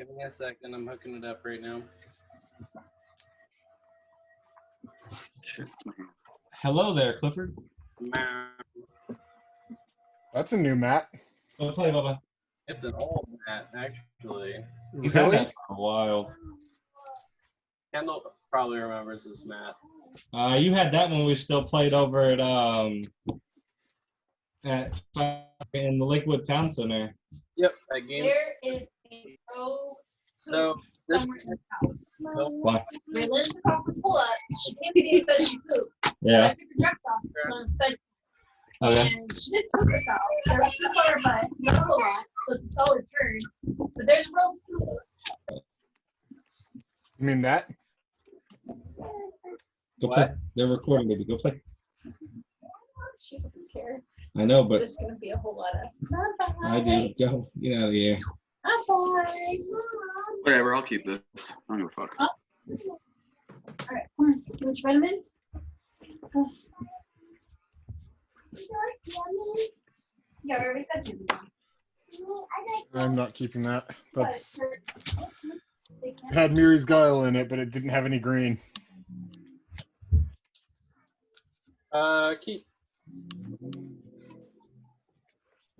Give me a second. I'm hooking it up right now. Shit. Hello there, Clifford. That's a new mat. Go play, Bubba. It's an old mat, actually. He's had Really? that for a while. Kendall probably remembers this mat. You had that when we still played over at in the Lakewood Town Center. Yep, that game. There is a So this somewhere in the house. Why? Raylan took off her pull up. She came to me because she pooped. I Yeah. took her dress off on the bed. Okay. And she didn't poop herself. There was poop on her butt, not a whole lot, so it's a solid turn. But there's real poop. You mean that? Go What? play. They're recording, baby. Go play. She doesn't care. I know, but There's gonna be a whole lot of. I do. Go. Get out of here. Bye. Whatever, I'll keep this. I don't give a fuck. All right, come on. Which vitamins? Yeah, I already fed you. I'm not keeping that. That's had Miri's Guile in it, but it didn't have any green. Keep.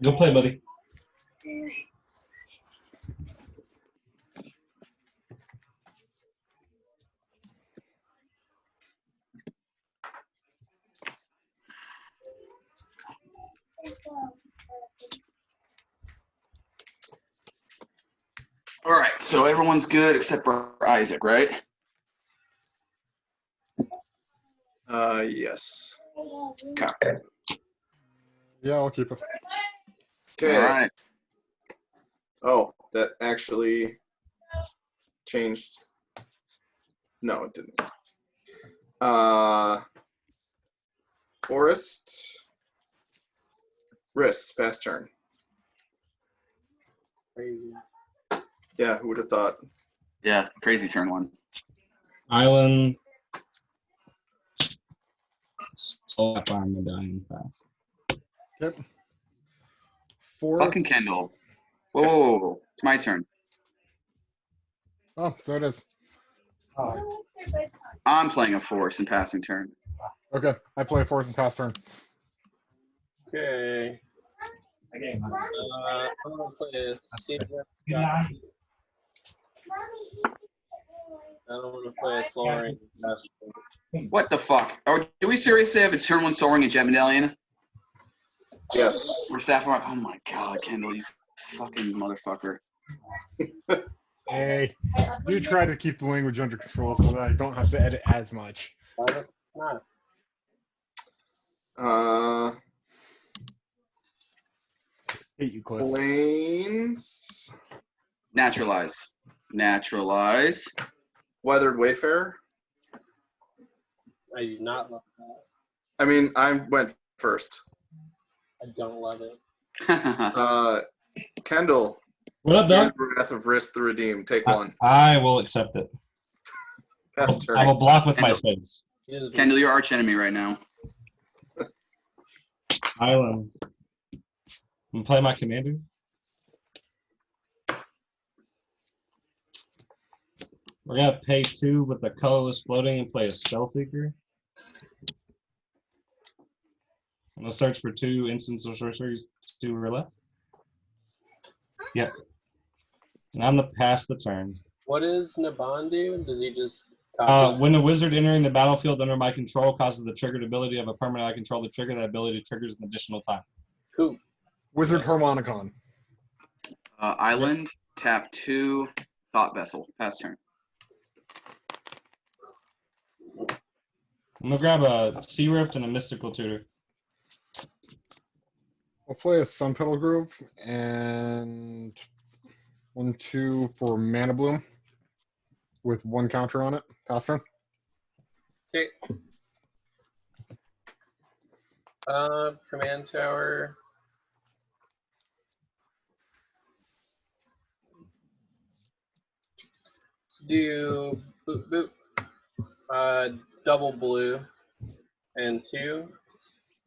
Go play, buddy. All right, so everyone's good except for Isaac, right? Yes. Okay. Yeah, I'll keep it. Okay. All right. Oh, that actually changed. No, it didn't. Forest. Risk, pass turn. Crazy. Yeah, who would have thought? Yeah, crazy turn one. Island. So I find the dying fast. Yep. Forest. Fucking Kendall. Whoa, whoa, whoa, whoa. It's my turn. Oh, so it is. I'm playing a force and passing turn. Okay, I play forest and pass turn. Okay. I'm gonna play a Stadium. I don't want to play a Soaring. What the fuck? Do we seriously have a turn one soaring and jet medallion? Yes. Or Sapphire? Oh my god, Kendall, you fucking motherfucker. Hey, do try to keep the language under control so that I don't have to edit as much. Not. Hate you, Cliff. Plains. Naturalize. Naturalize. Weathered Wayfarer. I do not love that. I mean, I went first. I don't love it. Kendall. What up, Doug? Wrath of Risk the Redeem. Take one. I will accept it. Pass I turn. will block with my Kendall. face. Kendall, your arch enemy right now. Island. I'm play my commander. We're gonna pay 2 with the colorless floating and play a Spellseeker. I'm gonna search for 2 instants or sorceries, 2 or less. Yep. And I'm gonna pass the turn. What does Naban do? Does he just copy? When a wizard entering the battlefield under my control causes the triggered ability of a permanent I control to trigger, that ability triggers an additional time. Cool. Wizard Harmonicon. Island, tap 2, Thought Vessel. Pass turn. I'm gonna grab a Sea Rift and a Mystical Tutor. I'll play a Sun Petal Grove and 1/2 for Mana Bloom with 1 counter on it. Pass turn. Okay. Command tower. Do boop boop. Double blue and 2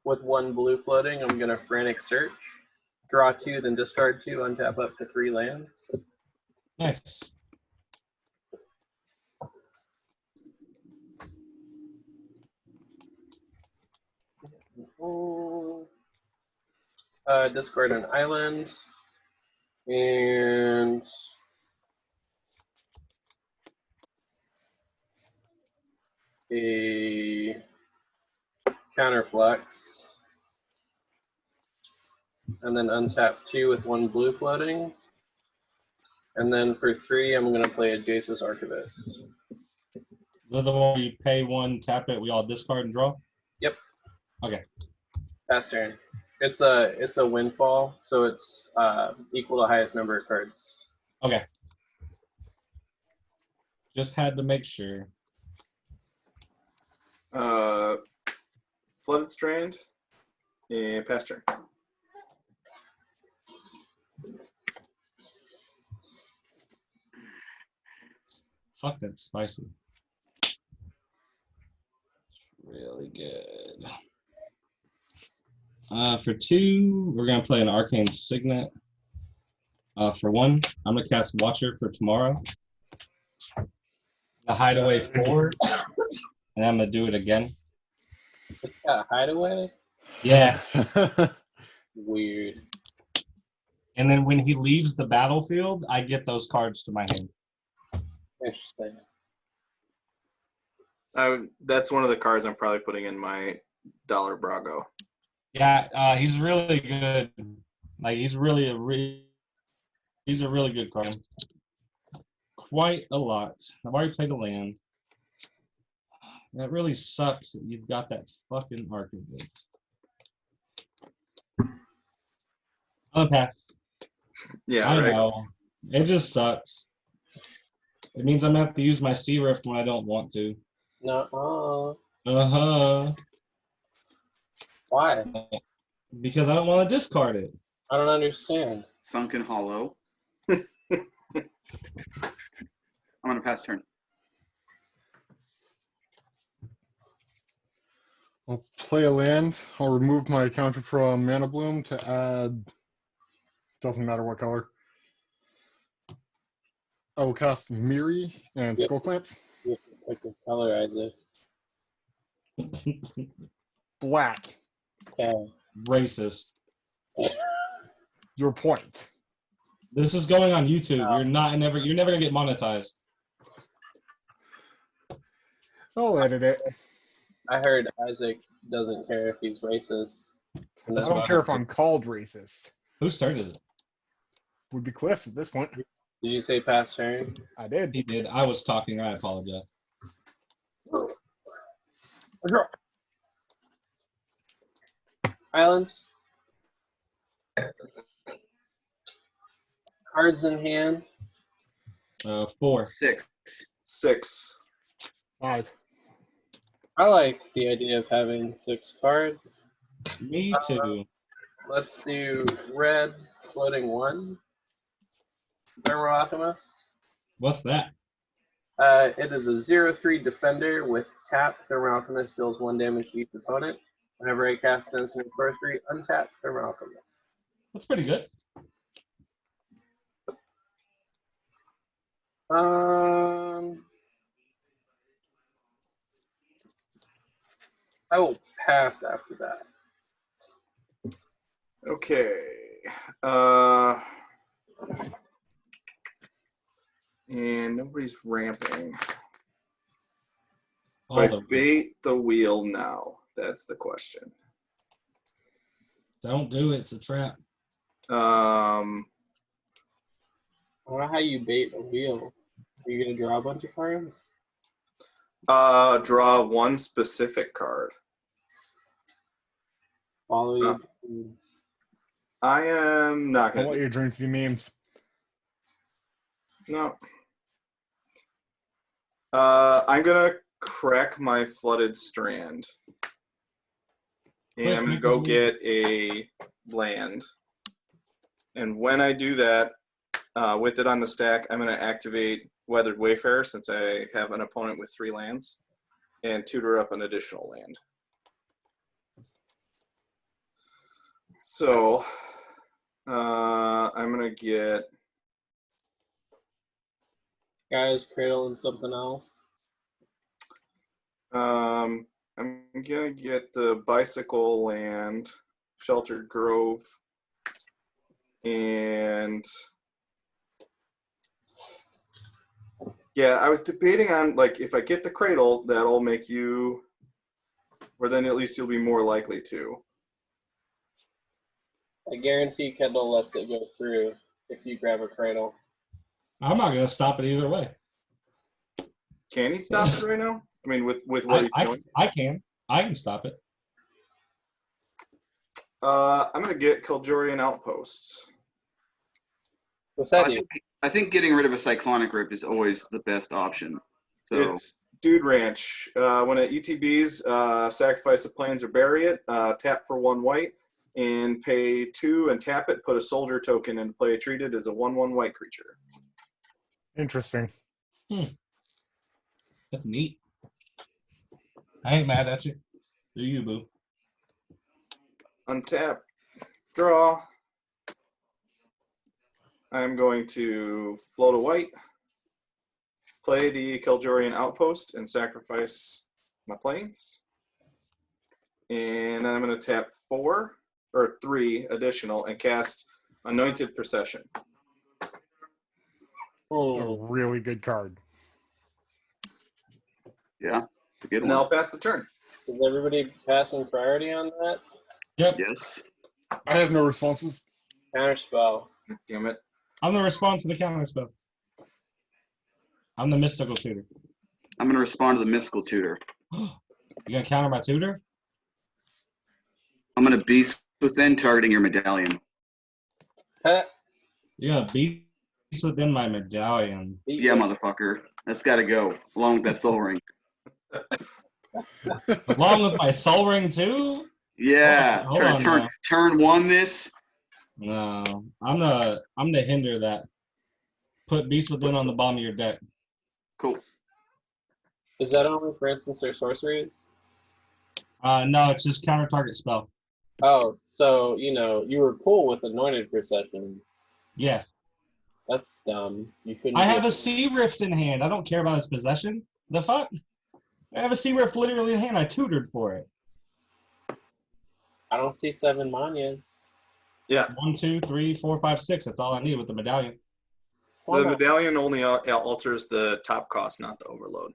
with 1 blue floating. I'm gonna frantic search. Draw 2, then discard 2, untap up to 3 lands. Nice. Discard an island. And a counterflux. And then untap 2 with 1 blue floating. And then for 3, I'm going to play a Jace's Archivist. The other one you pay 1, tap it, we all discard and draw? Yep. Okay. Pass turn. It's a windfall, so it's equal to highest number of cards. Okay. Just had to make sure. Flooded Strand and pass turn. Fuck, that's spicy. Really good. For 2, we're gonna play an Arcane Signet. For 1, I'm gonna cast Watcher for tomorrow. The Hideaway 4, and I'm gonna do it again. It's got a hideaway? Yeah. Weird. And then when he leaves the battlefield, I get those cards to my hand. Interesting. That's one of the cards I'm probably putting in my Dollar Brago. Yeah, he's really good. Like he's a really good card. Quite a lot. I've already played a land. That really sucks that you've got that fucking Archivist. I'm gonna pass. Yeah, I right. know. It just sucks. It means I'm gonna have to use my Sea Rift when I don't want to. No. Uh-huh. Why? Because I don't want to discard it. I don't understand. Sunken Hollow. I'm gonna pass turn. I'll play a land. I'll remove my counter from Mana Bloom to add. Doesn't matter what color. I will cast Miri and Yep. Skull Clamp. You have to pick a color, Isaac. Black. Okay. Racist. Your point. This is going on YouTube. You're never gonna get monetized. I'll edit it. I heard Isaac doesn't care if he's racist. And I That's then- don't care if I'm called racist. Whose turn is it? Would be Cliff's at this point. Did you say pass turn? I did. He did. I was talking. I apologize. Islands. Cards in hand. 4. 6. 6. 5. I like the idea of having 6 cards. Me too. Let's do red floating 1. Thermal Alchemist. What's that? It is a 0/3 defender with tap. Thermal Alchemist deals 1 damage to each opponent. Whenever I cast an instant sorcery, untap Thermal Alchemist. That's pretty good. I will pass after that. Okay. And nobody's ramping. All But the- bait the wheel now. That's the question. Don't do it. It's a trap. I don't know how you bait a wheel. Are you gonna draw a bunch of cards? Draw one specific card. Follow your dreams. I am not I'll let gonna. your dreams be memes. No. I'm gonna crack my Flooded Strand. And Wait, I'm gonna make go this get a land. And when I do that, with it on the stack, I'm gonna activate Weathered Wayfarer since I have an opponent with 3 lands, and tutor up an additional land. So I'm gonna get Guys, Cradle and something else. I'm gonna get the Bicycle Land, Sheltered Grove, and yeah, I was debating on like if I get the Cradle, that'll make you, or then at least you'll be more likely to. I guarantee Kendall lets it go through if you grab a Cradle. I'm not gonna stop it either way. Can he stop it right now? I mean, with what he's doing. I can stop it. I'm gonna get Kaldurian Outposts. What's that do? I think getting rid of a Cyclonic Rip is always the best option. So It's Dude Ranch. When it ETBs, sacrifice a plains or bury it, tap for 1 white, and pay 2 and tap it, put a soldier token into play, treated as a 1/1 white creature. Interesting. That's neat. I ain't mad at you. Do you, boo? Untap, draw. I'm going to float a white, play the Kaldurian Outpost, and sacrifice my plains. And then I'm going to tap 3 additional and cast Anointed Procession. It's a really good card. yeah, it's a good And then one. I'll pass the turn. Is everybody passing priority on that? Yep. Yes. I have no responses. Counterspell. Damn it. I'm the response to the counter spell. I'm the mystical tutor. I'm going to respond to the Mystical Tutor. You gonna counter my tutor? I'm going to Beast Within, targeting your medallion. Heh. You're gonna beast within my medallion. Yeah, motherfucker. That's got to go, along with that Soul Ring. Along with my soul ring too? Yeah. Hold on now. Turn 1 this. No. I'm the hinder that. Put beast within on the bottom of your deck. Cool. Is that only for instance or sorceries? No, it's just counter target spell. Oh, so you were cool with Anointed Procession. Yes. That's dumb. You shouldn't. I be- have a Sea Rift in hand. I don't care about his possession. The fuck? I have a Sea Rift literally in hand. I tutored for it. I don't see 7 Manyas. Yeah. 1, 2, 3, 4, 5, 6. That's all I need with the medallion. The medallion only alters the top cost, not the overload.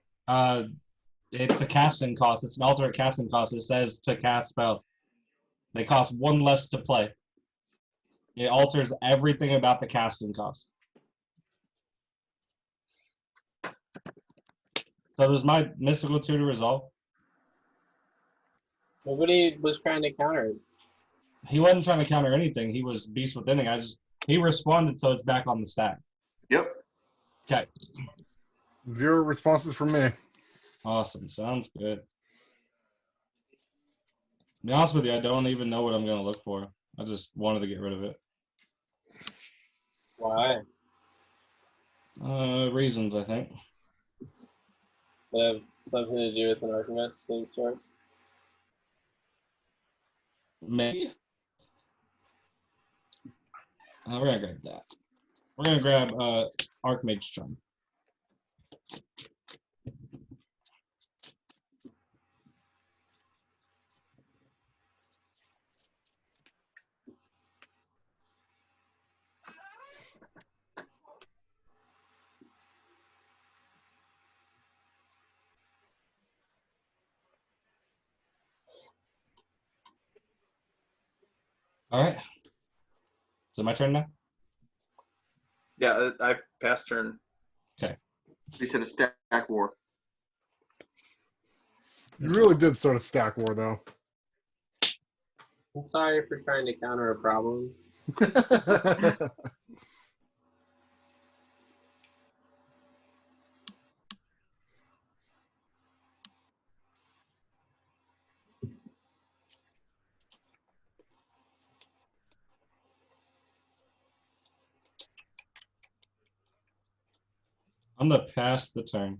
It's a casting cost. It's an alternate casting cost. It says to cast spells. They cost 1 less to play. It alters everything about the casting cost. So does my mystical tutor resolve? Nobody was trying to counter it. He wasn't trying to counter anything. He was beast within. He responded, so it's back on the stack. Yep. Okay. 0 responses from me. Awesome. Sounds good. To be honest with you, I don't even know what I'm going to look for. I just wanted to get rid of it. Why? Reasons, I think. They have something to do with an Archivist of sorts. Maybe. We're going to grab that. We're going to grab Archmage Charm. All right. So my turn now? Yeah, I passed turn. He said a stack war. You really did start a stack war, though. I'm sorry for trying to counter a problem. I'm going to pass the turn.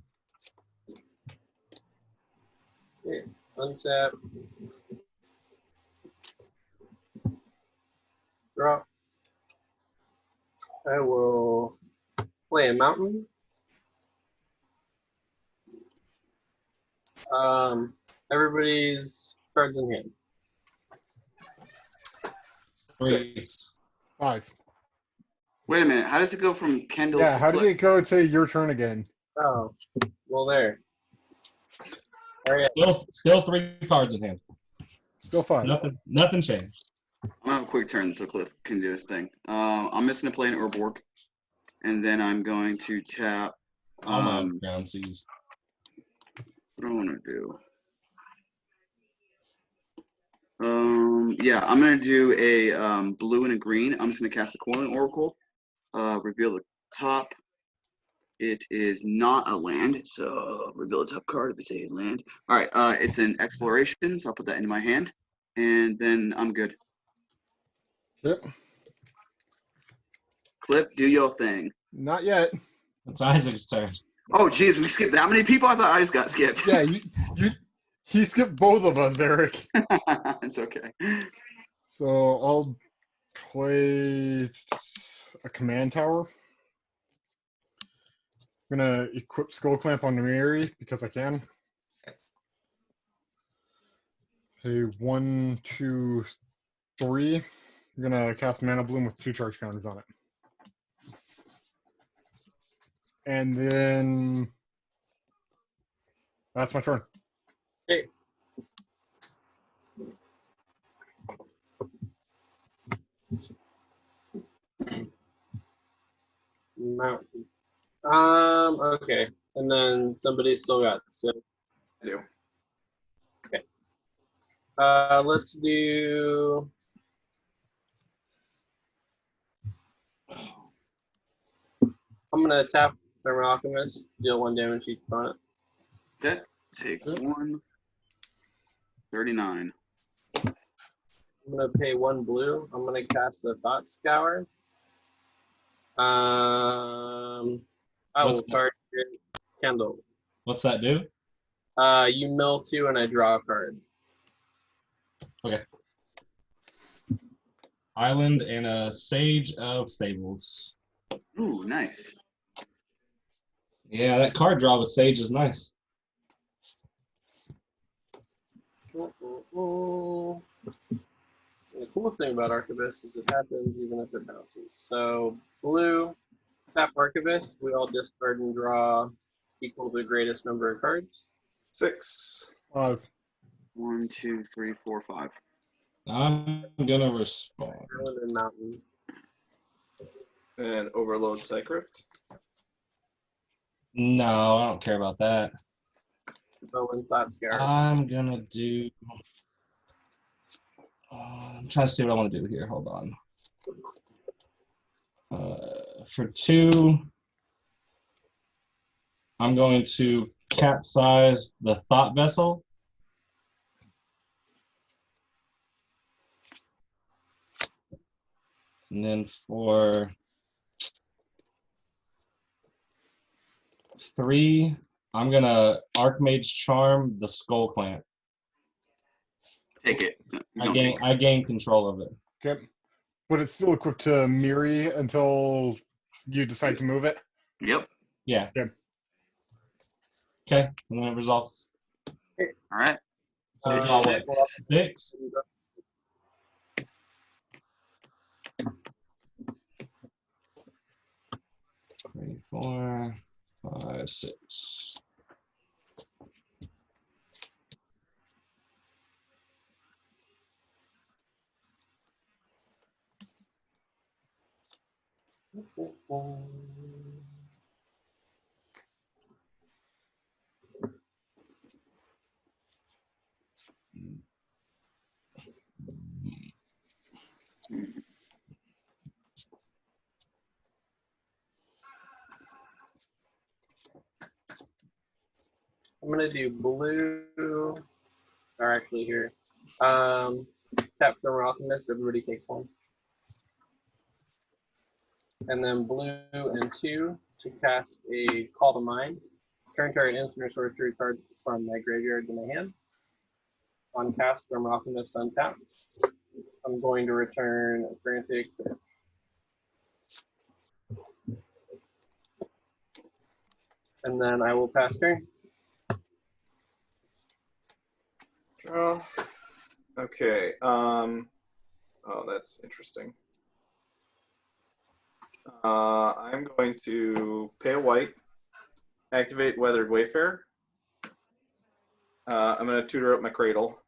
Here, untap. Draw. I will play a mountain. Everybody's cards in hand. 6. 5. Wait a minute. How does it go from Kendall Yeah, to how did Cliff? it go to your turn again? Oh, well, there. All right. Still 3 cards in hand. Still 5. Nothing changed. I'm gonna have a quick turn so Cliff can do his thing. I'm missing a plane or Borg, and then I'm going to tap. All my ground seas. What do I want to do? Yeah, I'm gonna do a blue and a green. I'm just gonna cast a Coiling Oracle. Reveal the top. It is not a land, so reveal the top card if it's a land. All right, it's an exploration, so I'll put that into my hand, and then I'm good. Yep. Cliff, do your thing. Not yet. It's Isaac's turn. Oh, geez, we skipped that many people? I thought I just got skipped. Yeah, he skipped both of us, Eric. It's okay. So I'll play a command tower. I'm gonna equip Skull Clamp on Mary because I can. Okay, 1, 2, 3. I'm gonna cast Mana Bloom with 2 charge counters on it. And then that's my turn. Okay. Mountain. Okay. And then somebody still got 6. I do. Let's do. I'm gonna tap Thermal Alchemist, deal 1 damage to each opponent. Okay, take 1. 39. I'm gonna pay 1 blue. I'm gonna cast a Thought Scour. I What's will that? target Kendall. What's that do? You mill 2 and I draw a card. Island and a Sage of Fables. Ooh, nice. Yeah, that card draw with Sage is nice. The cool thing about Archivist is it happens even if it bounces. So blue, tap Archivist, we all discard and draw equal to the greatest number of cards. 6. 5. 1, 2, 3, 4, 5. I'm gonna respond. Island and Mountain. And Overload Cycrift. No, I don't care about that. Bow and Thought Scour. I'm gonna do. I'm trying to see what I want to do here. Hold on. For 2, I'm going to capsize the Thought Vessel. And then for 3, I'm gonna Archmage Charm the Skull Clamp. Take it. I gain control of it. Okay. But it's still equipped to Miri until you decide to move it. Yep. Yeah. Good. Okay, and then it resolves. All right. So we draw what? 6. Three, 4, 5, 6. I'm gonna do blue, or actually here. Tap Thermal Alchemist, everybody takes 1. And then blue and 2 to cast a Call to Mind. Turn target instant or sorcery card from my graveyard to my hand. On cast, Thermal Alchemist untapped. I'm going to return a Frantic Search. And then I will pass turn. Well, okay. Oh, that's interesting. I'm going to pay a white, activate Weathered Wayfarer. I'm going to tutor up my Cradle.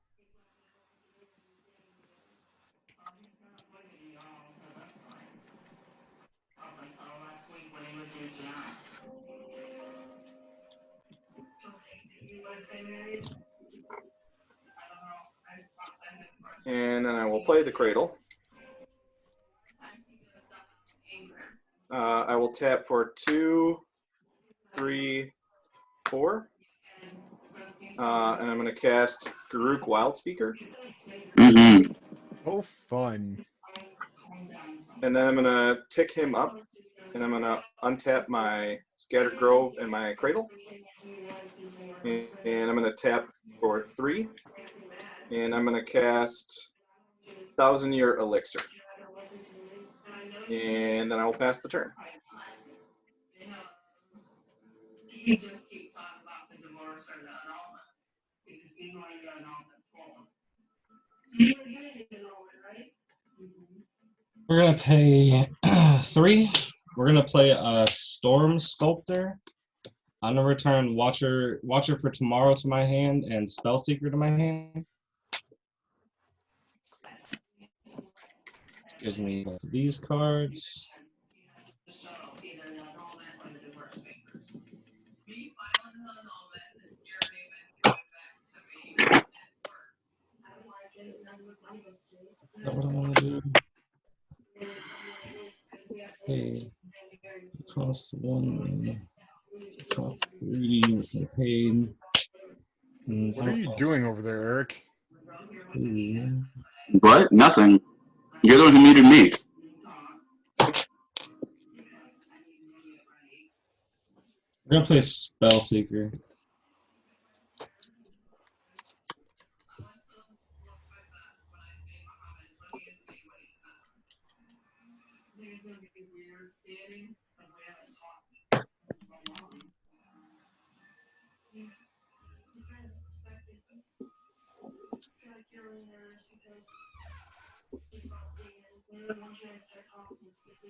And then I will play the Cradle. I will tap for 2, 3, 4. And I'm going to cast Garruk Wildspeaker. Mm-hmm. Oh, fun. And then I'm going to tick him up. And I'm going to untap my Scattered Grove and my Cradle. And I'm going to tap for 3. And I'm going to cast 1,000-Year Elixir. And then I will pass the turn. He just keeps talking about the divorce or the annulment because he's not even annulment full. You were getting an annulment, right? We're gonna pay 3. We're gonna play a Storm Sculptor. I'm gonna return Watcher for Tomorrow to my hand and Spellseeker to my hand. Gives me both of these cards. Is that what I want to do? Okay. Cost 1, cost 3, paid. What are you doing over there, Eric? What? Nothing. You're the one who muted me. We're gonna play Spellseeker.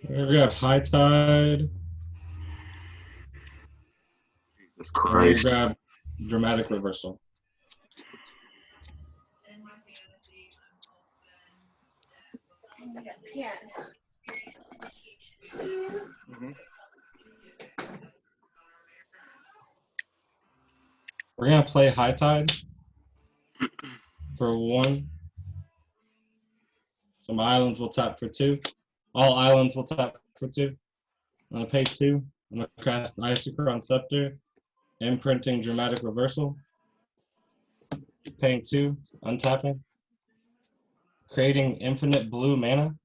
We got High Tide. Jesus We'll Christ. grab Dramatic Reversal. Mhm. We're gonna play High Tide for 1. Some islands will tap for 2. All islands will tap for 2. I'm gonna pay 2. I'm gonna cast Isochron Scepter, imprinting Dramatic Reversal. Paying 2, untapping. Creating infinite blue mana.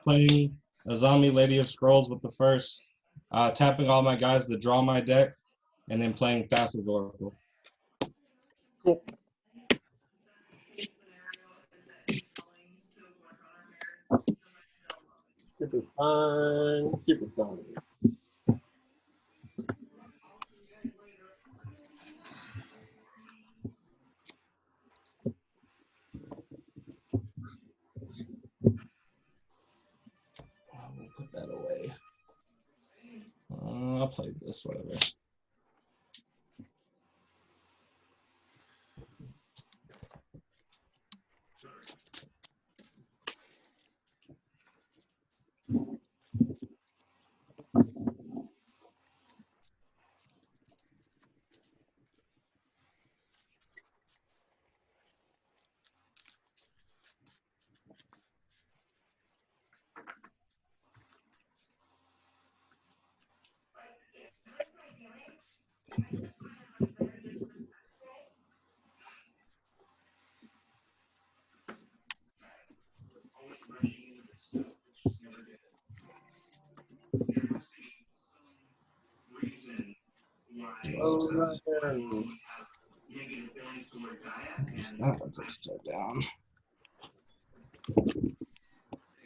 Playing Azami Lady of Scrolls with the first. Tapping all my guys to draw my deck, and then playing Thassa's Oracle. Cool. Super fun. Super fun. We'll put that away. I'll play this, whatever. That one's upside down.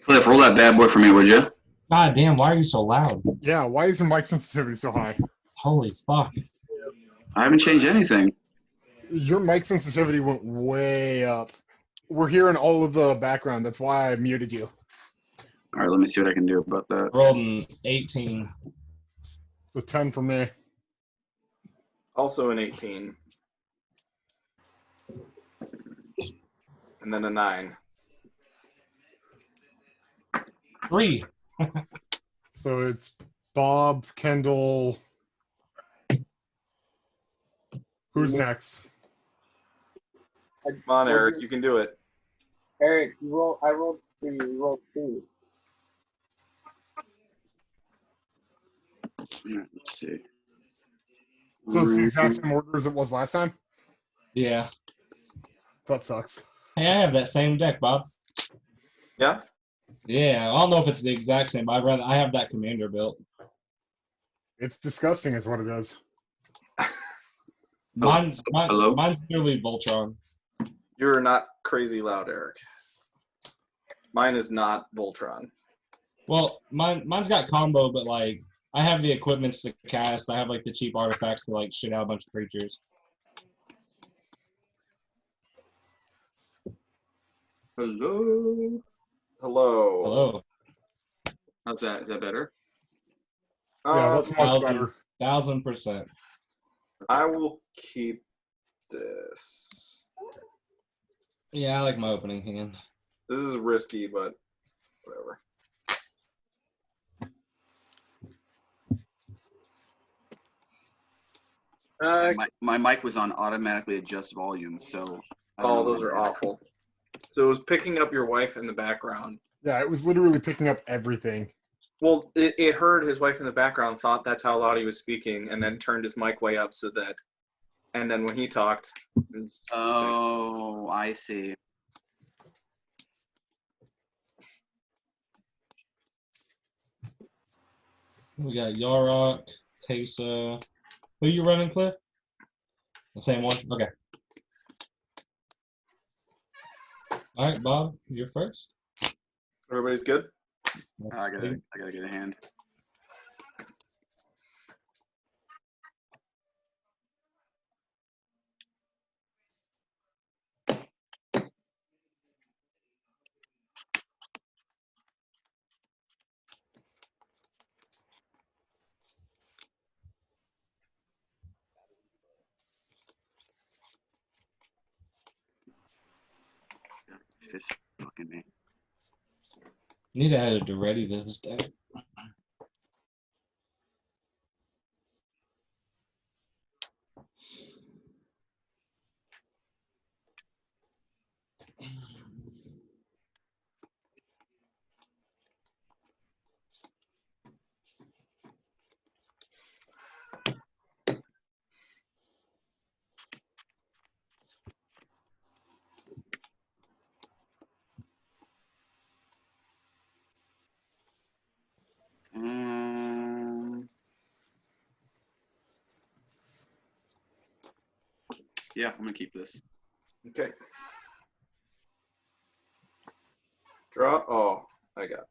Cliff, roll that bad boy for me, would you? God damn, why are you so loud? Yeah, why is your mic sensitivity so high? Holy fuck. I haven't changed anything. Your mic sensitivity went way up. We're hearing all of the background. That's why I muted you. All right, let me see what I can do about that. Rolled an 18. It's a 10 for me. Also an 18. And then a 9. 3. So it's Bob, Kendall. Who's next? Come on, Eric, you can do it. Eric, you roll. I rolled 3. You rolled 2. Let's see. So it's the exact same order as it was last time? Yeah. That sucks. Hey, I have that same deck, Bob. Yeah? Yeah, I don't know if it's the exact same, but I have that commander built. It's disgusting is what it is. Mine's Hello? purely Voltron. You're not crazy loud, Eric. Mine is not Voltron. Well, mine's got combo, but like I have the equipments to cast. I have like the cheap artifacts to like shit out a bunch of creatures. Hello? Hello. Hello. How's that? Is that better? Yeah, that's much better. 1000%. I will keep this. Yeah, I like my opening hand. This is risky, but whatever. My mic was on automatically adjust volume, so. I don't Oh, know those what are I did. awful. So it was picking up your wife in the background. Yeah, it was literally picking up everything. Well, it heard his wife in the background, thought that's how loud he was speaking, and then turned his mic way up so that. And then when he talked, it was, Oh, I see. We got Yarok, Teysa. Who you running, Cliff? The same one? Okay. All right, Bob, you're first. everybody's good. I gotta get a hand. Fist fucking me. Need to add a Duretti to this deck. Yeah, I'm gonna keep this. Okay. Draw. Oh, I got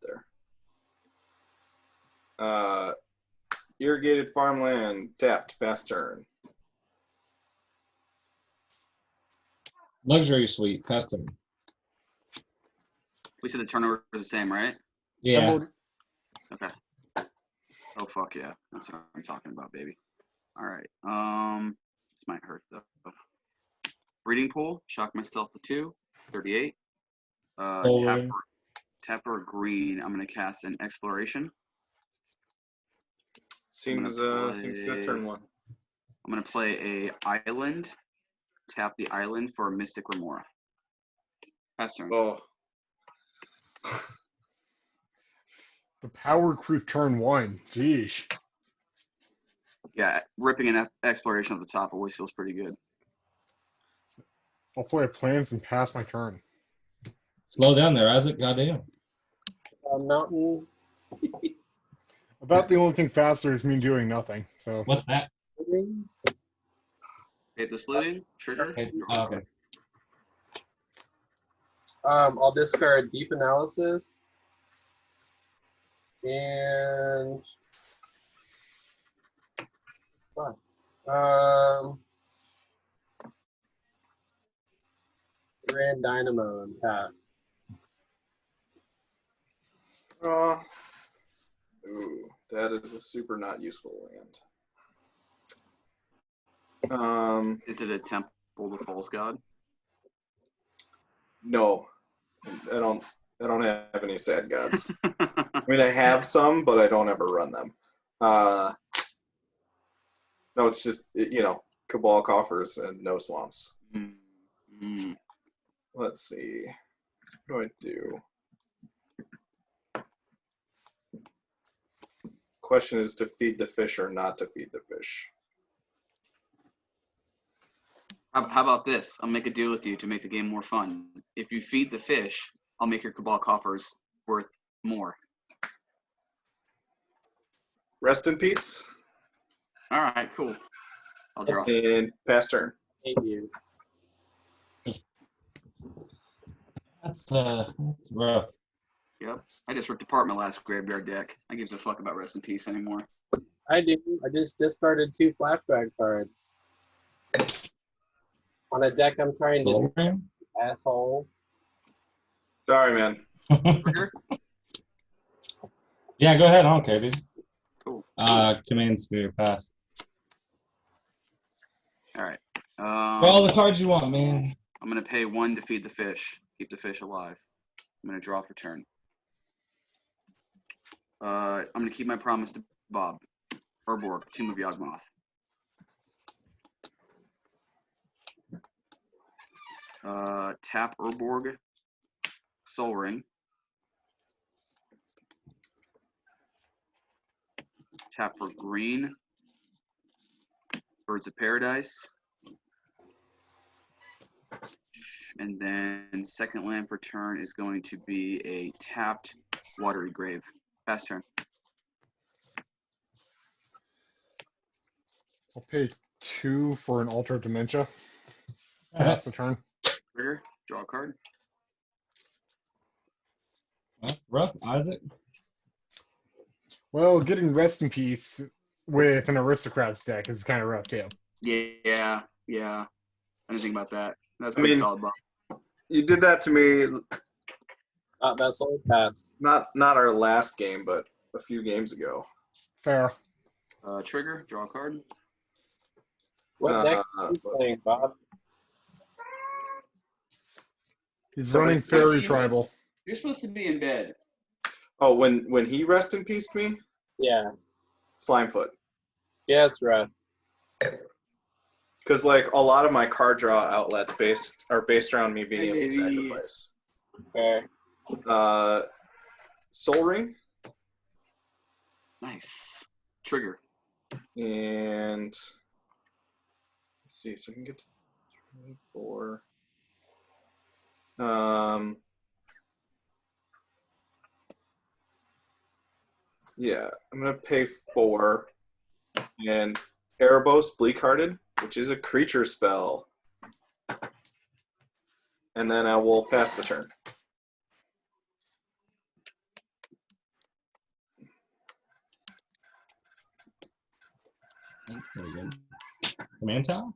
there. Irrigated farmland, tapped, pass turn. Luxury suite, custom. We said the turnover is the same, right? Yeah. Okay. Oh fuck yeah, that's what I'm talking about, baby. All right. This might hurt though. Breeding pool. Shock myself for 2. 38. Forward. Tap or green. I'm gonna cast an exploration. Seems good. Turn 1. I'm gonna play a island. Tap the island for Mystic Remora. Pass turn. Oh. The power creep turn 1. Jeez. Yeah, ripping an exploration at the top always feels pretty good. I'll play a plans and pass my turn. Slow down there, Isaac. Goddamn. Mountain. About the only thing faster is me doing nothing. So What's that? Hit this looting. Trigger. Okay. Oh, okay. I'll discard Deep Analysis. And Grand Dynamo and pass. Ooh, that is a super not useful land. Is it a Temple of the False God? No, I don't have any sad gods. I mean, I have some, but I don't ever run them. No, it's just, Cabal Coffers and no swamps. Mm. Let's see. What do? Question is to feed the fish or not to feed the fish. How about this? I'll make a deal with you to make the game more fun. If you feed the fish, I'll make your Cabal Coffers worth more. Rest in peace. All right, cool. I'll draw. And pass turn. Hate you. That's rough. Yep. I just ripped apart my last graveyard deck. I gives a fuck about Rest in Peace anymore. I do. I just discarded 2 flashback cards. On a deck I'm trying to Soul Ring? asshole. Sorry, man. Trigger? Yeah, go ahead. I don't care, dude. Cool. Command Sphere, pass. All right. Draw all the cards you want, man. I'm going to pay 1 to feed the fish. Keep the fish alive. I'm going to draw for turn. I'm going to keep my promise to Bob. Urborg, Tomb of Yawgmoth. Tap Urborg, Soul Ring. Tap for green, Birds of Paradise. And then second land for turn is going to be a tapped Watery Grave. Pass turn. I'll pay 2 for an Altar Dementia. Pass the turn. Trigger, draw a card. That's rough, Isaac. Well, getting Rest in Peace with an Aristocrats deck is kind of rough too. Yeah. I didn't think about that. That's I pretty mean- solid, Bob. You did that to me, Not vessel, pass. not our last game, but a few games ago. Fair. Trigger, draw a card. What deck are you let's playing, Bob? He's Somebody- running Fairy Let's see. Tribal. You're supposed to be in bed. Oh, when he rest in peace me, Yeah. Slimefoot. Yeah, it's rough. Because like a lot of my card draw outlets are based around me being able to Hey. sacrifice. Okay. Soul Ring Nice. Trigger. and let's see, so we can get to 24. Yeah, I'm gonna pay 4 and Erebos Bleak-Hearted, which is a creature spell. And then I will pass the turn. That's pretty good. Command Tower?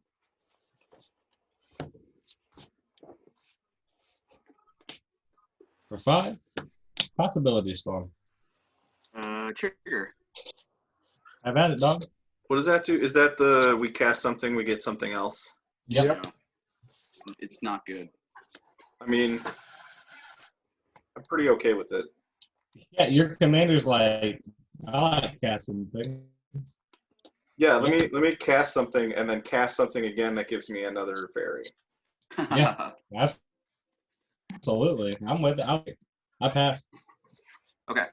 For 5? Possibility Storm. Trigger. Have at it, dog. What does that do? Is that the we cast something, we get something else? Yep. No. It's not good. I mean, I'm pretty okay with it. Yeah, your commander's like, I like casting things. Yeah, let me cast something and then cast something again that gives me another fairy. Yeah. Absolutely. I'm with it. I pass. Okay.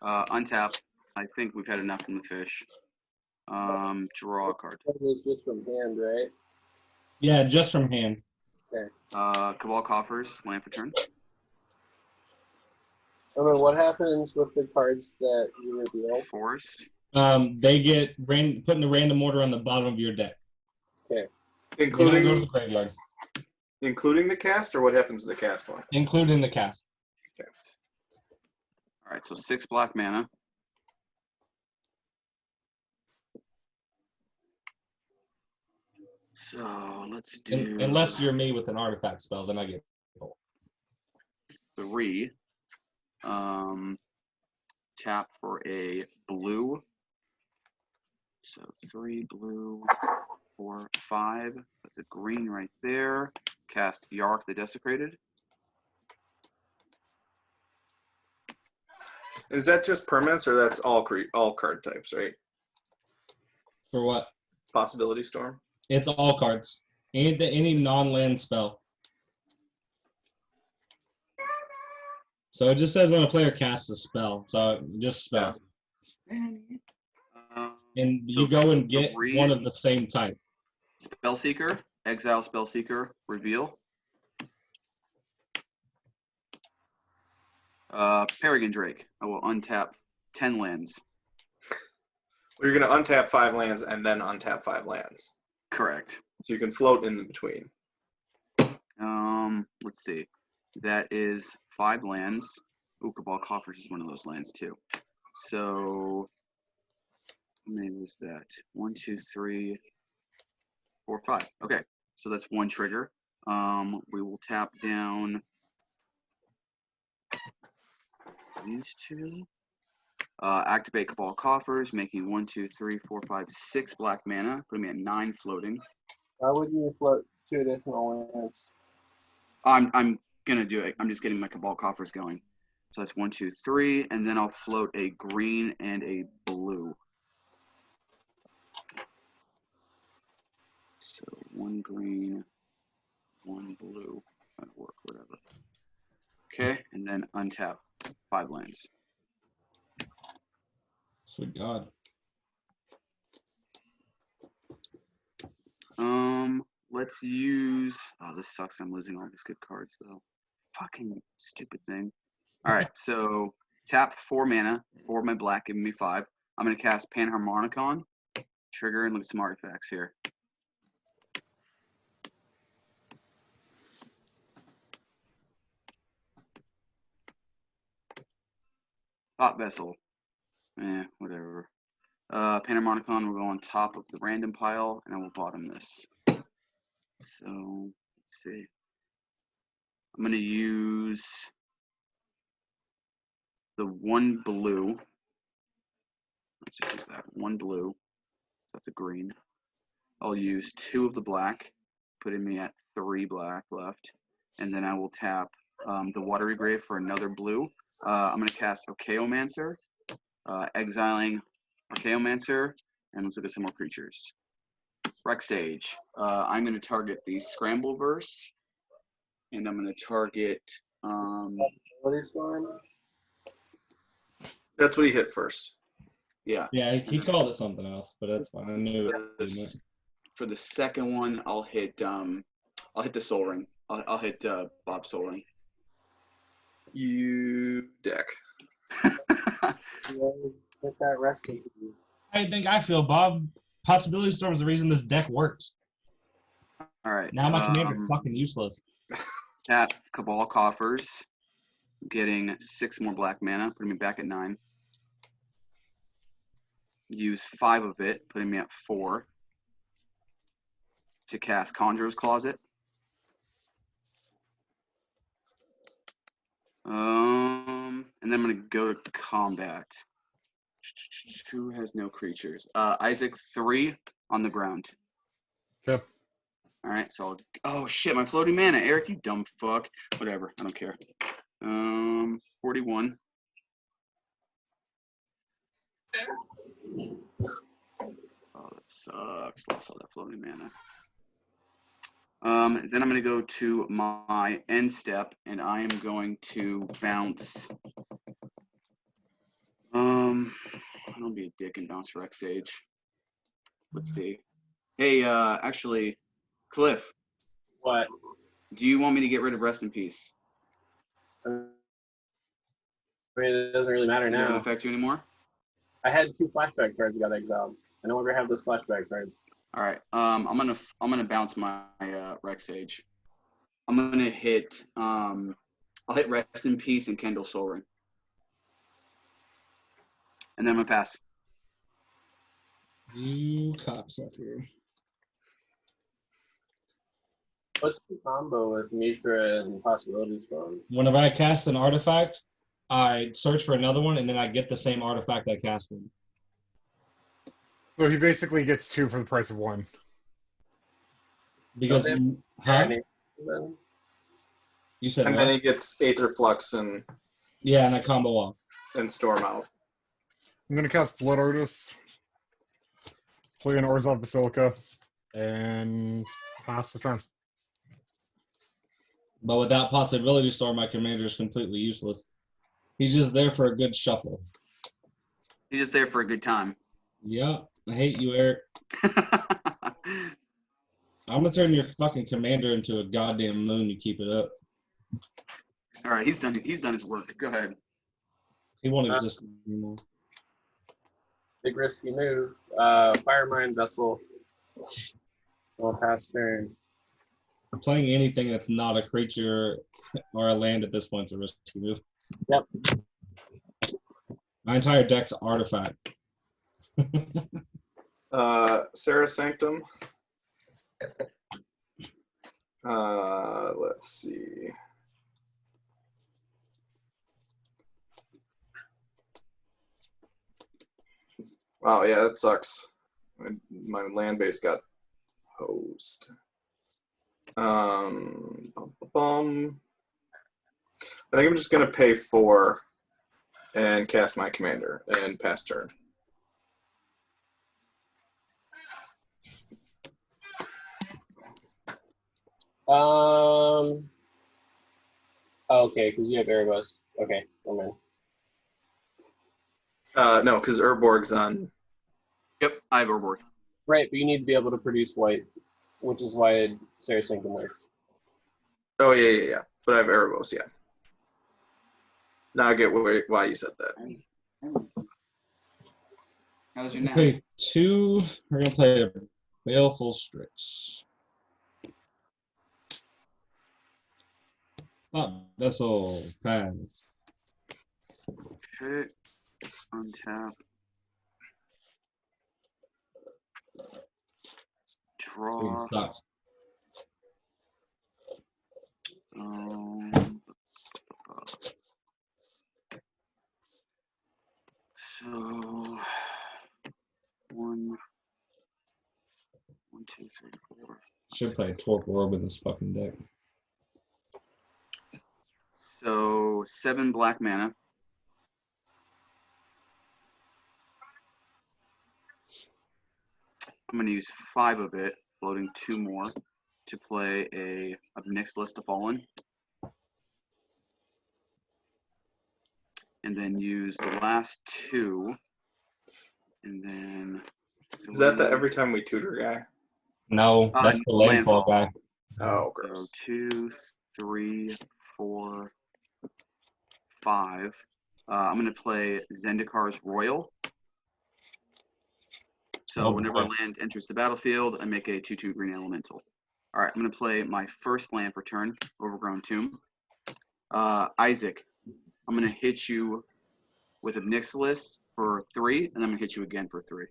Untap. I think we've had enough from the fish. Draw a card. It's just from hand, right? Yeah, just from hand. Cabal Coffers, land for turn. I mean, what happens with the cards that you reveal? Forest. They get put in a random order on the bottom of your deck. Okay. They don't go to Including the graveyard, the cast, or what happens to the cast one? including the cast. All right, so 6 black mana. So let's do Unless you're me with an artifact spell, then I get 3. Tap for a blue. So 3 blue, 4, 5. That's a green right there. Cast Yark the Desecrated. Is that just permanents or that's all card types, right? for what? Possibility Storm. It's all cards. Any non-land spell. So it just says when a player casts a spell. So just spell. And you So go and get 3 one of the same type. Spellseeker, exile Spellseeker, reveal. Peregrine Drake. I will untap 10 lands. Well, you're going to untap 5 lands and then untap 5 lands. Correct. So you can float in between. Let's see. That is 5 lands. Ooh, Cabal Coffers is one of those lands too. So how many was that? 1, 2, 3, 4, 5. Okay, so that's 1 trigger. We will tap down these 2. Activate Cabal Coffers, making 1, 2, 3, 4, 5, 6 black mana, putting me at 9 floating. Why would you float 2 additional lands? I'm gonna do it. I'm just getting my Cabal Coffers going. So that's 1, 2, 3, and then I'll float a green and a blue. So 1 green, 1 blue. That'll work, whatever. Okay, and then untap 5 lands. Sweet God. Let's use. Oh, this sucks. I'm losing all these good cards though. Fucking stupid thing. All right, so tap 4 mana, 4 of my black, giving me 5. I'm gonna cast Panharmonicon, trigger, and look at some artifacts here. Thought Vessel. Whatever. Panharmonicon will go on top of the random pile, and I will bottom this. So let's see. I'm gonna use the 1 blue. Let's just use that 1 blue. That's a green. I'll use 2 of the black, putting me at 3 black left, and then I will tap the Watery Grave for another blue. I'm gonna cast Archaeomancer, exiling Archaeomancer, and let's look at some more creatures. Rex Sage. I'm gonna target the Scrambleverse, and I'm gonna target. Possibility Storm? That's what he hit first. Yeah. Yeah, he called it something else, but that's fine. I knew it. For the second one, I'll hit the Soul Ring. I'll hit Bob Soul Ring. You deck. Hit that rescue piece. I feel, Bob. Possibility Storm is the reason this deck works. All right. Now my commander's fucking useless. Tap Cabal Coffers, getting 6 more black mana, putting me back at 9. Use 5 of it, putting me at 4. To cast Conjurer's Closet. And then I'm gonna go to combat. Who has no creatures? Isaac 3 on the ground. Okay. All right, so oh shit, my floating mana, Eric, you dumb fuck. Whatever, I don't care. 41. Oh, that sucks. Lost all that floating mana. Then I'm going to go to my end step, and I am going to bounce. I'll be a dick and bounce Rex Sage. Let's see. Hey, actually, Cliff, What? do you want me to get rid of Rest in Peace? I mean, it doesn't really matter It doesn't now. affect you anymore? I had 2 flashback cards that got exiled. I no longer have those flashback cards. All right. I'm gonna bounce my Rex Sage. I'm gonna hit. I'll hit Rest in Peace and Kendall Soul Ring, and then I'm gonna pass. You cocksucker. What's the combo with Mishra and Possibility Storm? Whenever I cast an artifact, I search for another one, and then I get the same artifact I casted. So he basically gets 2 for the price of 1. Because, they huh? Then? You said And what? then he gets Aether Flux and Yeah, and I combo off. Storm out. I'm going to cast Blood Artist, play an Orzhov Basilica, and pass the turn. But without Possibility Storm, my commander is completely useless. He's just there for a good shuffle. He's just there for a good time. Yeah, I hate you, Eric. I'm gonna turn your fucking commander into a goddamn moon. You keep it up. All right, he's done his work. Go ahead. He won't exist anymore. Big risky move. Firemind Vessel. I'll pass turn. Playing anything that's not a creature or a land at this point is a risky move. Yep. My entire deck's artifact. Sarah Sanctum. Let's see. Wow, yeah, that sucks. My land base got hosed. I think I'm just gonna pay 4 and cast my commander and pass turn. Okay, because you have Erebos. Okay, never mind. No, because Urborg's on. Yep, I have Urborg. Right, but you need to be able to produce white, which is why Sarah Sanctum works. Oh yeah. But I have Erebos, yeah. Now I get why you said that. How's your nap? Okay, 2. We're gonna play a Baleful Strix. Oh, that's all. Pass. Okay. Untap. Draw. Stop. So 1, 2, 3, 4. Should play Torque Orb in this fucking deck. So 7 black mana. I'm going to use 5 of it, floating 2 more to play a Nyxlis to Fallen. And then use the last 2. And then... Is that the every time we tutor guy? No, that's the landfall guy. Oh, So gross. 2, 3, 4, 5. I'm going to play Zendikar's Royal. So Oh, whenever a boy. land enters the battlefield, I make a 2/2 green elemental. All right, I'm going to play my first land per turn, Overgrown Tomb. Isaac, I'm going to hit you with a Nyxlis for 3, and I'm going to hit you again for 3.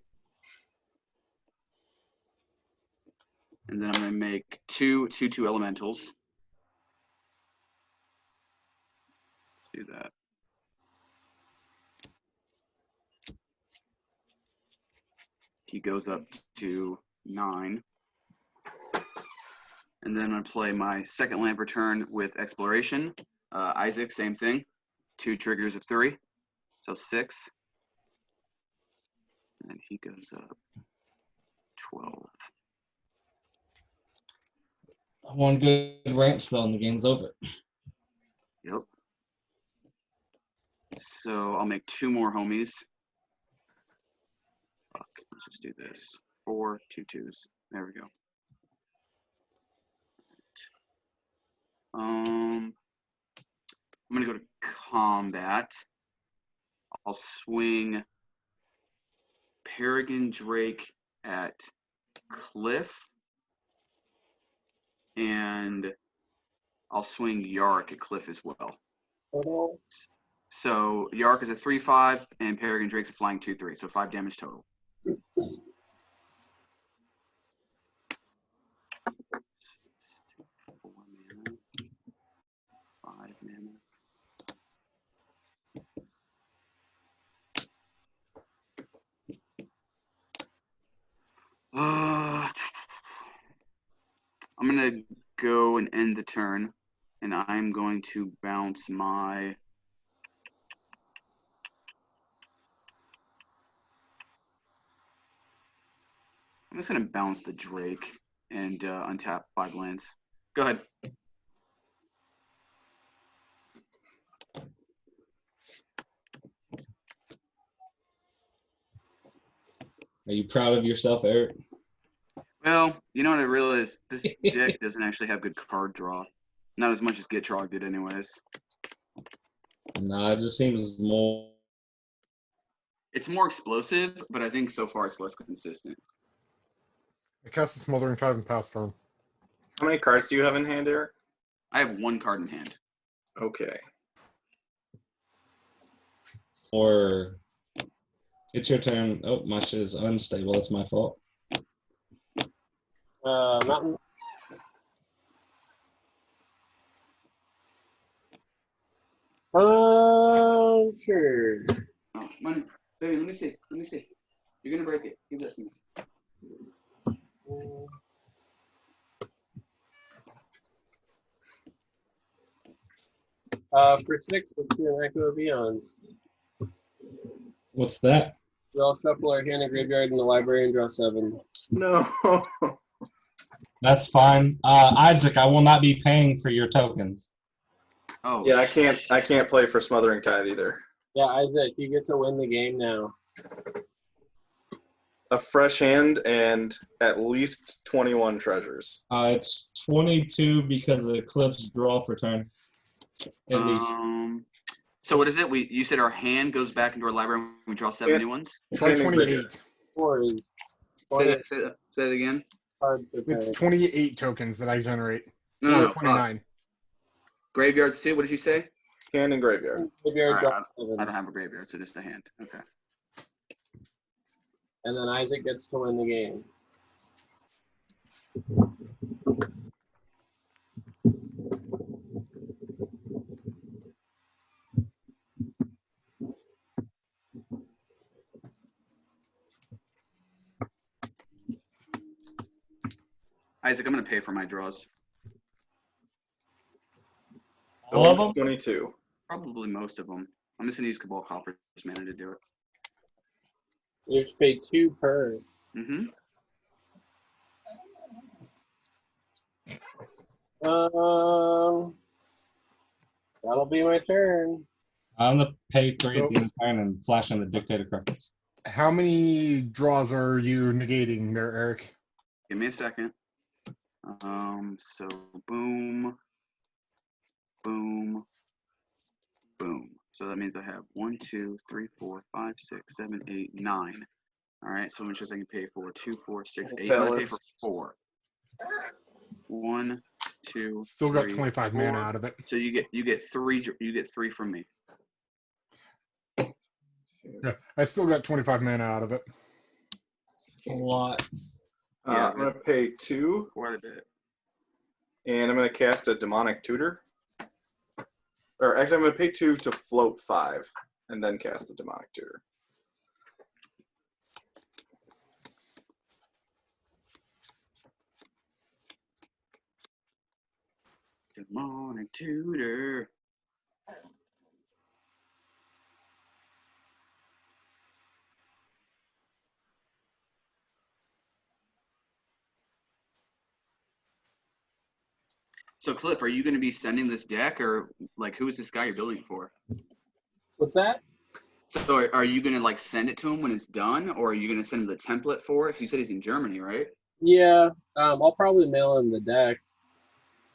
And then I'm going to make 2 2/2 elementals. Do that. He goes up to 9. And then I'm going to play my second land per turn with Exploration. Isaac, same thing. 2 triggers of 3. So 6. And then he goes up 12. One good ramp spell and the game's over. Yep. So I'll make 2 more homies. Fuck, let's just do this. 4 2/2s. There we go. I'm gonna go to combat. I'll swing Peregrine Drake at Cliff, and I'll swing Yark at Cliff as well. Total. So Yark is a 3/5, and Peregrine Drake's a flying 2/3, so 5 damage total. end the turn, and I'm going to bounce my. I'm just gonna bounce the Drake and untap 5 lands. Go ahead. Are you proud of yourself, Eric? Well, you know what I realized? This deck doesn't actually have good card draw. Not as much as Gitrog did, anyways. Nah, it just seems more. It's more explosive, but I think so far it's less consistent. I cast the Smoldering Tithe and pass turn. How many cards do you have in hand, Eric? I have 1 card in hand. Okay. Or it's your turn. Oh, my shit is unstable. It's my fault. Mountain. Sure. Oh, money. Baby, let me see. Let me see. You're gonna break it. Give that to me. For 6, let's do an Echo of Eons. What's that? We all shuffle our hand and graveyard in the library and draw 7. No. That's fine. Isaac, I will not be paying for your tokens. Oh. Yeah, I can't play for Smothering Tithe either. Yeah, Isaac, you get to win the game now. A fresh hand and at least 21 treasures. It's 22 because of Eclipse draw for turn. At least. So what is it? You said our hand goes back into our library and we draw 7 new ones? Try Hand and graveyard. 28. 4 is Say that again. hard to It's pay. 28 tokens that I generate. No, Or 29. Graveyards too. What did you say? Hand and graveyard. Graveyard, All draw right, 7. I don't have a graveyard, so just a hand. Okay. And then Isaac gets to win the game. Isaac, I'm gonna pay for my draws. All of them? 22. Probably most of them. I'm just gonna use Cabal Copper's mana to do it. You have to pay 2 per. Mm-hmm. That'll be my turn. I'm gonna pay 3 So- at the end of turn and flash on the Dictator Crystals. How many draws are you negating there, Eric? Give me a second. So boom, boom, boom. So that means I have 1, 2, 3, 4, 5, 6, 7, 8, 9. All right. So which is I can pay for 2, 4, 6, 8. I'm gonna pay for 4. 1, 2. Still got 3, 25 4. mana out of it. So you get 3. You get 3 from me. Yeah, I still got 25 mana out of it. A lot. Yeah. I'm going to pay 2, Quite a bit. and I'm going to cast a Demonic Tutor. Or actually, I'm going to pay 2 to float 5, and then cast the Demonic Tutor. Demonic Tutor. So Cliff, are you going to be sending this deck, or like who is this guy you're building it for? What's that? So are you going to like send it to him when it's done, or are you going to send him the template for it? 'Cause you said he's in Germany, right? Yeah, I'll probably mail him the deck.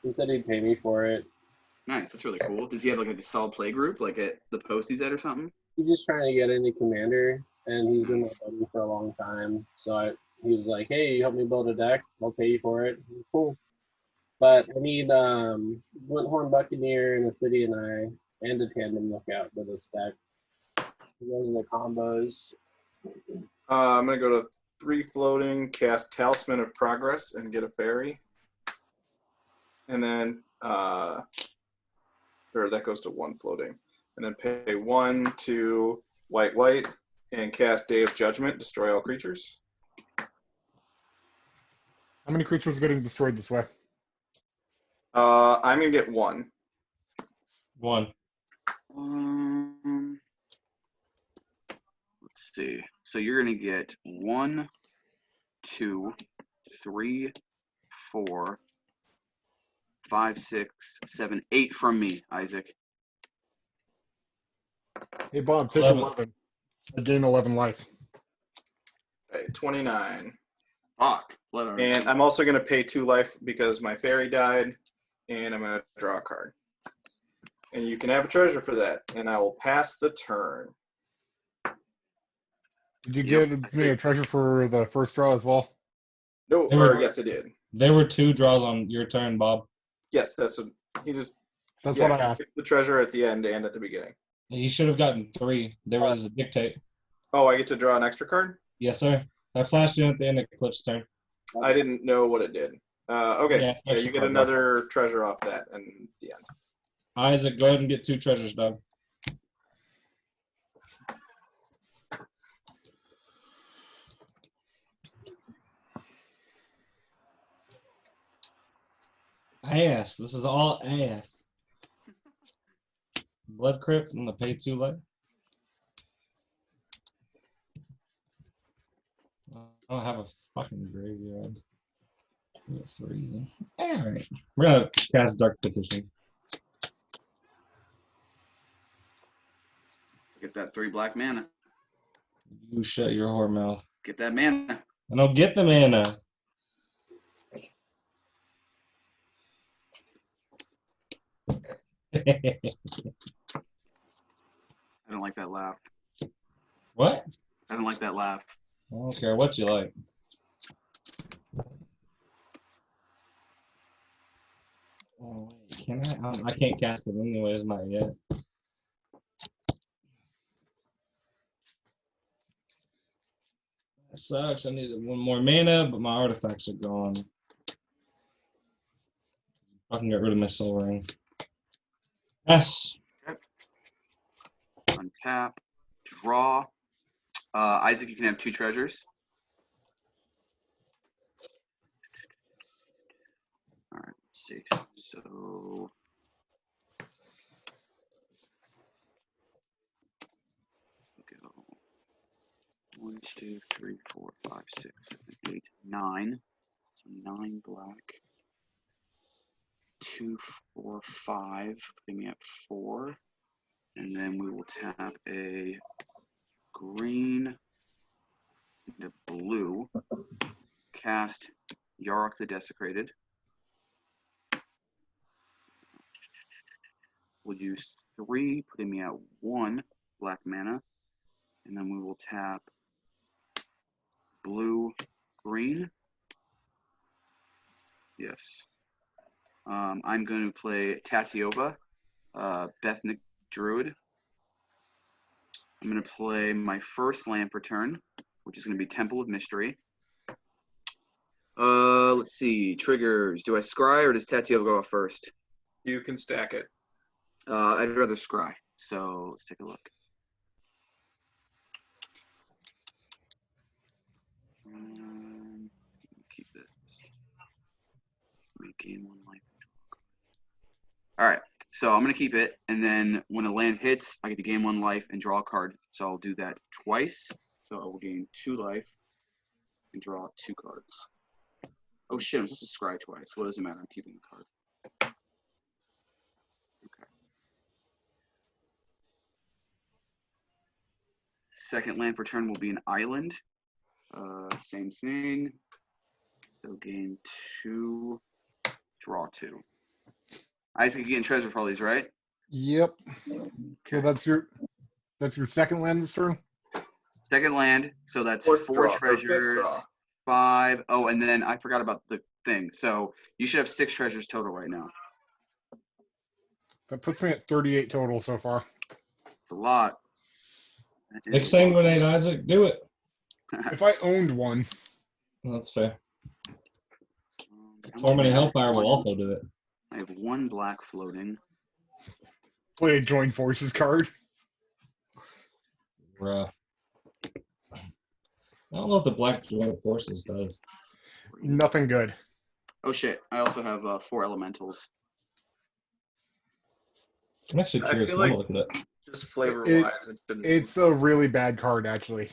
He said he'd pay me for it. Nice, that's really cool. Does he have like a solid play group, like at the post he's at or something? He's just trying to get into Commander, and he's been my Nice. buddy for a long time. So he was like, "Hey, you help me build a deck? I'll pay you for it." Cool. But I need Glinthorn Buccaneer and Ophidian Eye and a Tandem Lookout for this deck. Those are the combos. I'm going to go to 3 floating, cast Talisman of Progress, and get a fairy. And then, or that goes to 1 floating. And then pay 1 to white, and cast Day of Judgment, destroy all creatures. How many creatures are getting destroyed this way? I'm gonna get 1. 1. Let's see. So you're gonna get 1, 2, 3, 4, 5, 6, 7, 8 from me, Isaac. Hey, Bob, take 11. 11. I gain 11 life. Okay, 29. Fuck. Let her. And I'm also gonna pay 2 life because my fairy died, and I'm gonna draw a card. And you can have a treasure for that, and I will pass the turn. Did you Yep. give me a treasure for the first draw as well? No, They were- or yes, I did. There were 2 draws on your turn, Bob. Yes, he just That's what I he asked. picked the treasure at the end and at the beginning. He should have gotten 3. There was a dictate. Oh, I get to draw an extra card? Yes, sir. That flashed in at the end of Cliff's turn. I didn't know what it did. Okay, Yeah, yeah, extra you get card, another treasure off that and the end. Isaac, go ahead and get 2 treasures, dog. Ass. This is all ass. Blood Crypt and the pay 2 life. I don't have a fucking graveyard. 3. Alright. We're gonna cast Dark Petition. Get that 3 black mana. You shut your whore mouth. Get that mana. I don't get the mana. I don't like that laugh. What? I don't like that laugh. I don't care what you like. Oh, wait, can I? I can't cast it anyways, not yet. That sucks. I needed 1 more mana, but my artifacts are gone. I can get rid of my soul ring. Yes. Untap. Draw. Isaac, you can have 2 treasures. All right, let's see. So go 1, 2, 3, 4, 5, 6, 7, 8, 9. So 9 black. 2, 4, 5. Putting me at 4. And then we will tap a green and a blue. Cast Yarok the Desecrated. We'll use 3, putting me at 1 black mana. And then we will tap blue, green. Yes. I'm going to play Tatiova, Bethnic Druid. I'm going to play my first land for turn, which is going to be Temple of Mystery. Let's see. Triggers. Do I scry or does Tatiova go off first? You can stack it. I'd rather scry. So let's take a look. Keep this. Make gain 1 life. All right. So I'm going to keep it. And then when a land hits, I get to gain 1 life and draw a card. So I'll do that twice. So I will gain 2 life and draw 2 cards. Oh shit, I'm supposed to scry twice. What does it matter? I'm keeping the card. Okay. Second land for turn will be an island. Same thing. So gain 2, draw 2. Isaac, you getting treasure for all these, right? Yep. So that's your second land this turn? Second land, so that's Fourth 4 draw, or fifth treasures, draw. 5. Oh, and then I forgot about the thing. So you should have 6 treasures total right now. That puts me at 38 total so far. It's a lot. That is a lot. Exsanguinate, Isaac. Do it. If I owned one, That's fair. How Tormenting much- Hellfire will also do it. I have 1 black floating. play a join forces card. Rough. I don't know what the Black Joint Forces does. Nothing good. Oh shit! I also have 4 elementals. I'm actually I curious. feel I'm like- gonna look at it. Just flavor wise, it shouldn't. It's a really bad card, actually.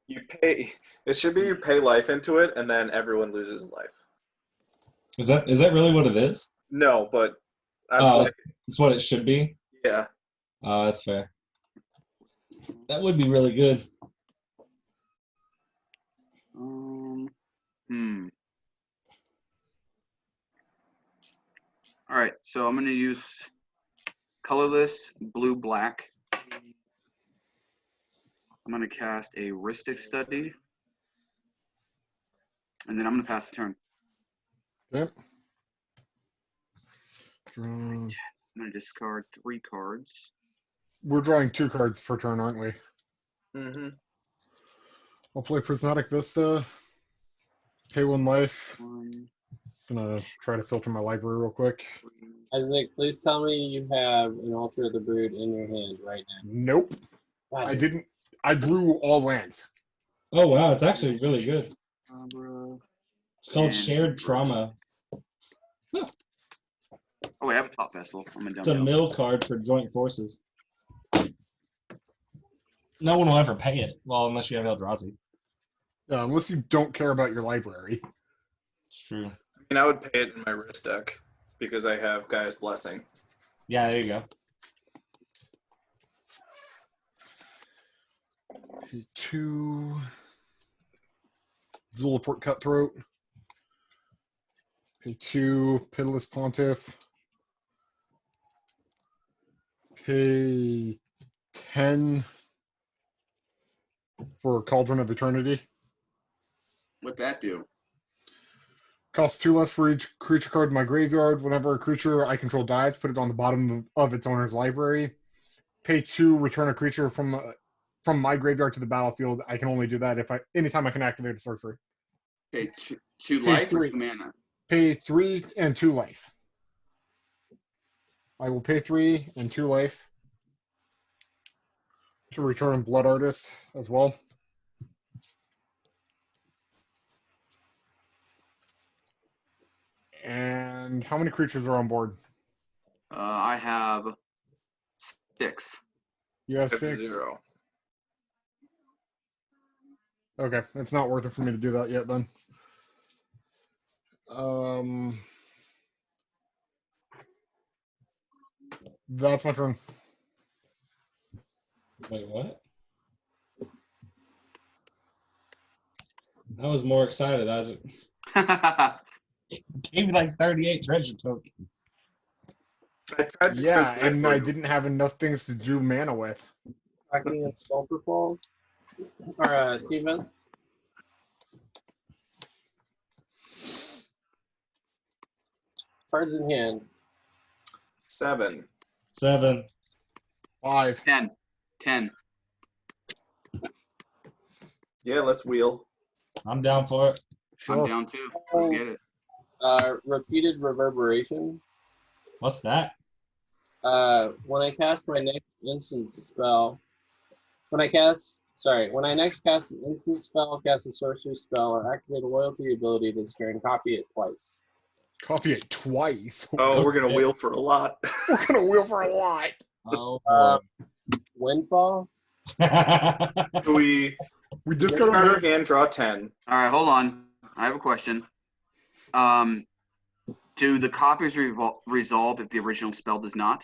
You pay. It should be you pay life into it, and then everyone loses life. Is that really what it is? No, but I Oh, feel like, it's what it should be. yeah. That's fair. That would be really good. All right, so I'm gonna use colorless blue black. I'm gonna cast a Rhystic Study, and then I'm gonna pass the turn. Yep. Draw. I'm gonna discard 3 cards. We're drawing 2 cards per turn, aren't we? Mm-hmm. I'll play Prismatic Vista. Pay 1 life. 1, Gonna try to filter my library real quick. 3. Isaac, please tell me you have an Altar of the Brood in your hand right now. Nope. God, I didn't. I drew all lands. Oh wow, it's actually really good. Abra. It's called And Shared Trauma. Oh, wait, I have a top vessel. I'm gonna It's a dump it. mill card for joint forces. No one will ever pay it. Well, unless you have Eldrazi. Yeah, unless you don't care about your library. It's true. I mean, I would pay it in my wrist deck because I have Gaia's Blessing. Yeah, there you go. Pay 2. Zulaport Cutthroat. Pay 2. Pitiless Pontiff. Pay 10 for Cauldron of Eternity. What'd that do? Costs 2 less for each creature card in my graveyard. Whenever a creature I control dies, put it on the bottom of its owner's library. Pay 2, return a creature from my graveyard to the battlefield. I can only do that anytime I can activate a sorcery. Okay, 2 Pay life or 3. 2 mana? Pay 3 and 2 life. I will pay 3 and 2 life to return Blood Artist as well. And how many creatures are on board? I have 6. You have I have 6? 0. Okay, it's not worth it for me to do that yet then. That's my turn. Wait, what? I was more excited. Gave me like 38 treasure tokens. I tried to Yeah, quiz and for I you. didn't have enough things to do mana with. Tracking and Sculptor Falls. Or, Steven? Cards in hand. 7. 7. 5. 10. 10. Yeah, let's wheel. I'm down for it. I'm Sure. down 2. Let's get it. Repeated Reverberation. What's that? When I cast my next instant spell, when I next cast an instant spell, cast a sorcery spell, or activate a loyalty ability this turn, copy it twice. Copy it twice. Oh, we're gonna Okay. wheel for a lot. We're gonna wheel for a lot. Oh, Windfall. Do we We discard our discard hand, draw 10? All right, hold on. I have a question. Do the copies resolve if the original spell does not?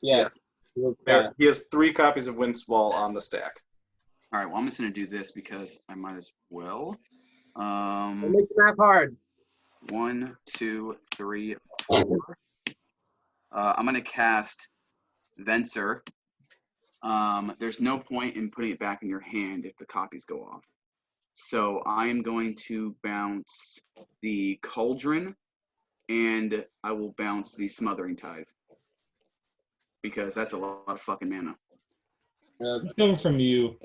Yes. There, he has 3 copies of Windfall on the stack. All right, well, I'm just going to do this because I might as well. Don't make the math hard. 1, 2, 3, 4. I'm going to cast Venser. There's no point in putting it back in your hand if the copies go off. So I am going to bounce the Cauldron, and I will bounce the Smothering Tithe. Because that's a lot of fucking mana. it's coming from you.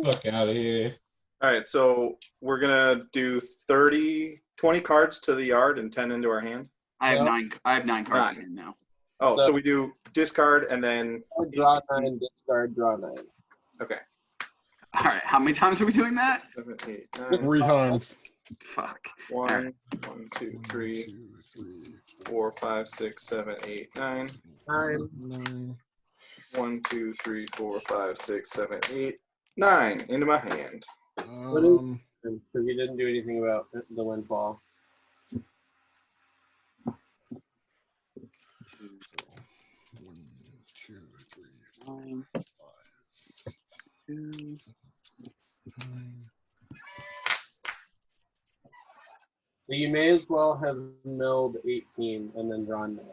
Fuck out of here. All right, so we're gonna do 20 cards to the yard and 10 into our hand. I have Yeah. 9. I have 9 cards 9. in now. Oh, so we do discard and then Draw 9, discard, draw 9. okay. All right, how many times are we doing that? 7, 8, 9. 3 times. Fuck. 1, 1, 2, 3, 4, 5, 6, 7, 8, 9. 9. 1, 2, 3, 4, 5, 6, 7, 8, 9 into my hand. Um, Because you didn't do anything about the windfall. 1, 2, 3, 9, 5, 2. 9. So you may as well have milled 18 and then drawn 9.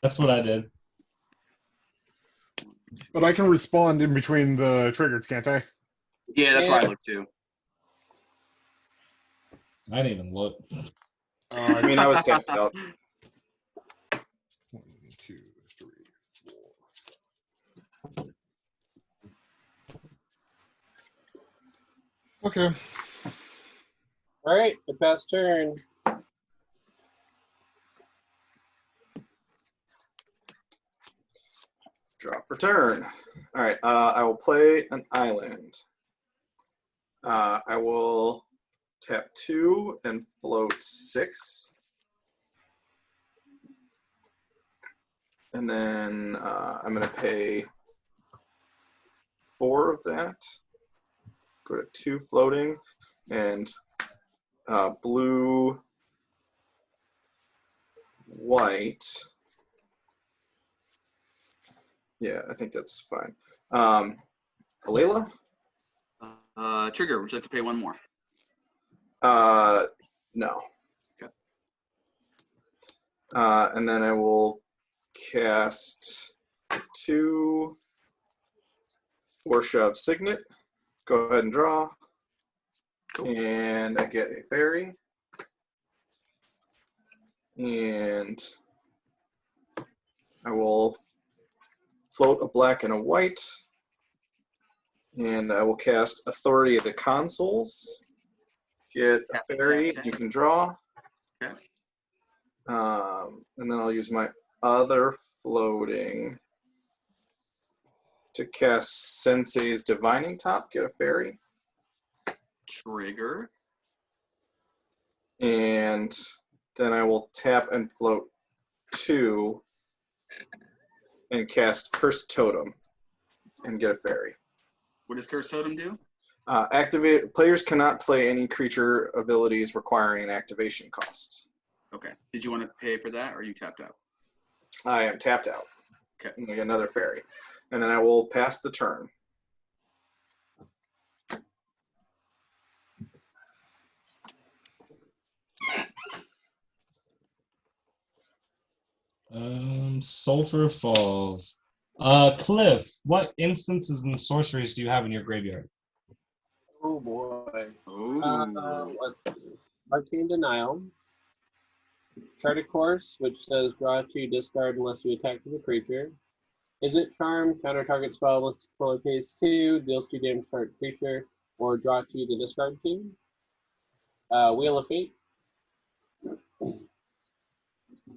That's what I did. But I can respond in between the triggers, can't I? Yeah, that's where I look too. I didn't even look. I mean, I was tapped out. 1, 2, 3, 4. Okay. All right, the pass turn. Drop for turn. All right, I will play an island. I will tap 2 and float 6. And then I'm going to pay 4 of that. Go to 2 floating and blue, white. Yeah, I think that's fine. Alayla? Trigger, would you like to pay one more? No. Okay. And then I will cast 2 Worship Signet. Go ahead and draw. Cool. And I get a fairy. And I will float a black and a white. And I will cast Authority of the Consuls. Get a fairy. You can draw. Okay. And then I'll use my other floating to cast Sensei's Divining Top. Get a fairy. Trigger. And then I will tap and float 2 and cast Cursed Totem and get a fairy. What does Curse Totem do? Activate. Players cannot play any creature abilities requiring an activation cost. Okay. Did you want to pay for that, or are you tapped out? I am tapped out. Okay. And I get another fairy. And then I will pass the turn. Sulfur Falls. Cliff, what instances and sorceries do you have in your graveyard? Oh boy. Oh. Let's see. Arcane Denial. Chart a Course, which says draw 2, discard unless you attack with a creature. Is it Charm? Counter target spell unless controller pays 2, deals 2 damage to target creature, or draw 2 to discard 2. Wheel of Fate.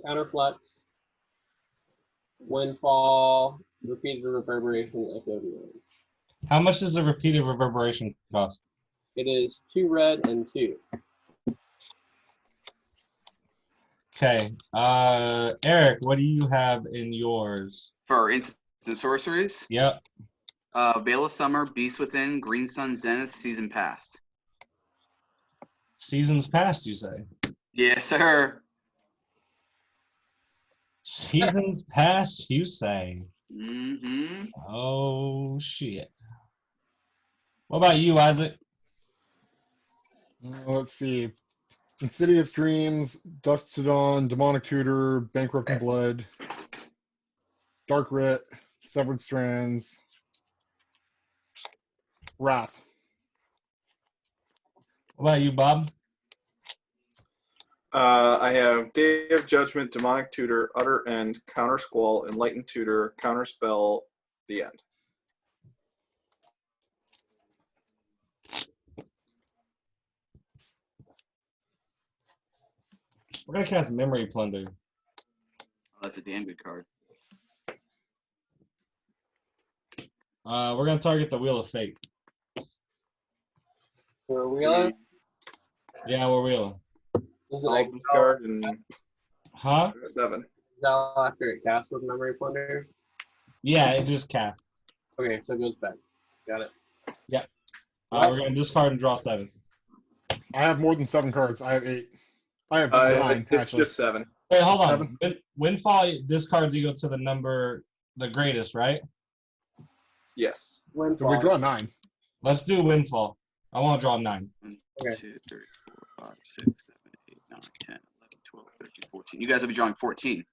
Counterflux. Windfall. Repeated Reverberation. Echo Ruins. How much does a repeated reverberation cost? It is 2 red and 2. Okay. Eric, what do you have in yours? For instants and sorceries, Yep. Veil of Summer, Beast Within, Green Sun Zenith, Season Past. Seasons past, you say? Yes, sir. Seasons past, you say? Mm-hmm. Oh, shit. What about you, Isaac? Let's see. Insidious Dreams, Dust to Dawn, Demonic Tutor, Bankrupting Blood, Dark Writ, Severed Strands, Wrath. What about you, Bob? I have Day of Judgment, Demonic Tutor, Utter End, Counter Squall, Enlightened Tutor, Counter Spell, the end. We're going to cast Memory Plunder. Oh, that's a damn good card. We're going to target the Wheel of Fate. For Wheeler, Yeah, we're wheeling. Is it I'll exile, discard and Huh? 7. exile after it casts with Memory Plunder? Yeah, it just cast. Okay, so it goes back. Got it. We're gonna discard and draw 7. I have more than 7 cards. I have 8. I have 9 It's actually. just 7. Wait, hold on. 7? Windfall discards equal to the number, the greatest, right? Yes. So we draw 9. Let's do Windfall. I want to draw 9. 1, Okay. 2, 3, 4, 5, 6, 7, 8, 9, 10, 11, 12, 13, 14. You guys will be drawing 14.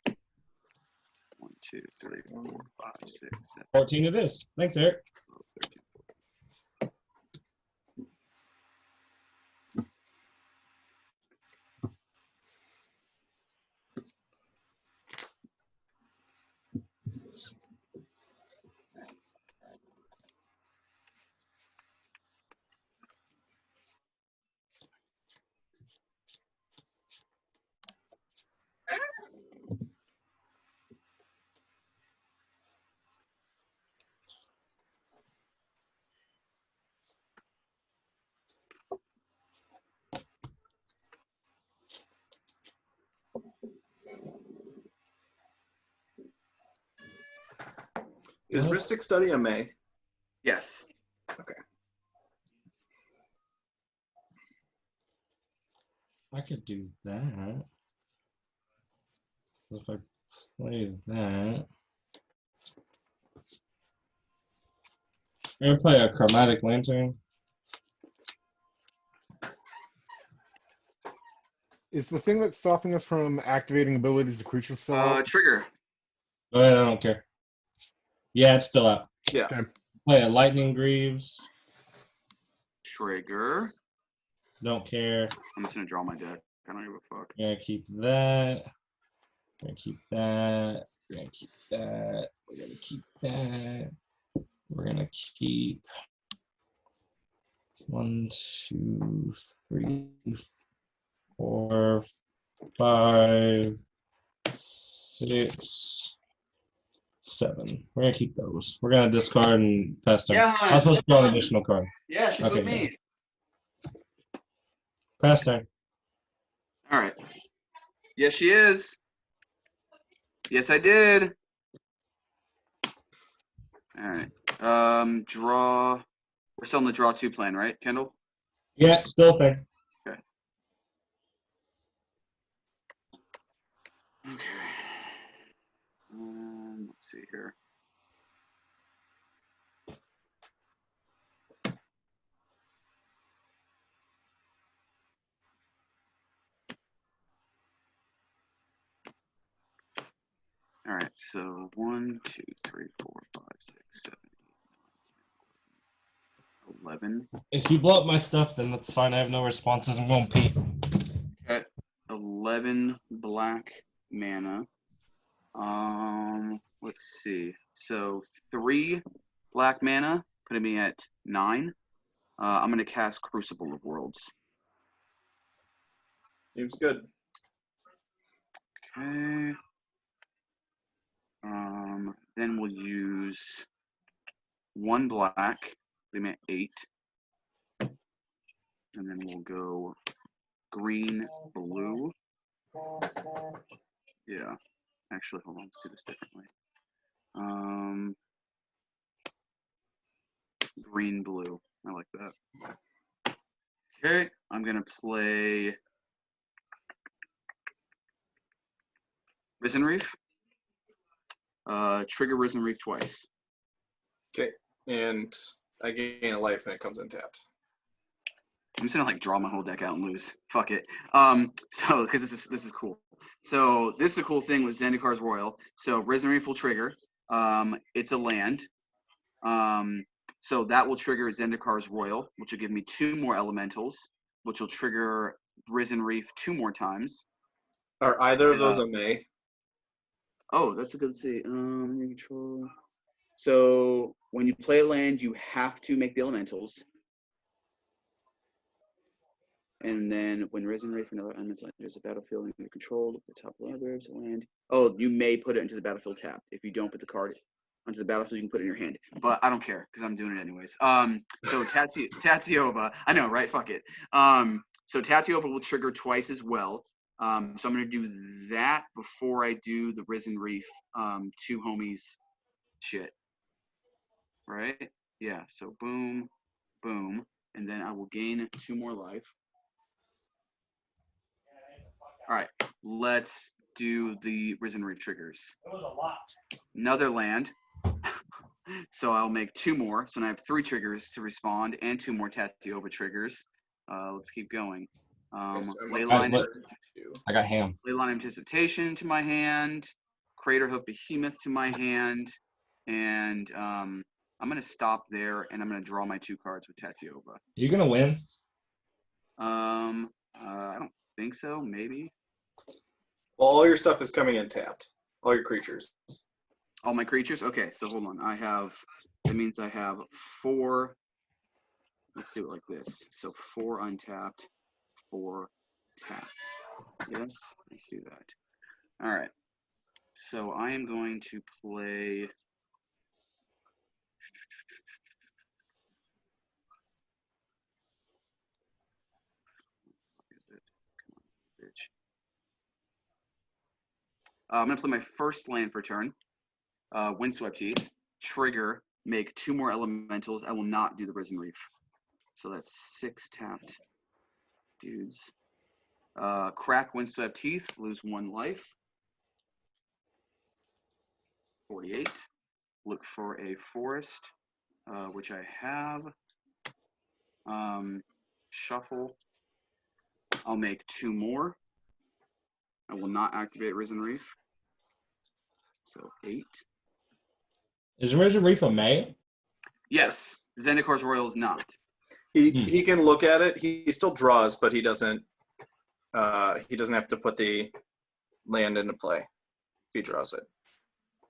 1, 2, 3, 4, 5, 6, 7, 14 it is. Thanks, Eric. 12, 13, 14. Is What? Rhystic Study a May? Yes. I could do that. If I play that. I'm gonna play a Chromatic Lantern. Is the thing that's stopping us from activating abilities the creature still out? Trigger. Go ahead, I don't care. Yeah, it's still out. Yeah. Okay. Play a Lightning Greaves. Trigger. Don't care. I'm just gonna draw my deck. I don't give a fuck. We're gonna keep that. We're gonna keep that. We're gonna keep that. We're gonna keep that. We're gonna keep 1, 2, 3, 4, 5, 6, 7. We're gonna keep those. We're gonna discard and pass turn. Yeah, I was supposed to draw an additional card. Yeah, she's Okay, with me. Pass turn. All right. Yes, she is. Yes, I did. All right. Draw. We're still in the draw 2 plan, right, Kendall? Yeah, still fair. Okay. Let's see here. All right, so 1, 2, 3, 4, 5, 6, 7, 8, 9, 10, 11. If you blow up my stuff, then that's fine. I have no responses. I'm going pee. Okay, 11 black mana. Let's see. So 3 black mana, putting me at 9. I'm gonna cast Crucible of Worlds. Seems good. Okay. Then we'll use 1 black, putting me at 8. And then we'll go green, blue. Yeah. Actually, hold on, let's do this differently. Green, blue. I like that. Okay, I'm gonna play Risen Reef. Trigger Risen Reef twice. Okay. And I gain a life and it comes untapped. I'm just gonna like draw my whole deck out and lose. Fuck it. So because this is cool. So this is a cool thing with Zendikar's Royal. So Risen Reef will trigger. It's a land. So that will trigger Zendikar's Royal, which will give me 2 more elementals, which will trigger Risen Reef 2 more times. Are either of those a May? Oh, that's a good see. Your control. So when you play a land, you have to make the elementals. And then when Risen Reef and other elements enters the battlefield in your control, look at the top library of the land. Oh, you may put it into the battlefield tapped. If you don't put the card onto the battlefield, you can put it in your hand. But I don't care because I'm doing it anyways. So Tatsiova, I know, right? Fuck it. So Tatiova will trigger twice as well. So I'm going to do that before I do the Risen Reef 2 homies shit. Right? Yeah, so boom, boom. And then I will gain 2 more life. All right, let's do the Risen Reef triggers. It was a lot. Another land. So I'll make 2 more. So now I have 3 triggers to respond and 2 more Tatiova triggers. Let's keep going. so I'm Leyline, Guys, I got ham. Leyline Anticipation to my hand, Craterhoof Behemoth to my hand, and I'm going to stop there, and I'm going to draw my 2 cards with Tatiova. You gonna win? I don't think so. Maybe. Well, all your stuff is coming in tapped. All your creatures. All my creatures? Okay, so hold on. That means I have 4. Let's do it like this. So 4 untapped, 4 tapped. Yes, let's do that. All right. So I am going to play. I'm going to play my first land for turn. Windswept Heath. Trigger. Make 2 more elementals. I will not do the Risen Reef. So that's 6 tapped dudes. Crack Windswept Heath. Lose 1 life. 48. Look for a forest, which I have. Shuffle. I'll make 2 more. I will not activate Risen Reef. So 8. Is Risen Reef a May? Yes, Zendikar Royal is not. He can look at it. He still draws, but he doesn't have to put the land into play if he draws it.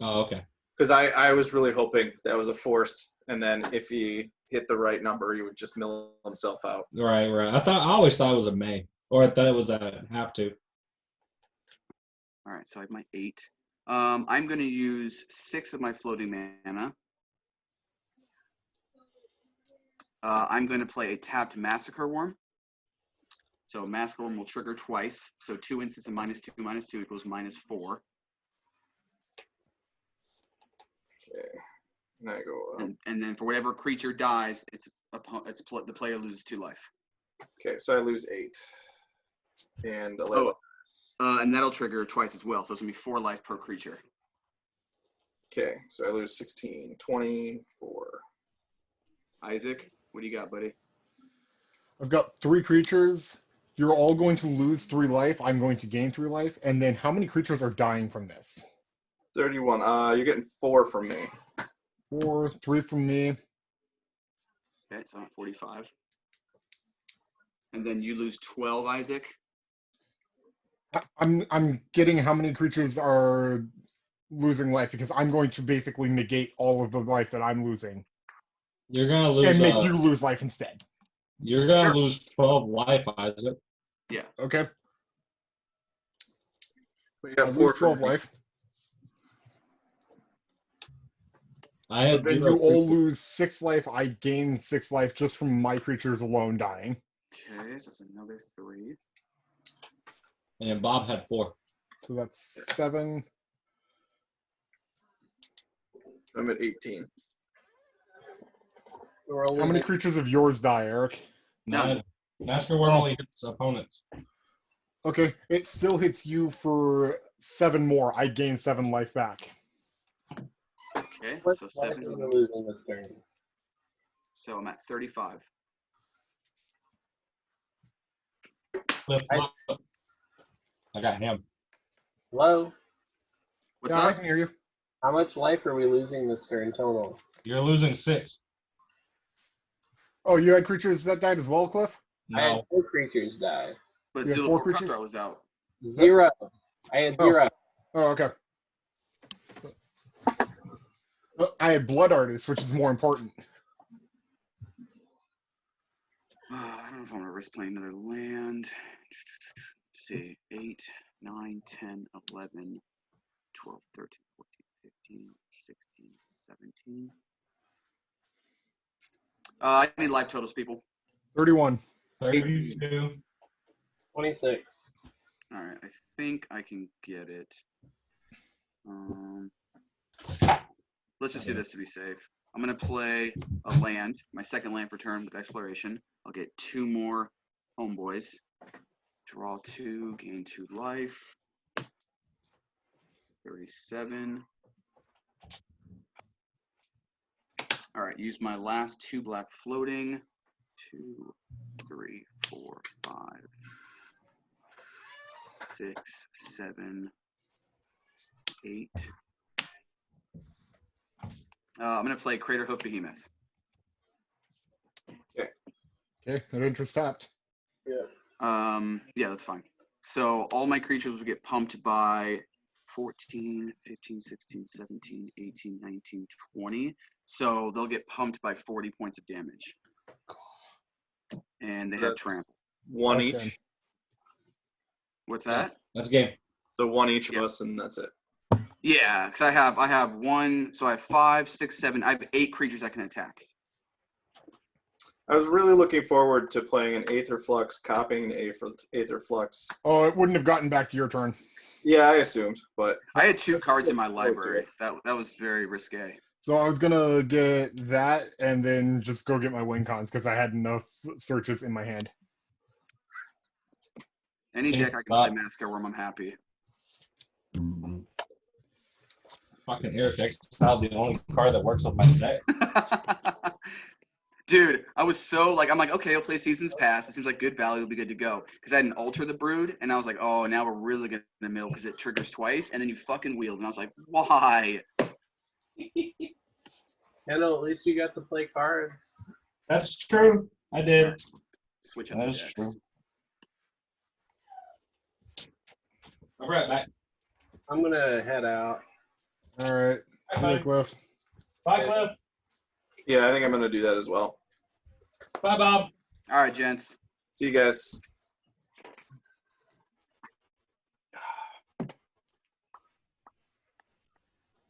Oh, okay. Because I was really hoping that was a forced, and then if he hit the right number, he would just mill himself out. Right. I always thought it was a May, or I thought it was a have to. All right, so I have my 8. I'm going to use 6 of my floating mana. I'm going to play a tapped Massacre Worm. So Massacre Worm will trigger twice. So 2 instants of -2/-2 equals -4. Okay. And I go. And then for whatever creature dies, the player loses 2 life. Okay, so I lose 8. And 11. And that'll trigger twice as well. So it's going to be 4 life per creature. Okay, so I lose 16, 24. Isaac, what do you got, buddy? I've got 3 creatures. You're all going to lose 3 life. I'm going to gain 3 life. And then how many creatures are dying from this? 31. You're getting 4 from me. 4, 3 from me. Okay, so I'm at 45. And then you lose 12, Isaac. I'm getting how many creatures are losing life because I'm going to basically negate all of the life that I'm losing You're gonna lose. and make you lose life instead. You're gonna Sure. lose 12 life, Isaac. Okay? We I got 4 lose 12 from me. life. I had But then 0 you all creatures. lose 6 life. I gain 6 life just from my creatures alone dying. Okay, so that's another 3. And Bob had 4. So that's 7. I'm at 18. We're all How many losing. creatures of yours die, Eric? None. Master Worm Oh. only hits opponents. Okay, it still hits you for 7 more. I gain 7 life back. Okay, What so life 7. are we losing this turn? So I'm at 35. Flip-flop. I got him. Hello? What's Yeah, I up? can hear you. How much life are we losing this turn total? You're losing 6. Oh, you had creatures that died as well, Cliff? I had No. 4 creatures die. But You have Zula 4 creatures? Krunkra was out. 0. I had Oh. 0. Oh, okay. I had Blood Artist, which is more important. I don't know if I want to risk playing another land. Let's see. 8, 9, 10, 11, 12, 13, 14, 15, 16, 17. I need life totals, people. 31. 32. 26. All right, I think I can get it. Let's just do this to be safe. I'm gonna play a land, my second land for turn with exploration. I'll get 2 more homeboys. Draw 2, gain 2 life. 37. All right, use my last 2 black floating. 2, 3, 4, 5, 6, 7, 8. I'm gonna play Crater Hoof Behemoth. Okay, that interest tapped. Yeah, that's fine. So all my creatures will get pumped by 14, 15, 16, 17, 18, 19, 20. So they'll get pumped by 40 points of damage. And they have That's trample. 1 That's each. good. What's Yeah. that? That's game. So 1 each of Yep. us, and that's it. Yeah, because I have 1, so I have 5, 6, 7. I have 8 creatures I can attack. I was really looking forward to playing an Aether Flux, copying the Aether Flux. Oh, it wouldn't have gotten back to your turn. Yeah, I assumed, but I had 2 Let's cards in look my forward to library. it. That was very risque. So I was gonna get that and then just go get my win cons because I had enough searches in my hand. Any Yeah, deck I can play but- Massacre Worm, I'm happy. Fucking Eric Exile, the only card that works with my deck. Dude, I was so like, I'm like, okay, I'll play Seasons Pass. It seems like good value will be good to go. Because I had an Alter the Brood, and I was like, oh, now we're really going to mill because it triggers twice, and then you fucking wheeled. And I was like, why? Hello, at least you got to play cards. That's true. I did. Switch up That the is decks. true. All right, back. I'm gonna head out. All right. See you, Cliff. Bye, Cliff. yeah, I think I'm going to do that as well. Bye, Bob. All right, gents. See you guys.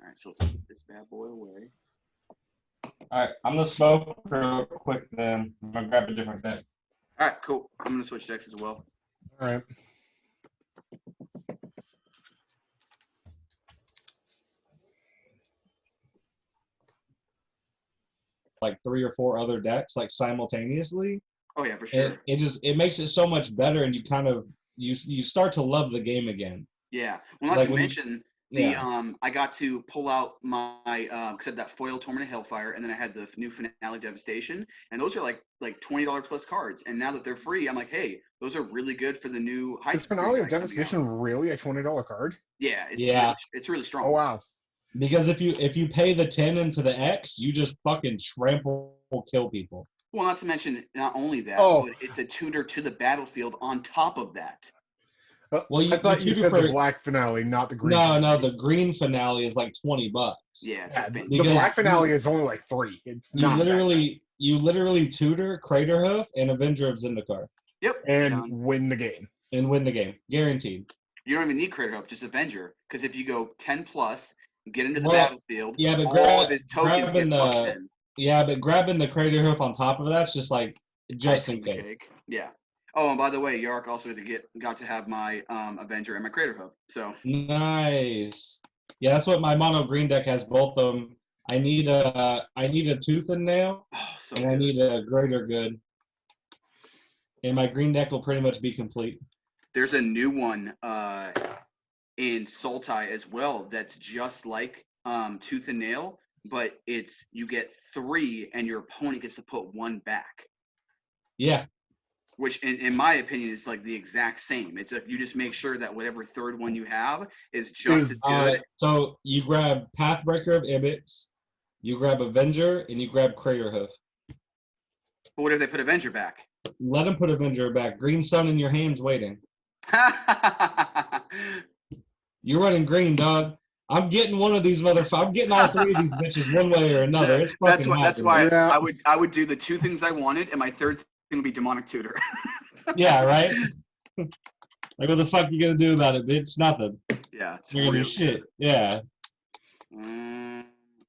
All right, so let's put this bad boy away. All right, I'm gonna smoke real quick. Then I'm gonna grab a different deck. All right, cool. I'm going to switch decks as well. All right. Like 3 or 4 other decks, like simultaneously. Oh, yeah, for sure. It makes it so much better, and you kind of you start to love the game again. Yeah. Well, not Like to when you- mention, Yeah. I got to pull out my because I had that foil Torment of Hellfire, and then I had the new Finale Devastation, and those are like $20 plus cards. And now that they're free, I'm like, hey, those are really good for the new high. Is Finale of Devastation really a $20 card? Yeah, it's Yeah. Really, it's really strong. Oh wow. Because if you pay the 10 into the X, you just fucking trample kill people. Well, not to mention not only that, Oh. but it's a tutor to the battlefield on top of that. Well, I thought you tutor said the for- black finale, not the green. No, finale. the green finale is like $20. Yeah, it's Yeah, just the fantastic. Because black finale is only like 3. It's You not that literally tutor Craterhoof and Avenger of Zendikar Yep. bad. And done. win the game. and win the game, guaranteed. You don't even need Crater Hope, just Avenger. Because if you go 10 plus, get into the Well, battlefield, yeah, but all of his tokens get grabbing plus the 10. yeah, but grabbing the Craterhoof on top of that's just like just in Icing the case. cake. Yeah. Oh, and by the way, Yark also got to have my Avenger and my Crater Hope. So Nice. Yeah, that's what my mono green deck has. Both of them. I need a tooth and nail, so and I good. need a greater good. And my green deck will pretty much be complete. There's a new one in Sultai as well that's just like Tooth and Nail, but it's you get 3 and your opponent gets to put 1 back. Yeah, Which, in my opinion, is like the exact same. It's if you just make sure that whatever third one you have is just as good. so you grab Pathbreaker of Ibbets, you grab Avenger, and you grab Craterhoof. But what if they put Avenger back? Let him put Avenger back. Green Sun in your hands waiting. You're running green, dog. I'm getting one of these motherfuckers. I'm getting all 3 of these bitches one way or another. It's That's fucking that's happening. why Yeah. I would do the 2 things I wanted, and my third thing would be Demonic Tutor. Yeah, right? Like, what the fuck you gonna do about it, bitch? Nothing. Yeah, it's You're gonna do really shit. good. Yeah.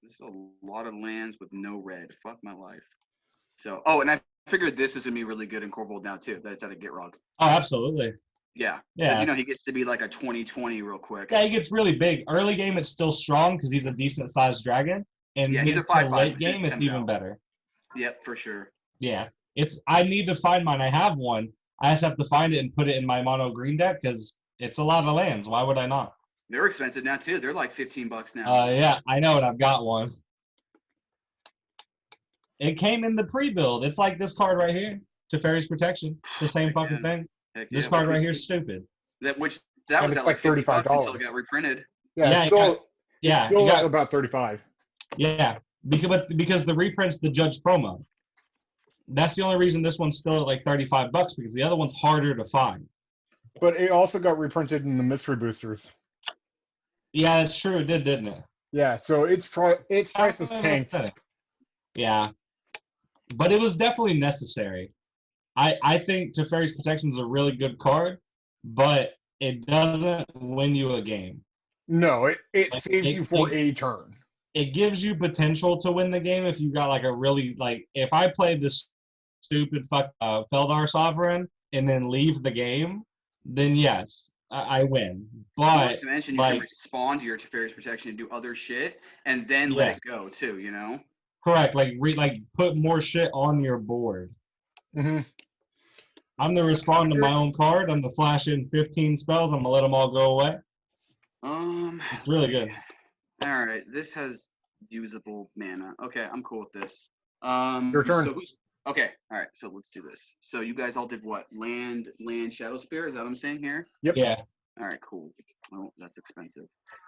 This is a lot of lands with no red. Fuck my life. So, oh, and I figured this is gonna be really good in Corvold now too. That's at a Gitrog. Oh, absolutely. Yeah. Yeah. Because, you know, he gets to be like a 20/20 real quick. Yeah, he gets really big. Early game, it's still strong because he's a decent sized dragon. And Yeah, he's a mid to 5/5 late as soon as game, he it's comes even out. better. Yep, for sure. Yeah. I need to find mine. I have one. I just have to find it and put it in my mono green deck because it's a lot of lands. Why would I not? They're expensive now too. They're like $15 now. Yeah, I know, and I've got one. It came in the pre-build. It's like this card right here, Teferi's Protection. It's the same fucking thing. Heck This yeah, card which right was- here is stupid. That And was it's at like like $50 until it $35. got reprinted. Yeah, Yeah, it's still, Yeah, still you got- at about 35. yeah. Because the reprint's the Judge promo. That's the only reason this one's still at like $35 because the other one's harder to find. But it also got reprinted in the mystery boosters. Yeah, that's true. It did, didn't it? Yeah, so its price is tanked. Yeah, but it was definitely necessary. I think Teferi's Protection is a really good card, but it doesn't win you a game. No, it Like, saves you for a turn. It gives you potential to win the game if you got like a really like. If I played this stupid Feldar Sovereign and then leave the game, then yes, I win. Not But to mention, you like- can respond to your Teferi's Protection and do other shit, and then let it go too. You know. correct, like put more shit on your board. Hmm. I'm gonna respond to my own card. I'm gonna flash in 15 spells. I'm gonna let them all go away. It's really good. All right, this has usable mana. Okay, I'm cool with this. Your turn. So okay, all right. So let's do this. So you guys all did what? Land, Shadow Spear. Is that what I'm saying here? Yep. Yeah. All right, cool. Oh, that's expensive.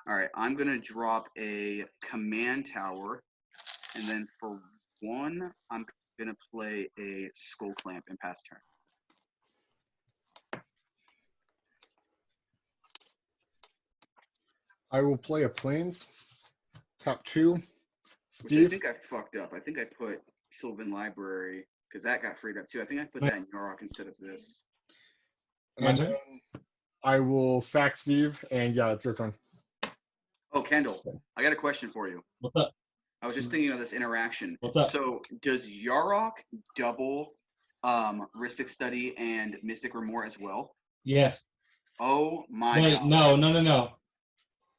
All right, I'm gonna drop a command tower, and then for one, I'm gonna play a Skull Clamp and pass turn. I will play a Plains. Top 2. Which I Steve. think I fucked up. I think I put Sylvan Library because that got freed up too. I think I put that in Yorok instead of this. My And turn? then I will sack Steve, and yeah, it's your turn. Oh, Kendall, I got a question for you. What's up? I was just thinking of this interaction. What's up? So does Yarok double Rhystic Study and Mystic Remore as well? Yes. Oh my Wait, god.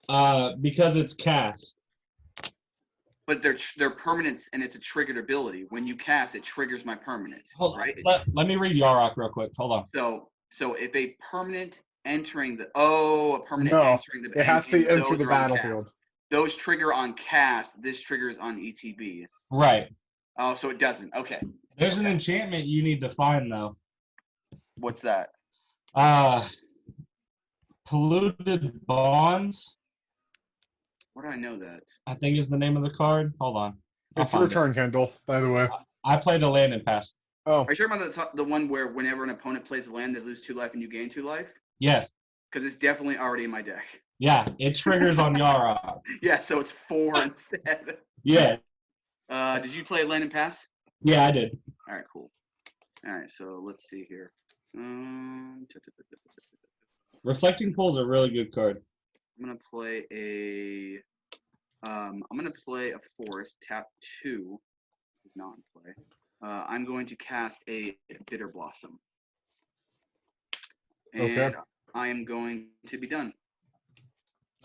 no. Because it's cast. But they're permanents and it's a triggered ability. When you cast, it triggers my permanent, right? Let me read Yarok real quick. Hold on. So if a permanent entering the entering the It has to and enter those the are on battlefield. cast. Those trigger on cast. This triggers on ETB. Right. Oh, so it doesn't. Okay. There's an Okay. enchantment you need to find though. What's that? Polluted Bonds, Where do I know that? I think is the name of the card. Hold on. I'll It's your find it. turn, Kendall, by the way. I played a land and passed. Oh, Are you sure about the one where whenever an opponent plays a land, they lose 2 life and you gain 2 life? Yes. Because it's definitely already in my deck. Yeah, it triggers on Yarok. Yeah, so it's 4 instead. Yeah. Did you play land and pass? Yeah, I did. All right, cool. All right, so let's see here. Reflecting Pool is a really good card. I'm gonna play a forest. Tap 2 is not in play. I'm going to cast a Bitter Blossom. And Okay. I am going to be done.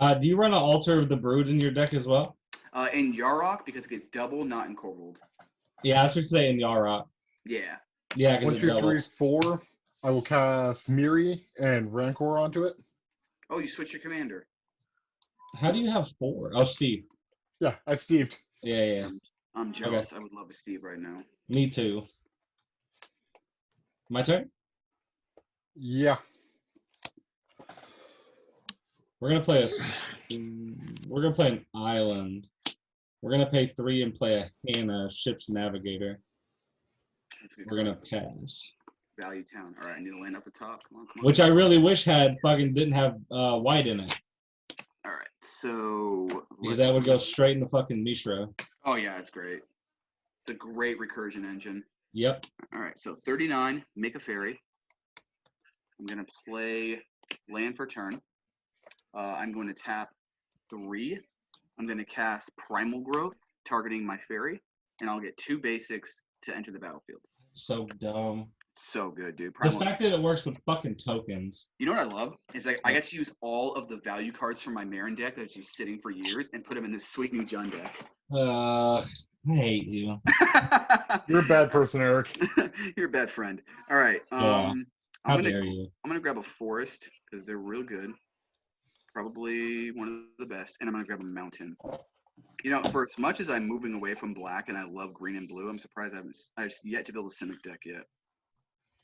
Do you run an Altar of the Brood in your deck as well? In Yarok, because it gets double, not in Corvold. Yeah, that's what you say in Yarok. Yeah. Yeah, because 1, it 2, 3, doubles. 4. I will cast Miri and Rancor onto it. Oh, you switch your commander. How do you have 4? Oh, Steve. Yeah, I Steved. Yeah. I'm jealous. I would love a Steve right now. Me too. My turn? Yeah. We're gonna play an island. We're gonna pay 3 and play a Hannah Ship's Navigator. That's a good We're gonna pass. Value Town. All right, I need to land up the top. Come on. Which I really wish had fucking didn't have white in it. All right, so Because that would go straight into fucking Mishra. Oh yeah, it's great. It's a great recursion engine. Yep. All right, so 39, make a fairy. I'm gonna play land for turn. I'm going to tap 3. I'm gonna cast Primal Growth, targeting my fairy, and I'll get 2 basics to enter the battlefield. So dumb. So good, dude. The Primal. fact that it works with fucking tokens. You know what I love is like I get to use all of the value cards from my Marin deck that's just sitting for years and put them in this sweet new Jund deck. I hate you. You're a bad person, Eric. You're a bad friend. All right. Yeah. How I'm dare you? gonna grab a forest because they're real good. Probably one of the best, and I'm gonna grab a mountain. You know, for as much as I'm moving away from black and I love green and blue, I'm surprised I've yet to build a Simic deck yet.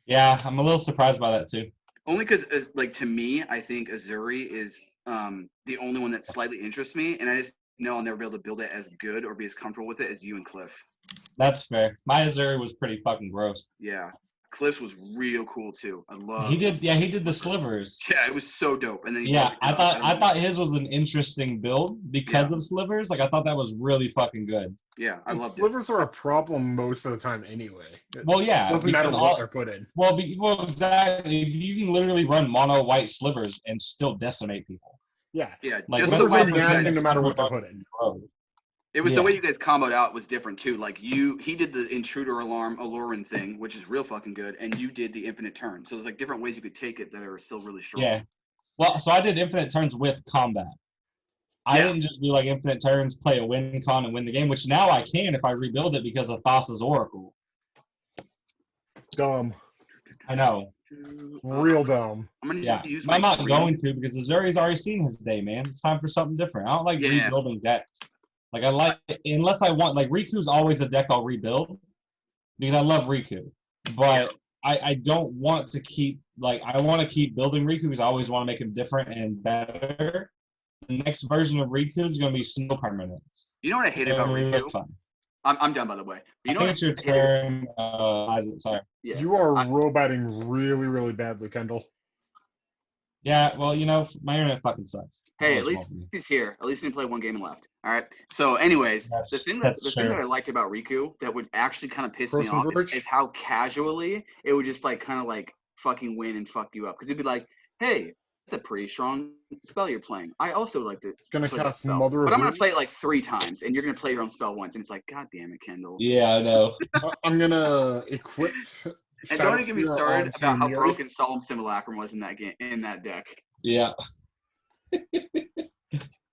Yeah, I'm a little surprised by that too. Only because, like, to me, I think Azuri is the only one that slightly interests me, and I just know I'll never be able to build it as good or be as comfortable with it as you and Cliff. That's fair. My Azuri was pretty fucking gross. Yeah, Cliff's was real cool too. I love. He did the slivers. Yeah, it was so dope. And then he Yeah, broke it I down. thought his was an interesting build because of slivers. Like I thought that was really fucking good. Yeah, I And loved it. slivers are a problem most of the time anyway. Well, yeah, It doesn't matter because what they're put in. well, exactly. You can literally run mono white slivers and still decimate people. Yeah. Yeah, Like, just that's the why way I'm you saying guys, no matter what they're put in. it was Yeah. the way you guys comboed out was different too. Like he did the intruder alarm Aloran thing, which is real fucking good, and you did the infinite turn. So there's like different ways you could take it that are still really strong. Yeah. Well, so I did infinite turns with combat. I Yeah. didn't just do like infinite turns, play a win con, and win the game, which now I can if I rebuild it because of Thassa's Oracle. Dumb. I know. Real dumb. I'm gonna Yeah. use But I'm my not green. going to because Azuri's already seen his day, man. It's time for something different. I don't like Yeah. rebuilding decks. Like I like unless I want like Riku's always a deck I'll rebuild because I love Riku. But I don't want to keep like I want to keep building Riku because I always want to make him different and better. The next version of Riku is gonna be snow permanence. You know what I hate about Riku? Fun. I'm done by the way. But you I know think what it's your I hated? turn, Isaac. Sorry. Yeah. You are row-batting really, really badly, Kendall. Yeah, well, you know, my internet fucking sucks. Hey, Always at least will be. he's here. At least he played one game left. All right. So, anyways, That's- the thing that's that true. I liked about Riku that would actually kind of piss me Frozen off Verge? is how casually it would just like kind of like fucking win and fuck you up because it'd be like, hey, that's a pretty strong spell you're playing. I also like to Gonna play that cast spell, Mother of but I'm gonna Runes? play it like 3 times, and you're gonna play your own spell once, and it's like, god damn it, Kendall. Yeah, I know. I'm gonna equip. And don't even get me Shadowspear started onto about how Miri. broken Solemn Simulacrum was in that game, in that deck. Yeah.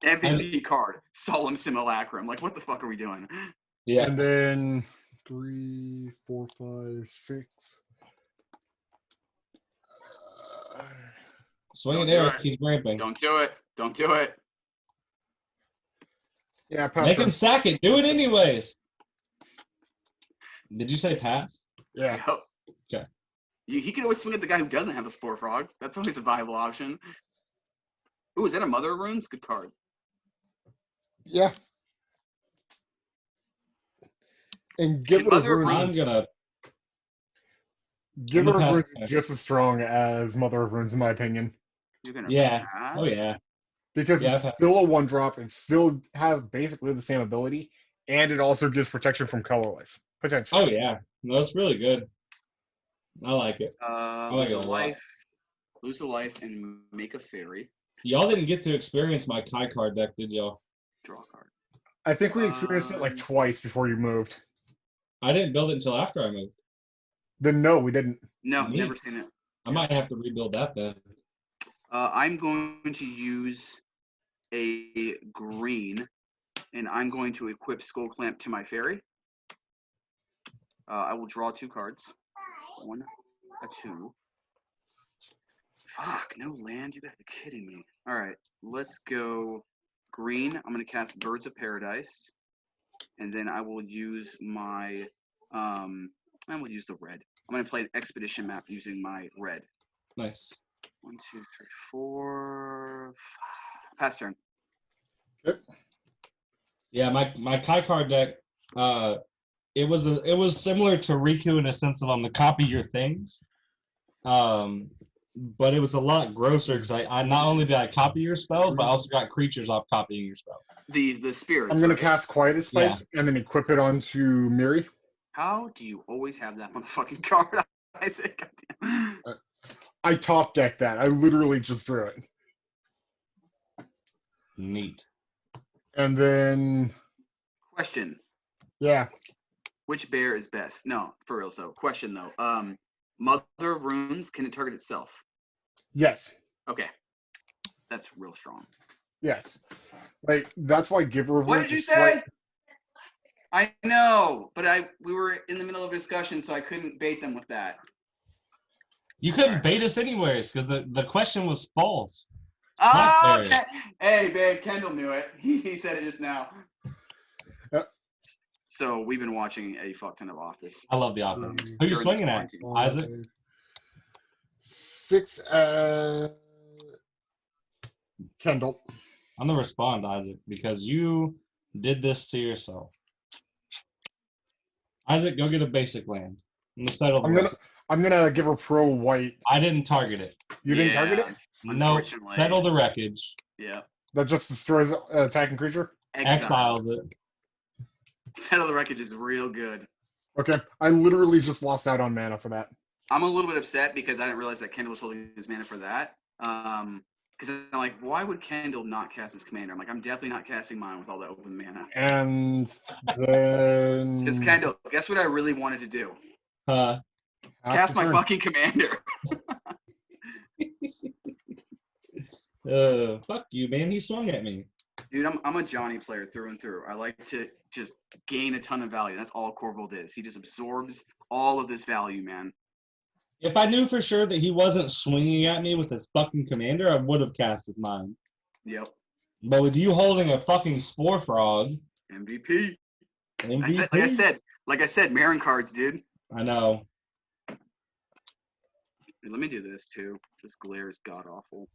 MVP card, Solemn Simulacrum. Like, what the fuck are we doing? Yeah. And then 3, 4, 5, 6. Swing Don't it do there. it. He's ramping. Don't do it. Don't do it. Yeah, pass Make turn. him sack it. Do it anyways. Did you say pass? Yeah. Yep. Okay. He can always swing at the guy who doesn't have a Spore Frog. That's always a viable option. Ooh, is that a Mother of Runes? Good card. Yeah. And Giver of Mother of Runes I'm is, gonna. Giver of pass Runes turn. is just as strong as Mother of Runes, in my opinion. You're gonna Yeah. pass? Oh yeah. Because Yeah, it's pass. still a 1-drop, it still has basically the same ability, and it also gives protection from colorless. Potentially. Oh yeah. No, it's really good. I like it. like Lose it a a lot. life. Lose a life and make a fairy. Y'all didn't get to experience my Kai card deck, did y'all? Draw a card. I think we experienced it like Um, twice before you moved. I didn't build it until after I moved. Then no, we didn't. No, Neat. never seen it. I might have to rebuild that then. I'm going to use a green, and I'm going to equip Skull Clamp to my fairy. I will draw 2 cards. 1, a 2. Fuck, no land? You gotta be kidding me. All right, let's go green. I'm gonna cast Birds of Paradise, and then I will use my I will use the red. I'm gonna play an expedition map using my red. Nice. 1, 2, 3, 4. Pass turn. Yeah, my Kai card deck, it was similar to Riku in a sense of to copy your things, but it was a lot grosser because I not only did I copy your spells, but I also got creatures off copying your spells. The spirits. I'm gonna right? cast Quietus Spike and then equip it onto Miri. How do you always have that motherfucking card, Isaac? Goddamn. I top decked that. I literally just drew it. Neat. And then Question. yeah. Which bear is best? No, for real. So, question though. Mother of Runes, can it target itself? Yes. Okay, that's real strong. Yes. Like that's why Giver of What Runes did you is slight. say? I know, but we were in the middle of a discussion, so I couldn't bait them with that. You couldn't bait us anyways because the question was false. Oh, Blackberry. okay. Hey, babe, Kendall knew it. He said it just now. Yep. So we've been watching a fuck ton of Office. I love the Office. Who you During swinging this at? quarantine. Isaac? 6 Kendall. I'm gonna respond, Isaac, because you did this to yourself. Isaac, go get a basic land. I'm gonna settle the record. I'm gonna give her pro white. I didn't target it. You didn't target it? No. Unfortunately. Settle the wreckage. Yeah. That just destroys attacking creature? Exiles it. Settle the Wreckage is real good. Okay. I literally just lost out on mana for that. I'm a little bit upset because I didn't realize that Kendall was holding his mana for that. Because I'm like, why would Kendall not cast his commander? I'm like, I'm definitely not casting mine with all that open mana. And then Because Kendall, guess what I really wanted to do? pass Cast the my turn. fucking commander. Fuck you, man. He swung at me. Dude, I'm a Johnny player through and through. I like to just gain a ton of value. That's all Corvold is. He just absorbs all of this value, man. If I knew for sure that he wasn't swinging at me with his fucking commander, I would have casted mine. Yep. But with you holding a fucking Spore Frog, MVP. MVP. Like I said, Marin cards, dude. I know. Dude, let me do this too. This glare is god awful.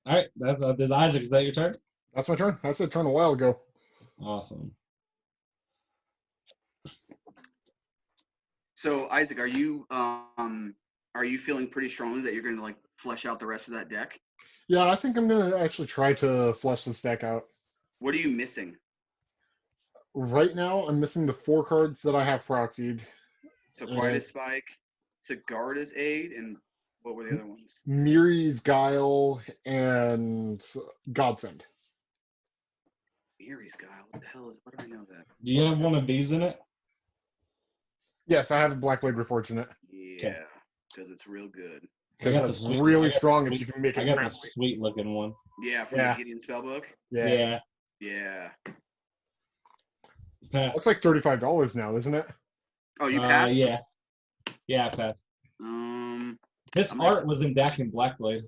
All right, that's Isaac. Is that your turn? That's my turn. I said turn a while ago. Awesome. So Isaac, are you feeling pretty strongly that you're gonna like flesh out the rest of that deck? Yeah, I think I'm gonna actually try to flesh this deck out. What are you missing? Right now, I'm missing the 4 cards that I have proxied. So Quietus Spike, Sigarda's Aid, and what were the other ones? Miri's Guile and Godsend. Aries Guile. What the hell is? What do I know that? Do you have one of these in it? Yes, I have a Blackblade Reforged in it. Yeah, because it's real good. I got Because the that's sweet- really I got- strong if you can make I it got the friendly. sweet looking one. Yeah, from Yeah. the Gideon Spellbook. Yeah. Yeah. Pass. That's like $35 now, isn't it? Oh, you passed? Yeah. Yeah, I passed. This I'm art was in Dak and Blackblade.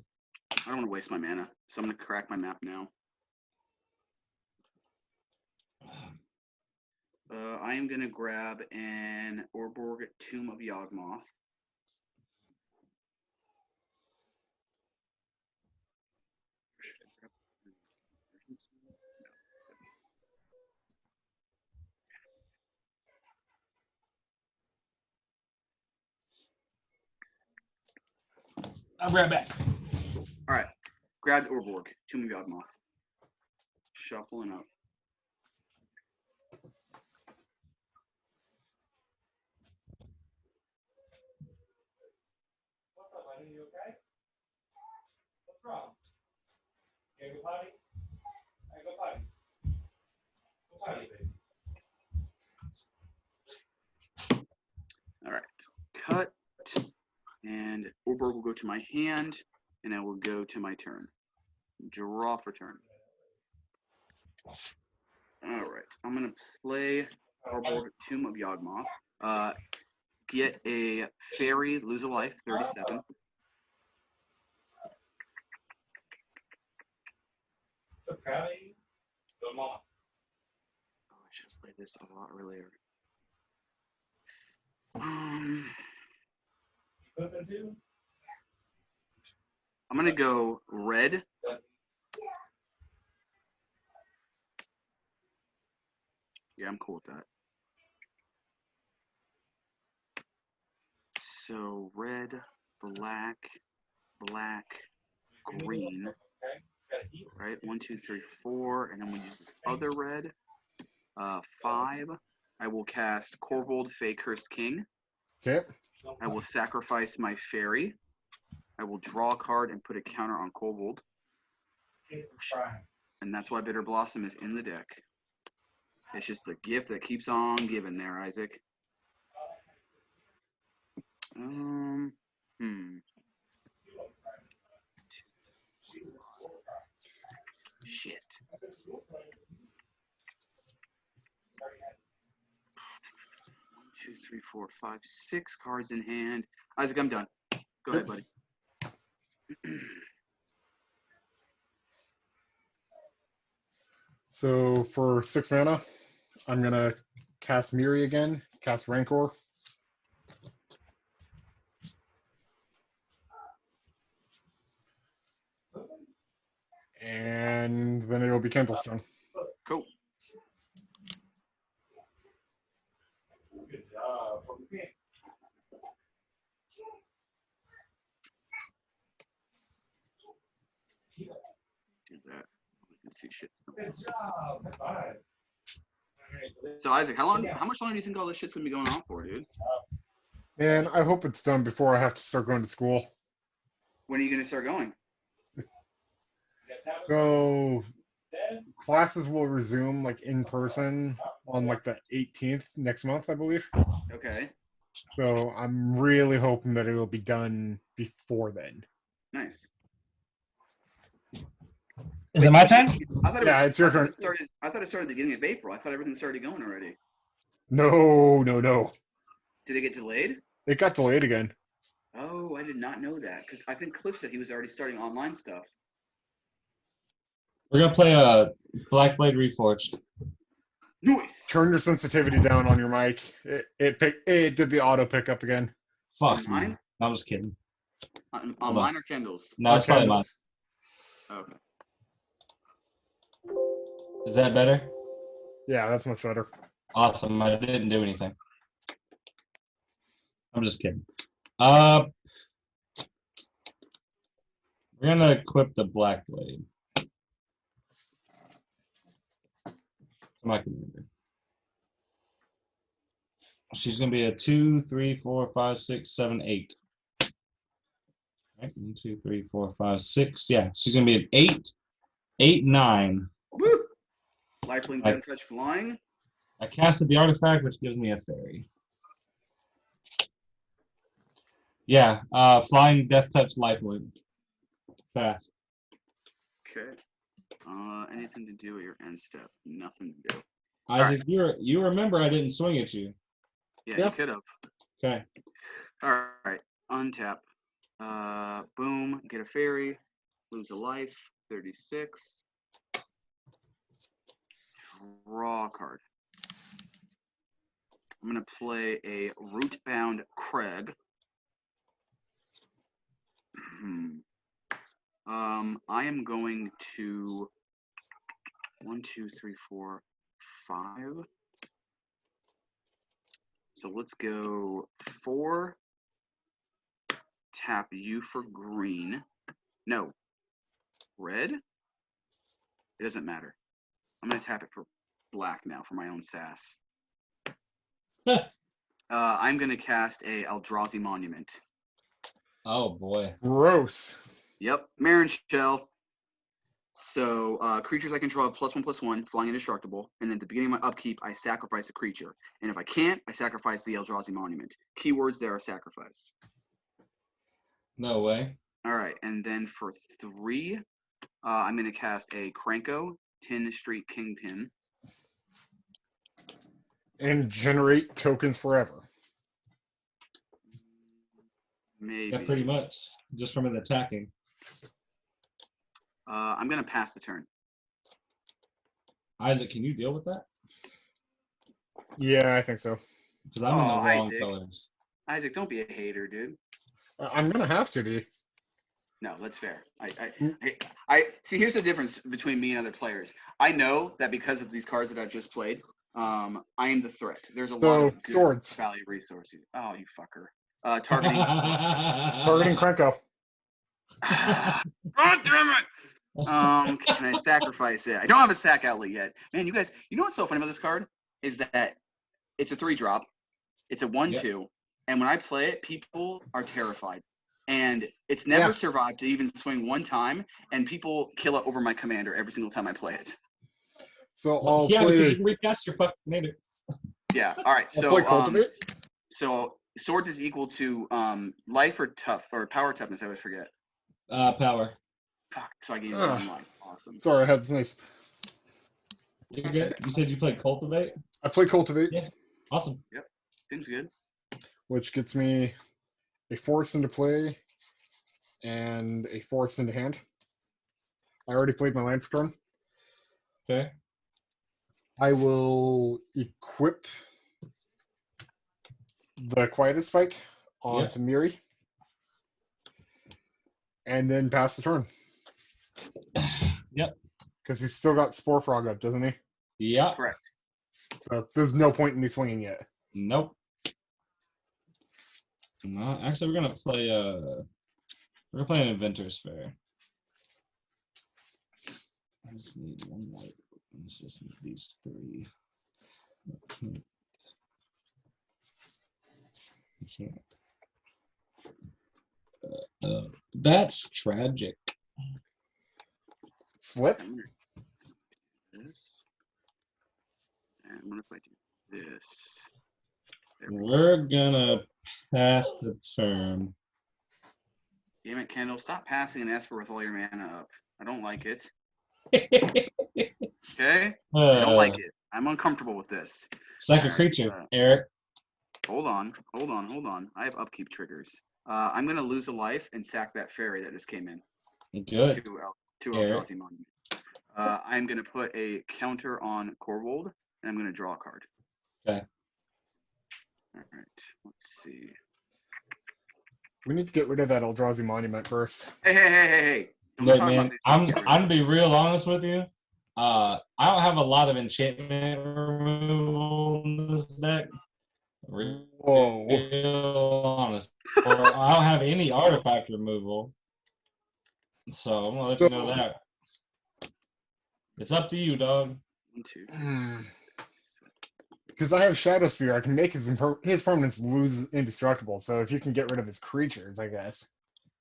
I don't want to waste my mana, so I'm gonna crack my map now. I am gonna grab an Orborg Tomb of Yawgmoth. I'll be right back. All right, grab Orborg Tomb of Yawgmoth. Shuffling up. What's up, buddy? You okay? What's wrong? You go potty? I go potty. Go potty, baby. All right, cut, and Orborg will go to my hand, and I will go to my turn. Draw for turn. All right, I'm gonna play Orborg Tomb of Yawgmoth. Get a fairy, lose a life, 37. So proud of you. Good mama. Oh, I should have played this a lot earlier. Flipping too? I'm gonna go red. Yeah, I'm cool with that. So red, black, black, green. Right, 1, 2, 3, 4, and then we use this other red. 5. I will cast Corvold Fey Cursed King. Okay. I will sacrifice my fairy. I will draw a card and put a counter on Corvold. And that's why Bitter Blossom is in the deck. It's just a gift that keeps on giving there, Isaac. Shit. 1, 2, 3, 4, 5, 6 cards in hand. Isaac, I'm done. Go ahead, buddy. So for 6 mana, I'm gonna cast Miri again, cast Rancor. And then it'll be Kindlestone. Cool. Do that. We can see shit. So Isaac, how much longer do you think all this shit's gonna be going on for, dude? And I hope it's done before I have to start going to school. When are you gonna start going? So classes will resume like in person on like the 18th next month, I believe. Okay. So I'm really hoping that it will be done before then. Nice. Is it my turn? I thought Yeah, it's your turn. I thought it started at the beginning of April. I thought everything started going already. No. Did it get delayed? It got delayed again. Oh, I did not know that because I think Cliff said he was already starting online stuff. We're gonna play a Black Blade Reforged. Nice. Turn your sensitivity down on your mic. It did the auto pickup again. Fuck you. Online? I'm just kidding. Online or Kindles? No, it's probably mine. Kindles. Okay. Is that better? Yeah, that's much better. Awesome. I didn't do anything. I'm just kidding. We're gonna equip the Black Blade. My commander. She's gonna be a 2, 3, 4, 5, 6, 7, 8. Right, 1, 2, 3, 4, 5, 6. Yeah, she's gonna be an 8, 8, 9. Woo! Lifelink Death Touch flying. I casted the artifact, which gives me a fairy. Yeah, flying Death Touch lifelink. Fast. Okay. Anything to do with your end step? Nothing to do. Isaac, you remember I didn't swing at you. Yeah, Yeah. you could have. Okay. All right. Untap. Boom. Get a fairy. Lose a life. 36. Draw a card. I'm gonna play a Rootbound Craig. I am going to 1, 2, 3, 4, 5. So let's go 4. Tap you for green. No. Red? It doesn't matter. I'm gonna tap it for black now for my own sass. I'm gonna cast a Eldrazi Monument. Oh boy. Gross. Yep, Marin Shell. So creatures I control have +1/+1, flying indestructible, and then at the beginning of my upkeep, I sacrifice a creature. And if I can't, I sacrifice the Eldrazi Monument. Keywords there are sacrifice. No way. All right, and then for 3, I'm going to cast a Kranko, 10 Street Kingpin. And generate tokens forever. Maybe. Yeah, pretty much. Just from it attacking. I'm going to pass the turn. Isaac, can you deal with that? Yeah, I think so. Because I'm in the wrong Isaac. colors. Isaac, don't be a hater, dude. I'm gonna have to be. No, that's fair. I see. Here's the difference between me and other players. I know that because of these cards that I've just played, I am the threat. There's a lot of good swords. value resources. Oh, you fucker. Targeting. Targeting Krenko. God damn it! Can I sacrifice it? I don't have a sack outlet yet. Man, you guys, you know what's so funny about this card is that it's a 3-drop. It's a 1/2, and when I play it, people are terrified. And it's never survived to even swing one time, and people kill it over my commander every single time I play it. So I'll yeah, because you play. can recast your fucking native. Yeah. All right. I'll So play cultivate. so swords is equal to life or tough or power toughness. I always forget. Power. Fuck. So I gained Ugh. 1 life. Awesome. Sorry, I had this nice. You're good. You said you played cultivate. I play cultivate, Yeah. Awesome. Seems good. which gets me a force into play and a force into hand. I already played my land for turn. Okay. I will equip the Quietus Spike onto Miri. And then pass the turn. Yep. Because he's still got Spore Frog up, doesn't he? Yeah. Correct. So there's no point in me swinging yet. Nope. No, actually, we're gonna play. We're gonna play an Inventor's Fair. I just need 1 light. Let's just need these 3. You can't. That's tragic. Flip. I'm gonna do this. And I'm gonna play this. There we go. We're gonna pass the turn. Damn it, Kendall. Stop passing and Esper with all your mana up. I don't like it. Okay? I don't like it. I'm uncomfortable with this. Second Alright, creature, Eric. Hold on. I have upkeep triggers. I'm gonna lose a life and sack that fairy that just came in Good. to Eric. Eldrazi Monument. I'm gonna put a counter on Corvold, and I'm gonna draw a card. Okay. All right. Let's see. We need to get rid of that Eldrazi Monument first. Hey! Don't Look, talk about man, this. I'm gonna be real honest with you. I don't have a lot of enchantment removal in this deck. Whoa. Real honest. Or I don't have any artifact removal. So I'm gonna let you know that. It's up to you, dog. 1, 2, 6. Because I have Shadow Spear, I can make his permanents lose indestructible. So if you can get rid of his creatures, I guess.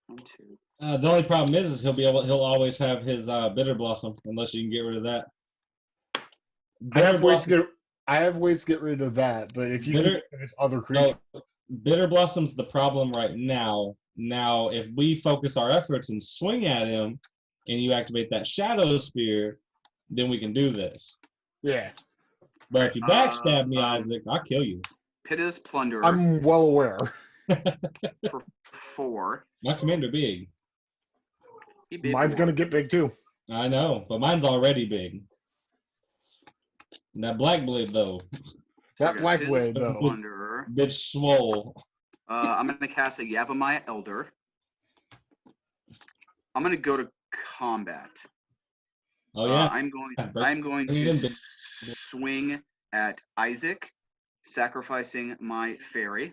1, 2. The only problem is he'll always have his Bitter Blossom unless you can get rid of that. I have ways to get rid of that, but if you can get rid of his other creatures, Bitter Blossom's the problem right now. Now, if we focus our efforts and swing at him, and you activate that Shadow Spear, then we can do this. yeah, But if you backstab me, Isaac, I'll kill you. Pitta's Plunderer I'm well aware. for 4. My commander big. He big Mine's boy. gonna get big too. I know, but mine's already big. That Black Blade, though, So I That got Black Pitta's Blade, though. Plunderer. bitch swole. I'm gonna cast a Yavimaya Elder. I'm gonna go to combat. Oh yeah, I'm going Bring it to in, big- swing at Isaac, sacrificing my fairy.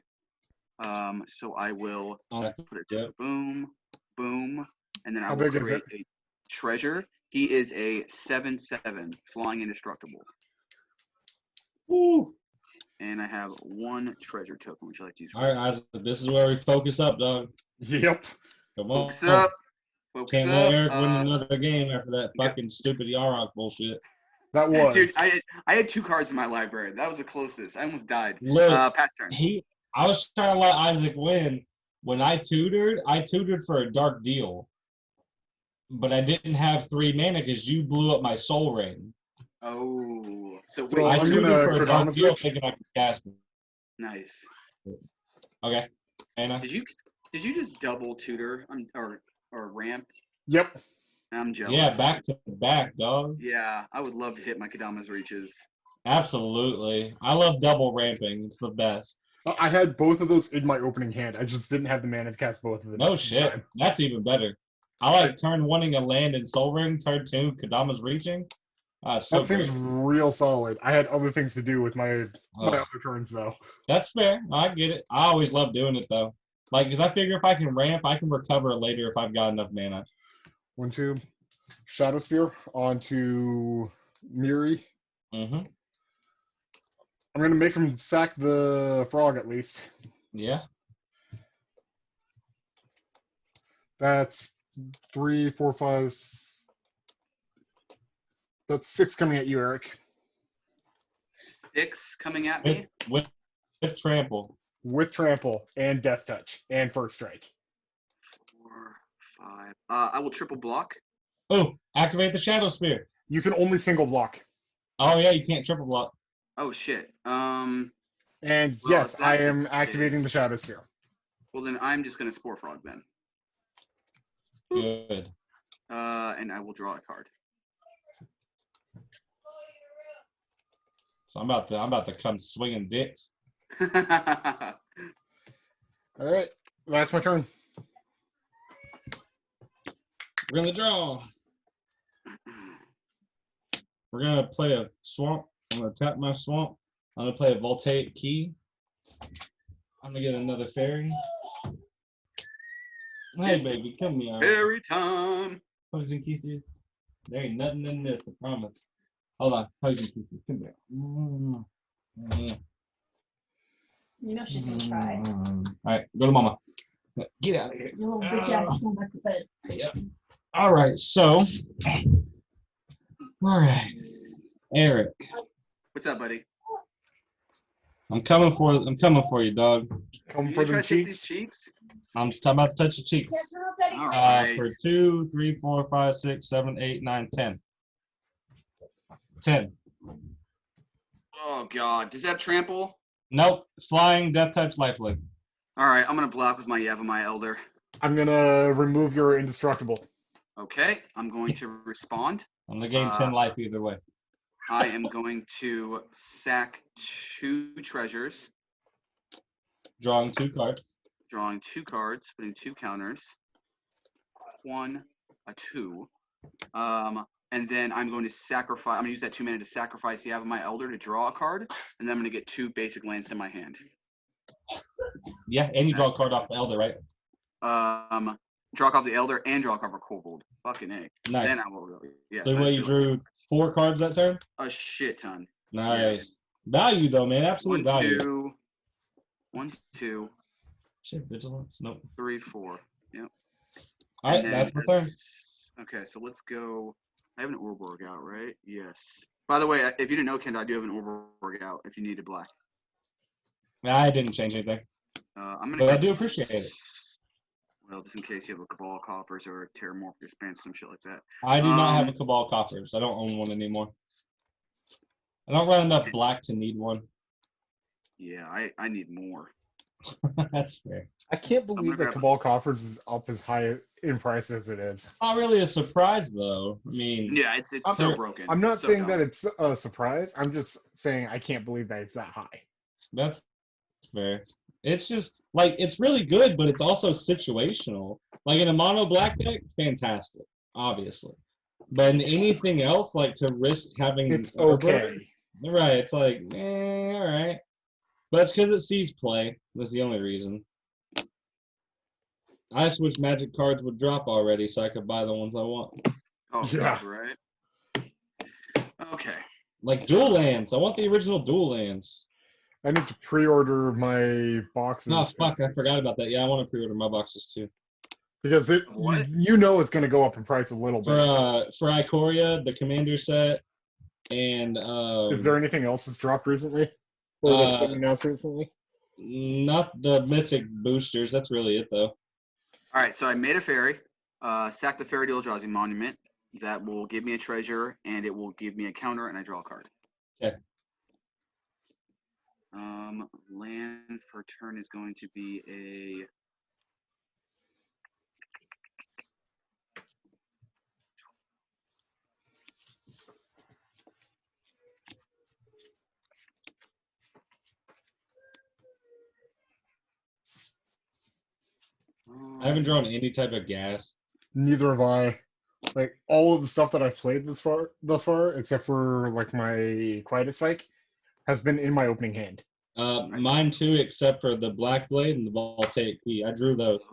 So I will Okay. put it to Yep. boom, boom, and then I How will big is create a treasure. He is a 7/7 flying indestructible. Woo. And I have 1 treasure token. Would you like to use? All right, Isaac, this is where we focus up, dog. Yep. Come on. Focus up. Focus Can't up. let Eric win another game after that yeah. fucking stupid Yarok bullshit. That was. Dude, I had 2 cards in my library. That was the closest. I almost died. Look, Pass turn. I was trying to let Isaac win. When I tutored for a dark deal. But I didn't have 3 mana because you blew up my Soul Ring. Oh, so So wait. I I'm tutored gonna for a dark Kodama's deal Reach. thinking I could cast it. Nice. Okay. Anna? Did you just double tutor or ramp? Yep. I'm jealous. Yeah, back to back, dog. Yeah, I would love to hit my Kodama's reaches. Absolutely. I love double ramping. It's the best. I had both of those in my opening hand. I just didn't have the mana to cast both of them. No at the shit. time. That's even better. I like turn 1ing a land in Soul Ring, turn 2 Kodama's reaching. It's so That seems great. real solid. I had other things to do with my Ugh. other turns though. That's fair. I get it. I always love doing it though. Like, because I figure if I can ramp, I can recover later if I've got enough mana. 1, 2. Shadow Spear onto Miri. Mm-hmm. I'm gonna make him sack the frog at least. Yeah. That's 3, 4, 5. That's 6 coming at you, Eric. 6 coming at With, me. with trample. With trample and death touch and first strike. 4, 5. I will triple block. Oh, activate the shadow spear. You can only single block. Oh yeah, you can't triple block. Oh shit. And Well, yes, if I that's the am activating the case- Shadow Sphere. Well, then I'm just gonna Spore Frog then. Good. And I will draw a card. So I'm about to come swinging dicks. All right, that's my turn. We're gonna draw. We're gonna play a swamp. I'm gonna tap my swamp. I'm gonna play a Voltaic Key. I'm gonna get another fairy. Hey It's baby, come here. Every time. Hugs and kisses. There ain't nothing in this, I promise. Hold on, hugs and kisses. Come here. You know she's gonna try. All right, go to mama. Get out of here. Your little bitch ass is going back to bed. Yep. All right, so. All right, Eric, What's up, buddy? I'm coming for you, dog. Come You for gonna try them to take these cheeks. cheeks? I'm about to touch your cheeks. All right. For 2, 3, 4, 5, 6, 7, 8, 9, 10. 10. Oh god. Does that have trample? Nope. Flying, death touch, lifelink. All right. I'm gonna block with my Yavimaya Elder. I'm gonna remove your indestructible. Okay. I'm going to respond. I'm gonna gain 10 life either way. I am going to sack 2 treasures, Drawing 2 cards. drawing 2 cards, putting 2 counters. 1, a 2. And then I'm going to sacrifice. I'm gonna use that 2 mana to sacrifice the Yavimaya Elder to draw a card, and then I'm gonna get 2 basic lands to my hand. Yeah, and you draw a Nice. card off the Elder, right? Draw off the Elder and draw off a Kobold. Fucking A. Nice. Then I will go. Yeah. So I what, you just do drew 4 cards that turn? a shit ton. Nice. Value though, man. Absolute 1, value. 2, 1, 2, Shit, vigilance. Nope. 3, 4. Yep. All right, And then that's my turn. Okay, so let's go. I have an Orborg out, right? Yes. By the way, if you didn't know, Kent, I do have an Orborg out if you needed black. I didn't change anything, I'm gonna. but I get- do appreciate it. Well, just in case you have a Cabal Coffers or a Terramorphic Expanse, some shit like that. I do not have a Um, Cabal Coffers. I don't own one anymore. I don't run enough black to need one. Yeah, I need more. That's fair. I can't gonna believe that grab- Cabal Coffers is up as high in price as it is. Not really a surprise though. I mean, Yeah, it's I'm- so broken. I'm not So saying dumb. that it's a surprise. I'm just saying I can't believe that it's that high. that's fair. It's just like it's really good, but it's also situational. Like in a mono black deck, fantastic, obviously. But in anything else, like to risk having It's Urborg, okay. right? It's like, all right. But it's because it sees play. That's the only reason. I just wish Magic cards would drop already so I could buy the ones I want. Oh Yeah. god, right? Okay. Like dual lands. I want the original dual lands. I need to pre-order my boxes. No, fuck, I forgot about that. Yeah, I want to pre-order my boxes too. Because it, What? you know it's going to go up in price a little bit. For Ikoria, the Commander set, and Is there anything else that's dropped recently? Or that's been announced recently? not the Mythic boosters. That's really it though. All right, so I made a fairy, sack the Fairy Eldrazi Monument. That will give me a treasure, and it will give me a counter, and I draw a card. Okay. Land per turn is going to be a. I haven't drawn any type of gas. Neither have I. Like all of the stuff that I've played thus far, except for like my Quietus Spike, has been in my opening hand. Mine too, except for the Black Blade and the Voltaic Key. I drew those.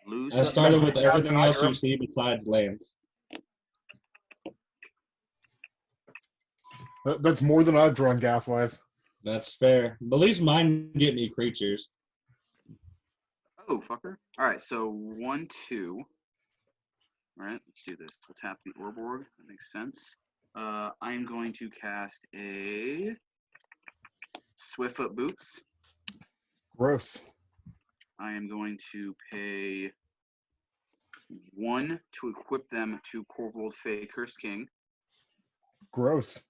Lose. I started with That's everything else Hydra. you see besides lands. That's more than I've drawn gas wise. That's fair. But at least mine get me creatures. Oh, fucker. All right, so 1, 2. All right, let's do this. We'll tap the Orborg. That makes sense. I'm going to cast a Swiftfoot Boots. Gross. I am going to pay 1 to equip them to Corvold Fey Cursed King. Gross.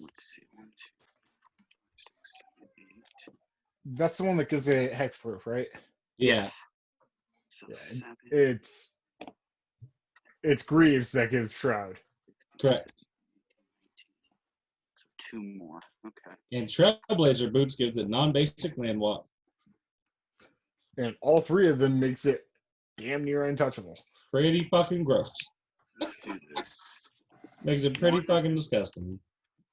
Let's see, 1, 2, 6, 7, 8. That's the one that gives a hexproof, right? Yeah. Yes. So Yeah, 7. It's Greaves that gives Shroud. Correct. So 2 more. Okay. And Trailblazer Boots gives it non-basic land walk. And all 3 of them makes it damn near untouchable. Pretty fucking gross. Let's do this. Makes it pretty 1, fucking disgusting.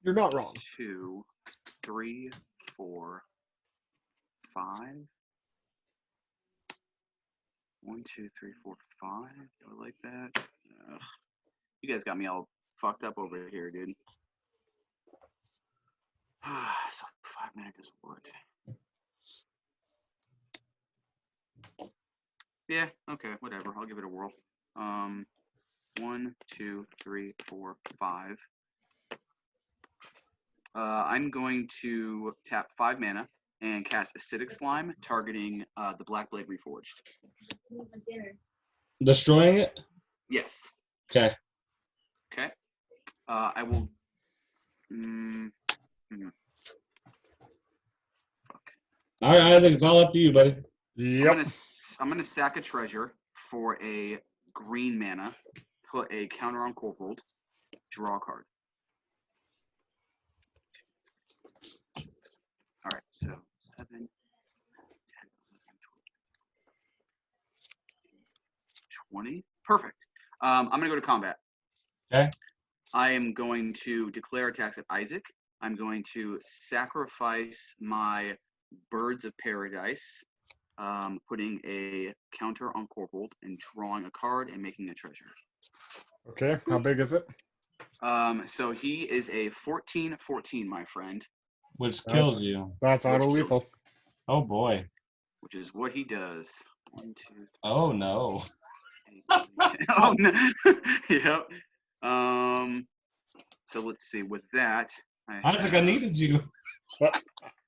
You're not wrong. 2, 3, 4, 5. 1, 2, 3, 4, 5. Do I like that? Ugh. You guys got me all fucked up over here, dude. So 5 mana is what? Yeah, okay, whatever. I'll give it a whirl. 1, 2, 3, 4, 5. I'm going to tap 5 mana and cast Acidic Slime, targeting the Blackblade Reforged. Destroying it? Yes. Okay. Okay. I will. All right, Isaac, it's all up to you, buddy. Yep. I'm gonna sack a treasure for a green mana, put a counter on Corvold, draw a card. All right, so 7, 10, 11, 12, 20. Perfect. I'm gonna go to combat. Okay. I am going to declare attacks at Isaac. I'm going to sacrifice my Birds of Paradise, putting a counter on Corvold and drawing a card and making a treasure. Okay, how big is it? So he is a 14/14, my friend, Which kills you. That's auto lethal. Oh, boy. which is what he does. 1, 2, 3, Oh, no. 8, 9, 10. Oh no. Yep. So let's see. With that, Isaac, I needed you.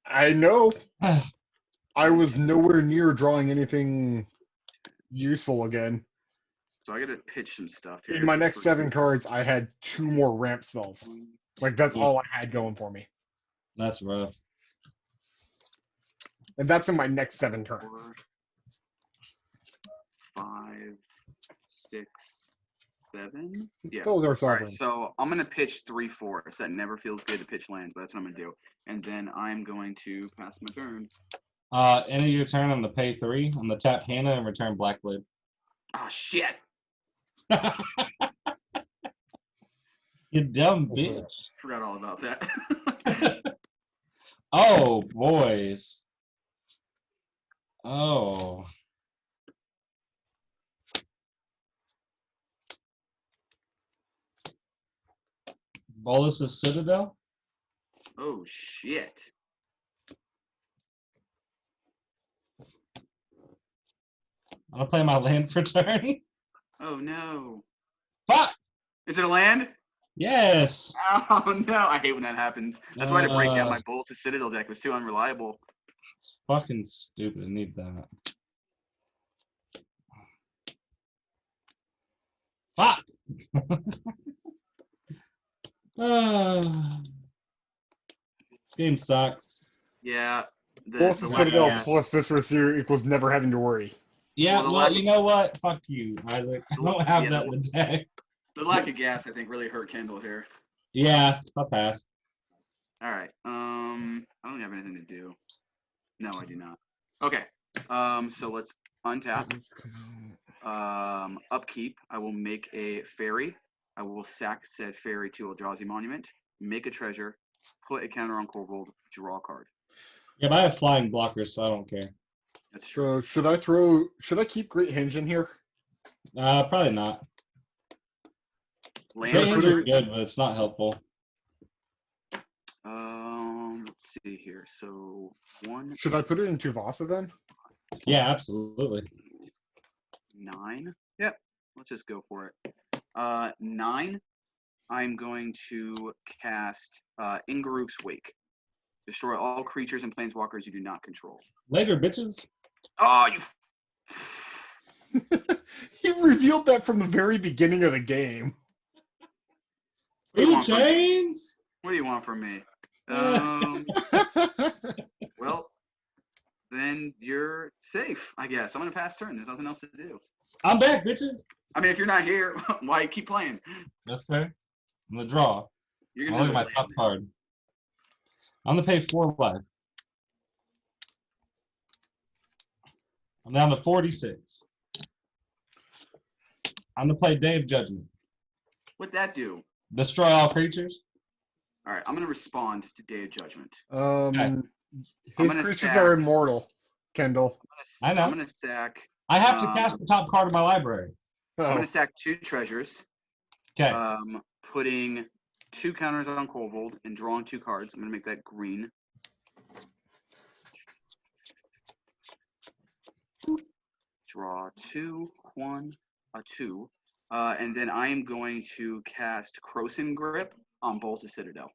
I know. I was nowhere near drawing anything useful again. So I gotta pitch some stuff here. In my next 7 cards, I had 2 more ramp spells. Like, that's all I had going for me. That's rough. And that's in my next 7 turns. 4, 5, 6, 7. Yeah. Those are All right, sovereign. so I'm gonna pitch 3 4s. That never feels good to pitch lands, but that's what I'm gonna do. And then I'm going to pass my turn. End of your turn on the pay 3 on the tap Hannah and return Blackblade. Oh shit! You dumb bitch. Forgot all about that. Oh, boys. Oh. Bolus's Citadel? Oh shit! I'm gonna play my land for turn. Oh no! Fuck! Is it a land? Yes! Oh no! I hate when that happens. That's why to break down my Bolus Citadel deck was too unreliable. It's fucking stupid. I need that. Fuck! This game sucks. Yeah. Plus the Citadel lag- plus Viscerous Seer equals never having to worry. Yeah, Well, the well, lack- you know what? Fuck you, Isaac. I don't have that in the deck. The lack of gas, I think, really hurt Kendall here. Yeah, I'll pass. All right. I don't have anything to do. No, I do not. Okay. So let's untap. Upkeep. I will make a fairy. I will sack said fairy to Eldrazi Monument. Make a treasure. Put a counter on Corvold. Draw a card. Yeah, but I have flying blockers, so I don't care. That's true. So should I keep Great Hinge in here? Probably not. Land. Great Should I Hinge put is it- good, but it's not helpful. Let's see here. So 1, Should I put it into Vasa then? Yeah, absolutely. 9. Yep. Let's just go for it. 9. I'm going to cast Ingaruk's Wake. Destroy all creatures and planeswalkers you do not control. Later, bitches. Oh, you. He revealed that from the very beginning of the game. What do you Two want from me? chains. What do you want from me? Well, then you're safe, I guess. I'm gonna pass turn. There's nothing else to do. I'm back, bitches. I mean, if you're not here, why keep playing? That's fair. I'm gonna draw. You're I'll gonna look at my top card. I'm gonna pay 4 life. I'm down to 46. I'm gonna play Day of Judgment. What'd that do? Destroy all creatures. All right, I'm gonna respond to Day of Judgment. Okay. His gonna creatures sack- are immortal, Kendall. I know. I'm gonna sack. I have to cast the top card of my library. I'm Oh, gonna sack 2 treasures. Okay. Putting 2 counters on Kobold and drawing 2 cards. I'm gonna make that green. Draw 2, 1, a 2. And then I am going to cast Krosan Grip on Bolts of Citadel.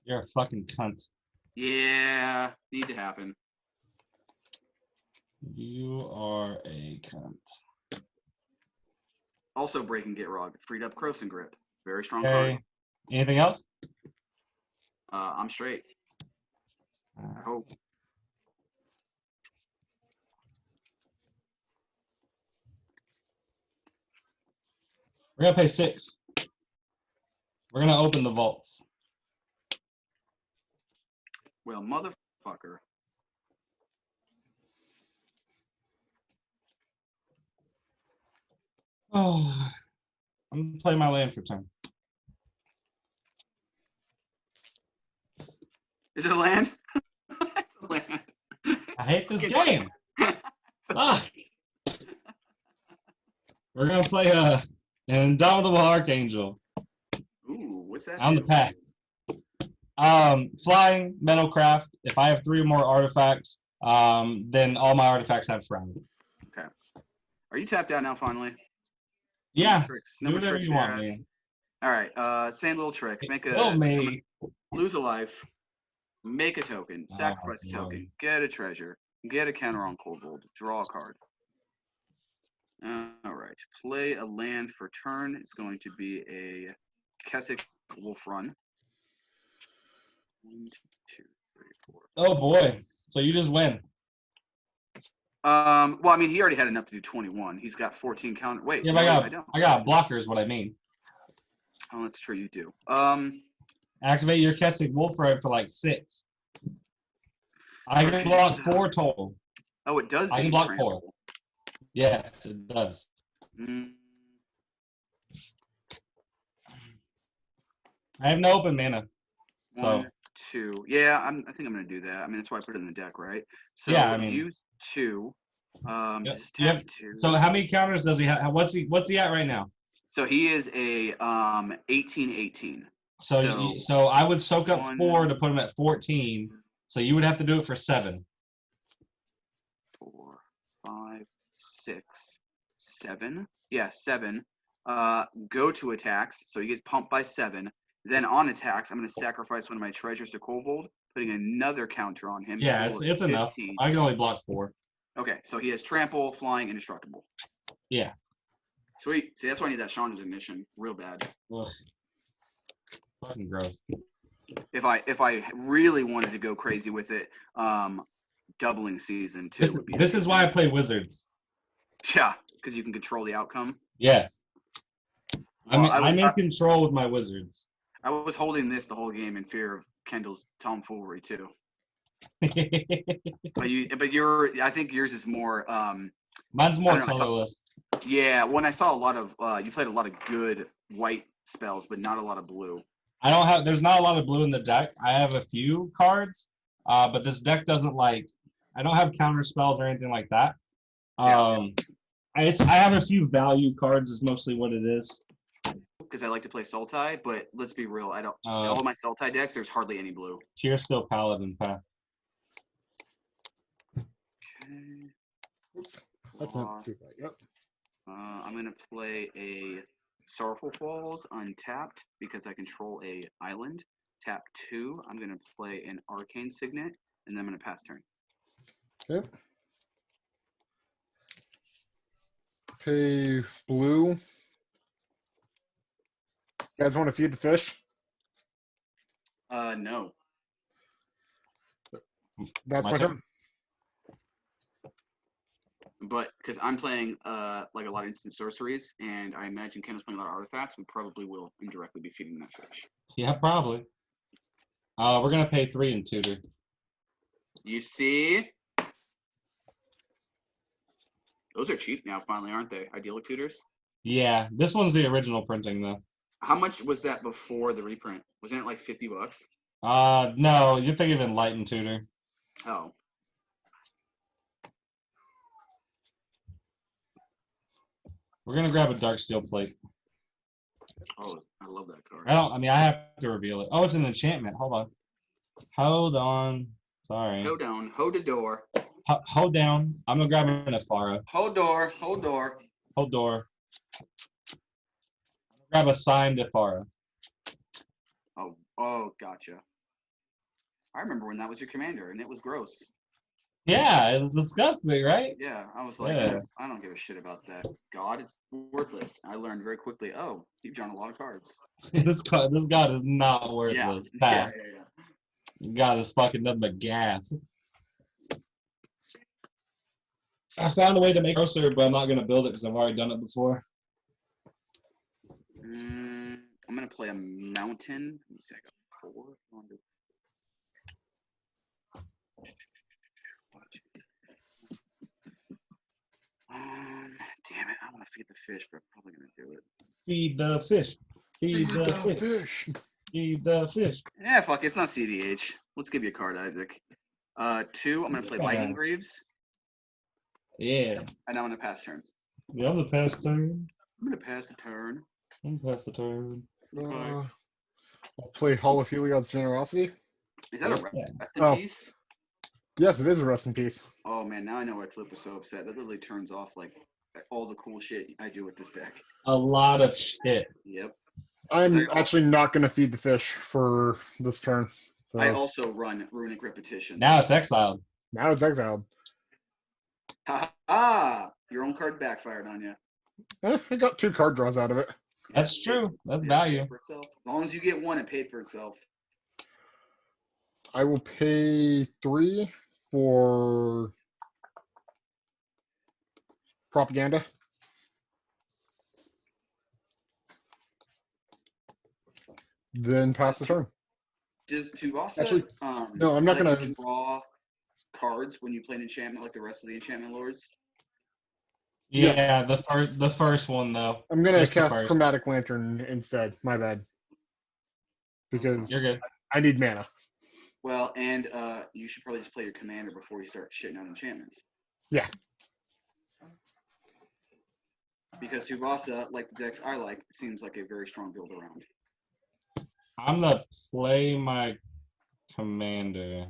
You're a fucking cunt. Yeah, need to happen. You are a cunt. Also breaking Gitrog. Freed up Krosan Grip. Very strong Okay. card. Anything else? I'm straight. I hope. We're gonna pay 6. We're gonna open the vaults. Well, motherfucker. Oh, I'm gonna play my land for turn. Is it a land? It's a land. I hate this game. Fuck. We're gonna play an Indomitable Archangel Ooh, what's that? on the do? path. Flying Metalcraft. If I have 3 or more artifacts, then all my artifacts have Shroud. Okay. Are you tapped out now finally? Yeah. No Do more whatever tricks you for your want, ass. man. All right. Same little trick. Make a Kill me. lose a life. Make a token. Oh, Sacrifice a Lord. token. Get a treasure. Get a counter on Kobold. Draw a card. All right. Play a land for turn. It's going to be a Keswick Wolf Run. 1, 2, 3, 4. Oh boy. So you just win. Well, I mean, he already had enough to do 21. He's got 14 counter. Wait, Yeah, no, but I don't. I got blockers. What I mean. Oh, that's true. You do. Activate your Keswick Wolf Ride for like 6. I can block 4 total. Oh, it does. I give can you block trample. 4. Yes, it does. Mm, I have no open mana. So 1, 2. Yeah, I think I'm gonna do that. I mean, that's why I put it in the deck, right? So Yeah, I mean- use 2. Yep. This is You have- tap 2. so how many counters does he have? What's he at right now? So he is a 18-18. So I would soak up 1, 4 to put him at 14. So you would have to do it for 7. 4, 5, 6, 7. Yeah, 7. Go to attacks. So he gets pumped by 7. Then on attacks, I'm going to sacrifice one of my treasures to Kobold, putting another counter on him. Yeah, total it's of enough. 15. I can only block 4. Okay, so he has trample, flying, indestructible. Yeah. Sweet. See, that's why I need that Chandra's ignition real bad. Ugh. Fucking gross. If I really wanted to go crazy with it, doubling season 2 would be. This is why I play Wizards. Yeah, because you can control the outcome. Yes. Well, I'm in control with my Wizards. I was holding this the whole game in fear of Kendall's tomfoolery too. But I think yours is more. Mine's more I don't know, colorless. Yeah, when I saw a lot of, you played a lot of good white spells, but not a lot of blue. There's not a lot of blue in the deck. I have a few cards, but this deck doesn't I don't have counter spells or anything like that. I have a few value cards is mostly what it is. Because I like to play Sultai, but let's be real, I don't. All of my Sultai decks, there's hardly any blue. Tear Steel Paladin path. Okay. oops. That's not too bad. Yep. I'm gonna play a Sorrowful Falls untapped because I control a island. Tap 2. I'm gonna play an Arcane Signet, and then I'm gonna pass turn. Okay. Pay blue. You guys want to feed the fish? No. That's My my turn. turn. But because I'm playing like a lot of instant sorceries, and I imagine Ken is playing a lot of artifacts, we probably will indirectly be feeding that fish. Yeah, probably. We're gonna pay 3 and tutor. You see? Those are cheap now, finally, aren't they? Idyllic tutors. Yeah, this one's the original printing though. How much was that before the reprint? Wasn't it like $50? No, you're thinking of Enlightened Tutor. Oh. We're gonna grab a Dark Steel Plate. Oh, I love that card. I have to reveal it. Oh, it's an enchantment. Hold on. Sorry. Hold down, hold the door. Hold down. I'm gonna grab an Afara. Hold door, hold door. Hold door. Grab a signed Afara. Oh, gotcha. I remember when that was your commander, and it was gross. Yeah, it's disgusting, right? Yeah, I was like, Yeah. I don't give a shit about that. God, it's worthless. I learned very quickly, oh, you've drawn a lot of cards. this god is not worthless. Yeah, Pass. God is fucking nothing but gas. I found a way to make grosser, but I'm not gonna build it because I've already done it before. I'm gonna play a mountain. Let me see, I got 4. Damn it, I want to feed the fish, but I'm probably gonna do it. Feed the fish. Feed the fish. Feed the fish. Yeah, fuck, it's not CDH. Let's give you a card, Isaac. 2, I'm gonna play Lightning Greaves, Yeah. and I'm gonna pass turn. Yeah, I'm the pass turn. I'm gonna pass the turn. I'm gonna pass the turn. I'll play Hall of Heliod's Generosity. Is that a Yeah. rest in Oh. peace? Yes, it is a rest in peace. Oh man, now I know why Clip was so upset. That literally turns off like all the cool shit I do with this deck. A lot of shit. Yep. I'm actually not going to feed the fish for this turn. So I also run Runic Repetition. Now it's exiled. now it's exiled. Ha ha! Your own card backfired on you. I got 2 card draws out of it. That's true. That's It value. paid for itself. As long as you get one, it paid for itself. I will pay 3 for propaganda. Then pass the turn. Does Tuvasa Actually, no, I'm not let gonna- you draw cards when you play an enchantment like the rest of the enchantment lords? Yeah, the first one though. I'm going to Just the cast first. Chromatic Lantern instead. My bad. Because You're good. I need mana. Well, and you should probably just play your commander before you start shitting out enchantments. Yeah. Because Tuvasa, like the decks I like, seems like a very strong build around. I'm gonna play my commander.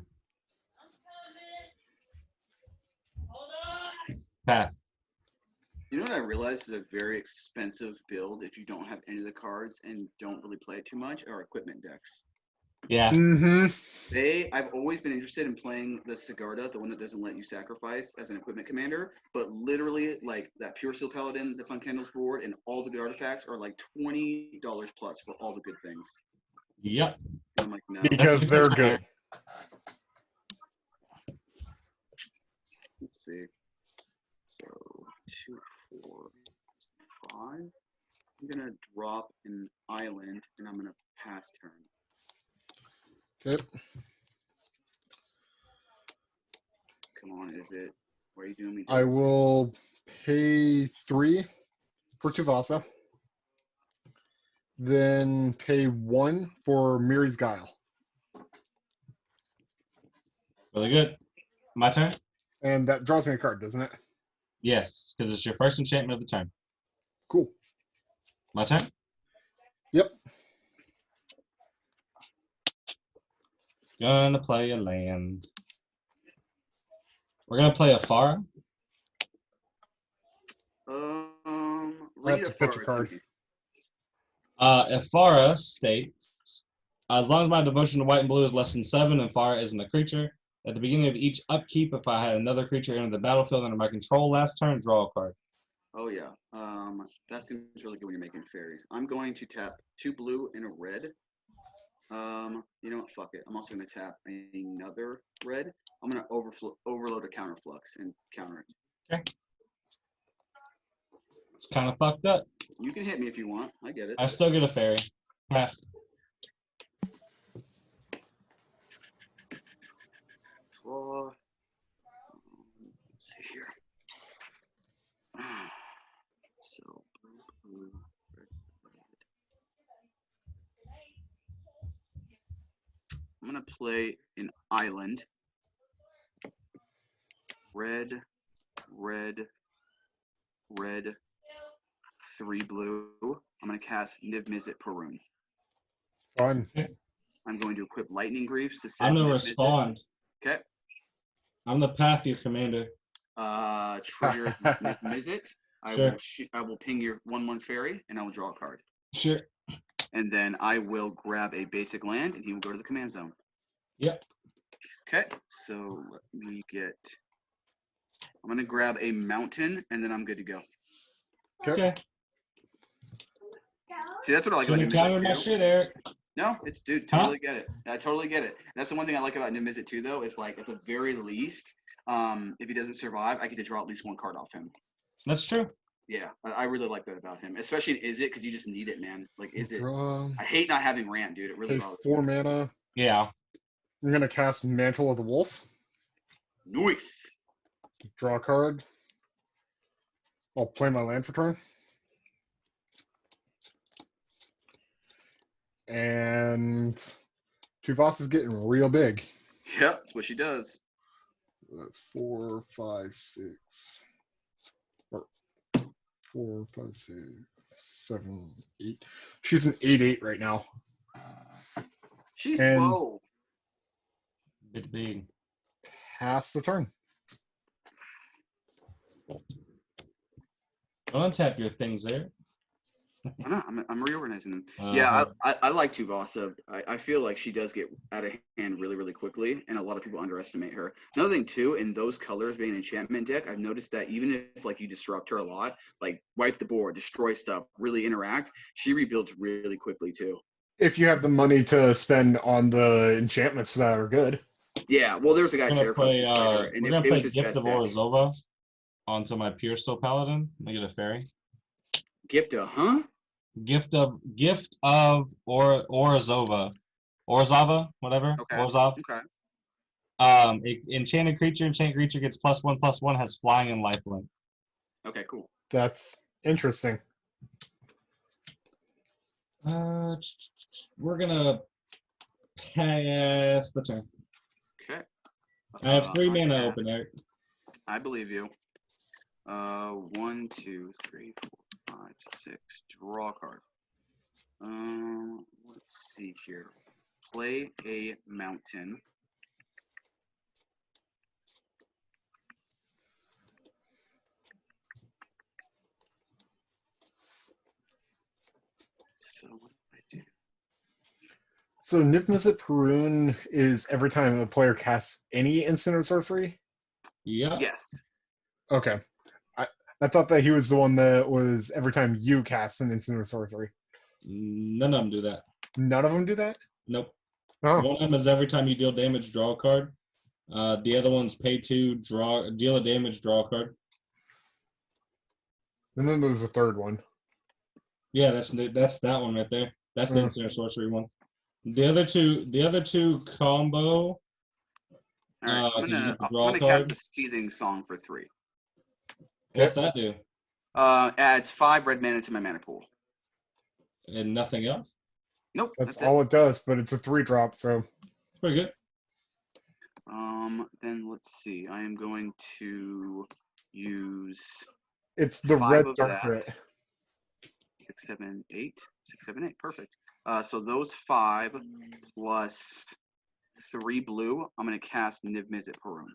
Pass. You know what I realized is a very expensive build if you don't have any of the cards and don't really play it too much are equipment decks. Yeah. Mm-hmm. I've always been interested in playing the Sigarda, the one that doesn't let you sacrifice as an equipment commander, but literally like that Pure Steel Paladin that's on Kendall's board and all the good artifacts are like $20 plus for all the good things. Yep. And I'm like, no. Because That's they're good. good. Let's see. So 2, 4, 5. I'm gonna drop an island and I'm gonna pass turn. Okay. Come on, is it? What are you doing? I will pay 3 for Tuvasa. Then pay 1 for Miri's Guile. Really good. My turn? And that draws me a card, doesn't it? Yes, because it's your first enchantment of the turn. Cool. My turn? Yep. Gonna play a land. We're gonna play Afara. Read have a to pitch a card card. to me. Ifara states, as long as my devotion to white and blue is less than 7, and Ifara isn't a creature, at the beginning of each upkeep, if I had another creature enter the battlefield under my control last turn, draw a card. Oh yeah. That seems really good when you're making fairies. I'm going to tap 2 blue and a red. You know what? Fuck it. I'm also gonna tap another red. I'm gonna overload a counter flux and counter it. Okay. It's kind of fucked up. You can hit me if you want. I get it. I still get a fairy. Pass. Draw. Let's see here. So blue, red, red. I'm gonna play an island. Red, red, red, 3 blue. I'm gonna cast Niv Mizzet Perun. Fun. I'm going to equip Lightning Greaves to set I'm gonna Niv Mizzet. respond. Okay. I'm the Pathier commander. Trigger Niv Mizzet. Sure. I will ping your 1/1 fairy, and I will draw a card. Sure. And then I will grab a basic land, and he will go to the command zone. Yep. Okay, so let me get. I'm gonna grab a mountain, and then I'm good to go. Okay. See, that's what I like Shouldn't about have countered Niv my Mizzet too. shit, Eric. No, it's dude, totally get it. I totally get it. That's the one thing I like about Niv Mizzet too, though. Is like at the very least, if he doesn't survive, I get to draw at least 1 card off him. That's true. Yeah, I really like that about him, especially in Izzet, because you just need it, man. Like Izzet, Draw. I hate not having Rand, dude. It really Pay bothers 4 me. mana. Yeah. I'm gonna cast Mantle of the Wolf. Nice. Draw a card. I'll play my land for turn. And Tuvas is getting real big. Yep, that's what she does. That's 4, 5, 6. Or 4, 5, 6, 7, 8. She's an 8/8 right now. She's And- slow. Bit big. Pass the turn. Don't untap your things there. I know, I'm reorganizing them. Uh-huh. Yeah, I like Tuvasa. I feel like she does get out of hand really, really quickly, and a lot of people underestimate her. Another thing too, in those colors being an enchantment deck, I've noticed that even if like you disrupt her a lot, like wipe the board, destroy stuff, really interact, she rebuilds really quickly too. If you have the money to spend on the enchantments that are good. Yeah, well, there was a guy We're gonna Terraform play. Supplier, and We're gonna it was play his Gift best of deck. Orzhova onto my Pure Steel Paladin. Let me get a fairy. Gift of, huh? Gift of Orzhova, whatever. Okay. Orzhov. Okay. Enchanted creature gets +1/+1, has flying and lifelink. Okay, cool. That's interesting. We're gonna pass the turn. Okay. I have 3 I mana have- open, Eric. I believe you. 1, 2, 3, 4, 5, 6. Draw a card. Let's see here. Play a mountain. So what do I do? So Niv Mizzet Perun is every time a player casts any instant or sorcery? Yep. Yes. Okay. I thought that he was the one that was every time you cast an instant or sorcery. None of them do that. None of them do that? Nope. Oh, One of them is every time you deal damage, draw a card. The other one's pay 2, deal a damage, draw a card. and then there's a third one. Yeah, that's that one right there. That's the Mm. instant or sorcery one. The other two combo. All right. Did you get the draw I'm gonna cast card? a Seething Song for 3. What's that do? Adds 5 red mana to my mana pool. And nothing else? Nope. That's That's all it does, but it's a 3-drop, so It's pretty good. Then let's see. I am going to use it's the 5 red of dark that. red. 6, 7, 8. 6, 7, 8. Perfect. So those 5 plus 3 blue. I'm gonna cast Niv Mizzet Perun.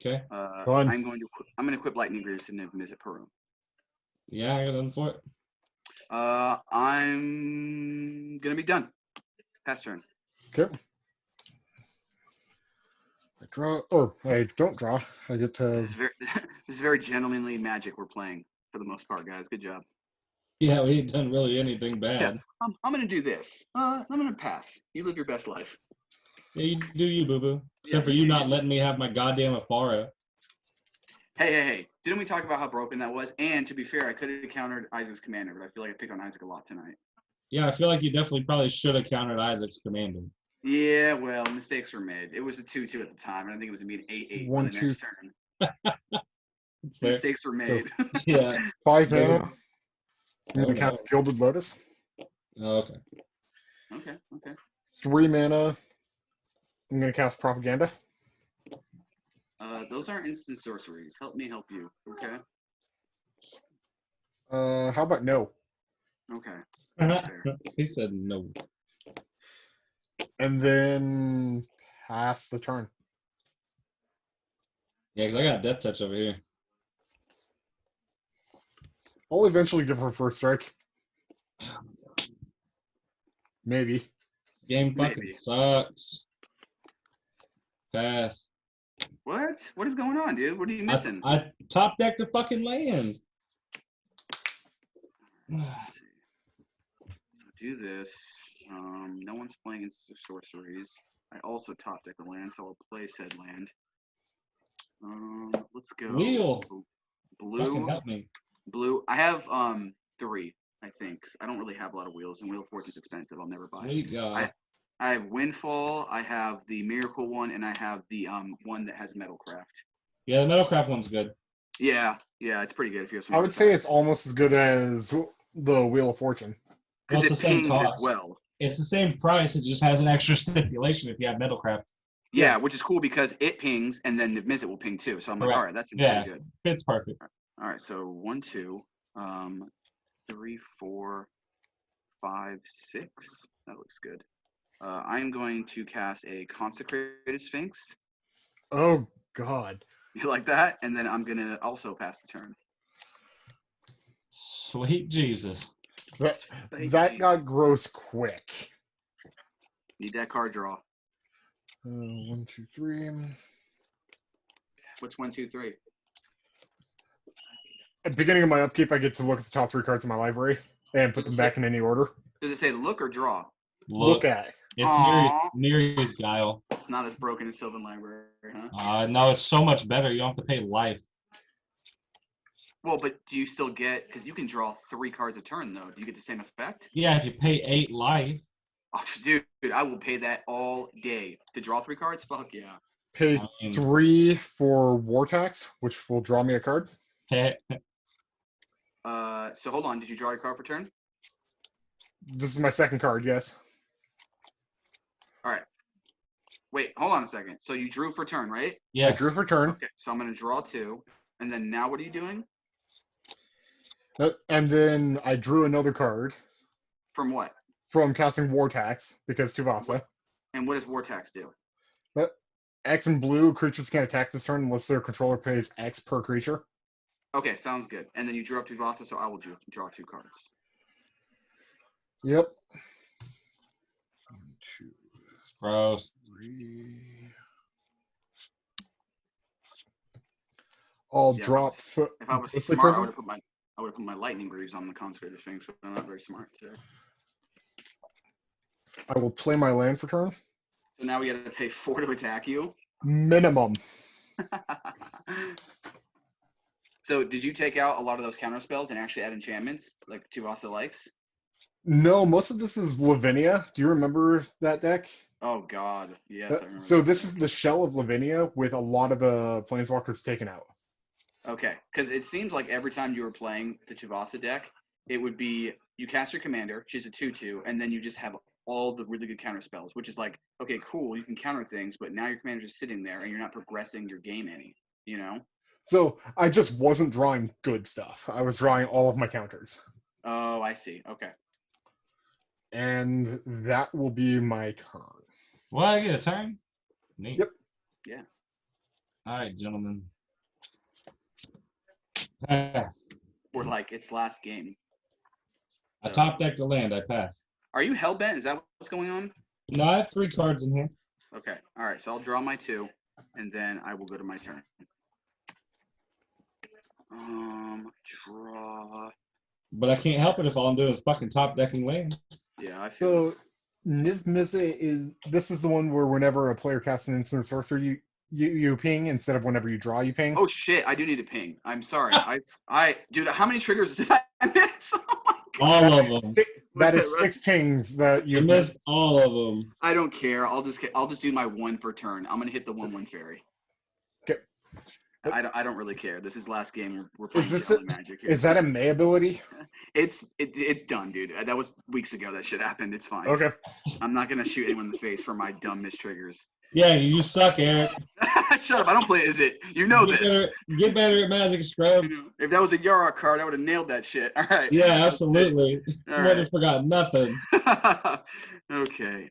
Okay. Fun. I'm gonna equip Lightning Greaves to Niv Mizzet Perun. Yeah, I got nothing for it. I'm gonna be done. Pass turn. Okay. I draw, or I don't draw. I get This to. is very this is very gentlemanly Magic we're playing for the most part, guys. Good job. Yeah, we ain't done really anything bad. I'm gonna do this. I'm gonna pass. You live your best life. Yeah, you do you, boo boo. Except Yeah, for you not letting me have my goddamn Afara. Hey. Didn't we talk about how broken that was? And to be fair, I could have countered Isaac's commander, but I feel like I picked on Isaac a lot tonight. Yeah, I feel like you definitely probably should have countered Isaac's commander. Yeah, well, mistakes were made. It was a 2-2 at the time, and I think it was gonna be an 8-8 on the 1-2. next turn. That's fair. Mistakes were made. Yeah. 5 No. mana. I'm Oh, gonna cast Gilded Lotus. Okay. Okay. 3 mana. I'm gonna cast Propaganda. Those aren't instant sorceries. Help me help you. Okay. How about no? Okay. That's fair. He said no. And then pass the turn. Yeah, because I got Death Touch over here. I'll eventually give her first strike. Maybe. Game fucking Maybe. sucks. Pass. What? What is going on, dude? What are you missing? I top decked a fucking land. Let's see. So do this. No one's playing instant sorceries. I also top deck a land, so I'll play said land. Let's go. Wheel. Fucking Blue. help me. Blue. I have 3, I think. 'Cause I don't really have a lot of wheels, and Wheel of Fortune's expensive. I'll never buy it. Sweet God. I have Windfall. I have the Miracle one, and I have the one that has Metalcraft. Yeah, the Metalcraft one's good. Yeah, it's pretty good if you have some. I would say it's almost as good as the Wheel of Fortune. Well, because it's it the same pings as cost. well. It's the same price. It just has an extra stipulation if you have Metalcraft. Yeah, which is cool because it pings, and then the Mizzet will ping too. So I'm like, Correct. all right, that's Yeah. pretty good. Fits perfect. All right, so 1, 2, 3, 4, 5, 6. That looks good. I am going to cast a Consecrated Sphinx. Oh God. You like that? And then I'm gonna also pass the turn. Sweet Jesus. That got gross quick. Need that card draw. 1, 2, 3. What's 1, 2, 3? At the beginning of my upkeep, I get to look at the top 3 cards in my library and put them back in any order. Does it say look or draw? Look at. It's Aw. Neri's Guile. It's not as broken as Sylvan Library, huh? No, it's so much better. You don't have to pay life. Well, but do you still get, because you can draw 3 cards a turn, though. Do you get the same effect? Yeah, if you pay 8 life. Oh, dude, I will pay that all day. To draw 3 cards? Fuck yeah. Pay I mean- 3 for War Tax, which will draw me a card. So hold on. Did you draw your card for turn? This is my second card, yes. All right. Wait, hold on a second. So you drew for turn, right? I Yes. drew for turn. Okay, so I'm going to draw 2. And then now what are you doing? And then I drew another card From what? from casting War Tax because Tuvasa. And what does War Tax do? X and blue creatures can't attack this turn unless their controller pays X per creature. Okay, sounds good. And then you drew up Tuvasa, so I will draw 2 cards. Yep. 1, 2, Gross. 3. I'll Yeah, drop. If I was Ghostly smart, I Prison? would have put my Lightning Greaves on the Consecrated Sphinx, but I'm not very smart. So I will play my land for turn. now we got to pay 4 to attack you. Minimum. So did you take out a lot of those counter spells and actually add enchantments like Tuvasa likes? No, most of this is Lavinia. Do you remember that deck? Oh God, yes. I remember So that this deck. is the shell of Lavinia with a lot of the Planeswalkers taken out. Okay, because it seems like every time you were playing the Tuvasa deck, it would be you cast your commander, she's a 2/2, and then you just have all the really good counter spells, which is like, okay, cool, you can counter things, but now your commander's just sitting there and you're not progressing your game any, you know? So I just wasn't drawing good stuff. I was drawing all of my counters. Oh, I see. Okay. And that will be my turn. What, I get a turn? Neat. Yep. Yeah. All right, gentlemen. Pass. Or like its last game. I top decked the land. I passed. Are you hellbent? Is that what's going on? No, I have 3 cards in here. Okay. All right. So I'll draw my 2, and then I will go to my turn. Draw. But I can't help it if all I'm doing is fucking top decking lands. Yeah, I feel. So Niv Mizzet this is the one where whenever a player casts an instant or sorcery, you ping instead of whenever you draw you ping. Oh shit! I do need to ping. I'm sorry. Dude, how many triggers did I miss? Oh my God. All of them. That is 6 pings that You you missed all of them. I don't care. I'll just do my 1 per turn. I'm gonna hit the 1/1 fairy. Okay. I don't really care. This is last game. We're playing this Jelly Magic here. Is that a May ability? It's done, dude. That was weeks ago. That shit happened. It's fine. Okay. I'm not gonna shoot anyone in the face for my dumb mistriggers. Yeah, you suck, Eric. Shut up! I don't play Is it? You know this. Get better at Magic, Scrub. You know, if that was a Yara card, I would have nailed that shit. All right. Yeah, That's it. absolutely. All You would have forgot nothing. Okay.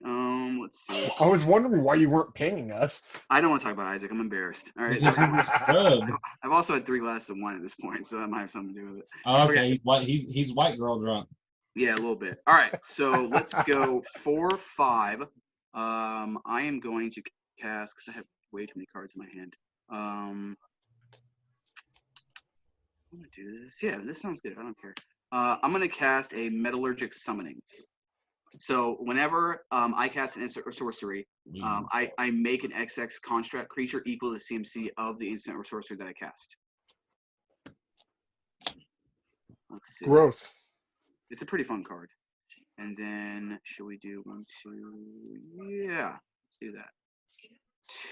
Let's see. I was wondering why you weren't pinging us. I don't want to talk about Isaac. I'm embarrassed. All right. He's a scrub. I've also had 3 glasses of wine at this point, so that might have something to do with it. Oh, okay, Okay. he's white girl drunk. Yeah, a little bit. All right. So let's go 4/5. I am going to cast because I have way too many cards in my hand. I'm gonna do this. Yeah, this sounds good. I don't care. I'm gonna cast a Metallurgic Summonings. So whenever I cast an instant or sorcery, I make an XX construct creature equal to the CMC of the instant or sorcery that I cast. Let's see. Gross. It's a pretty fun card. And then should we do 1, 2? Yeah, let's do that.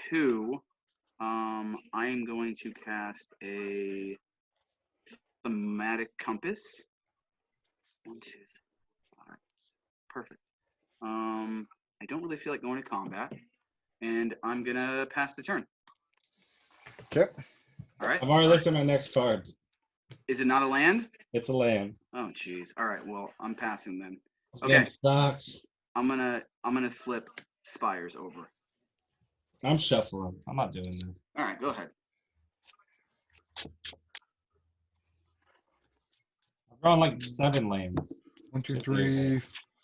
2. I am going to cast a Thematic Compass. 1, 2, 5. Perfect. I don't really feel like going to combat, and I'm gonna pass the turn. Okay. All right. I've already looked at my next card. Is it not a land? It's a land. Oh, jeez. All right. Well, I'm passing then. This Okay. game sucks. I'm gonna flip Spires over. I'm shuffling. I'm not doing this. All right. Go ahead. I've drawn like 7 lands. 1, 2, 3,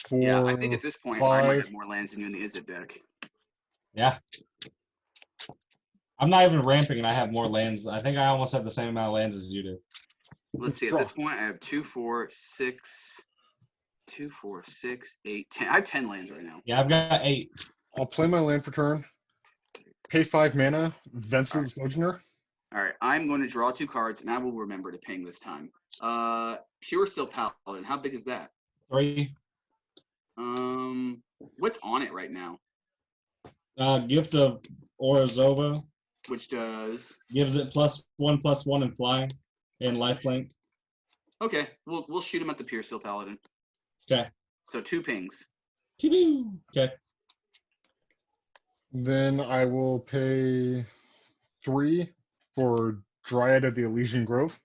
4. Yeah, I think at this point I might 5. have more lands than you in the Izzet deck. Yeah. I'm not even ramping and I have more lands. I think I almost have the same amount of lands as you do. Let's see. At this point, I have 2, 4, 6, 2, 4, 6, 8, 10. I have 10 lands right now. Yeah, I've got 8. I'll play my land for turn. Pay 5 mana. Venser the Sojourner. All right. I'm going to draw 2 cards, and I will remember to ping this time. Pure Steel Paladin. How big is that? 3. What's on it right now? Gift of Orizova Which does. gives it +1/+1 in flying and lifelink. Okay, we'll shoot him at the Pure Steel Paladin. Okay. So 2 pings. Pew-pew. Okay. Then I will pay 3 for Dryad of the Elysian Grove.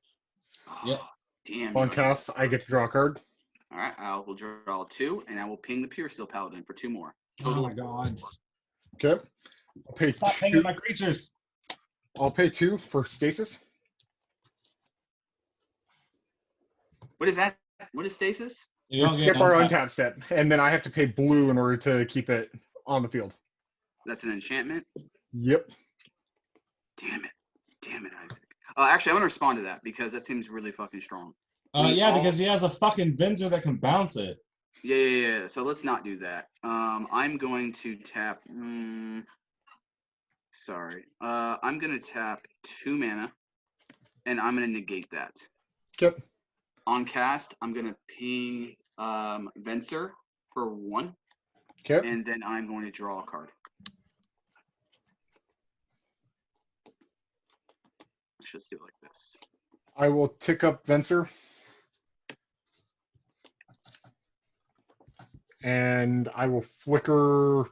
Yep. Oh, damn. On cast, I get to draw a card. All right, I will draw 2, and I will ping the Pure Steel Paladin for 2 more. Oh my god. Okay. I'll pay Stop two, paying my creatures. I'll pay 2 for Stasis. What is that? What is Stasis? You We don't get skip our untapped. untap step, and then I have to pay blue in order to keep it on the field. That's an enchantment? Yep. Damn it. Damn it, Isaac. Actually, I'm going to respond to that because that seems really fucking strong. Yeah, because he has a fucking Venser that can bounce it. Yeah. So let's not do that. I'm going to tap. Sorry. I'm going to tap 2 mana, and I'm going to negate that. Yep. On cast, I'm going to ping Venser for 1, Okay. and then I'm going to draw a card. Let's do it like this. I will tick up Venser. And I will flicker.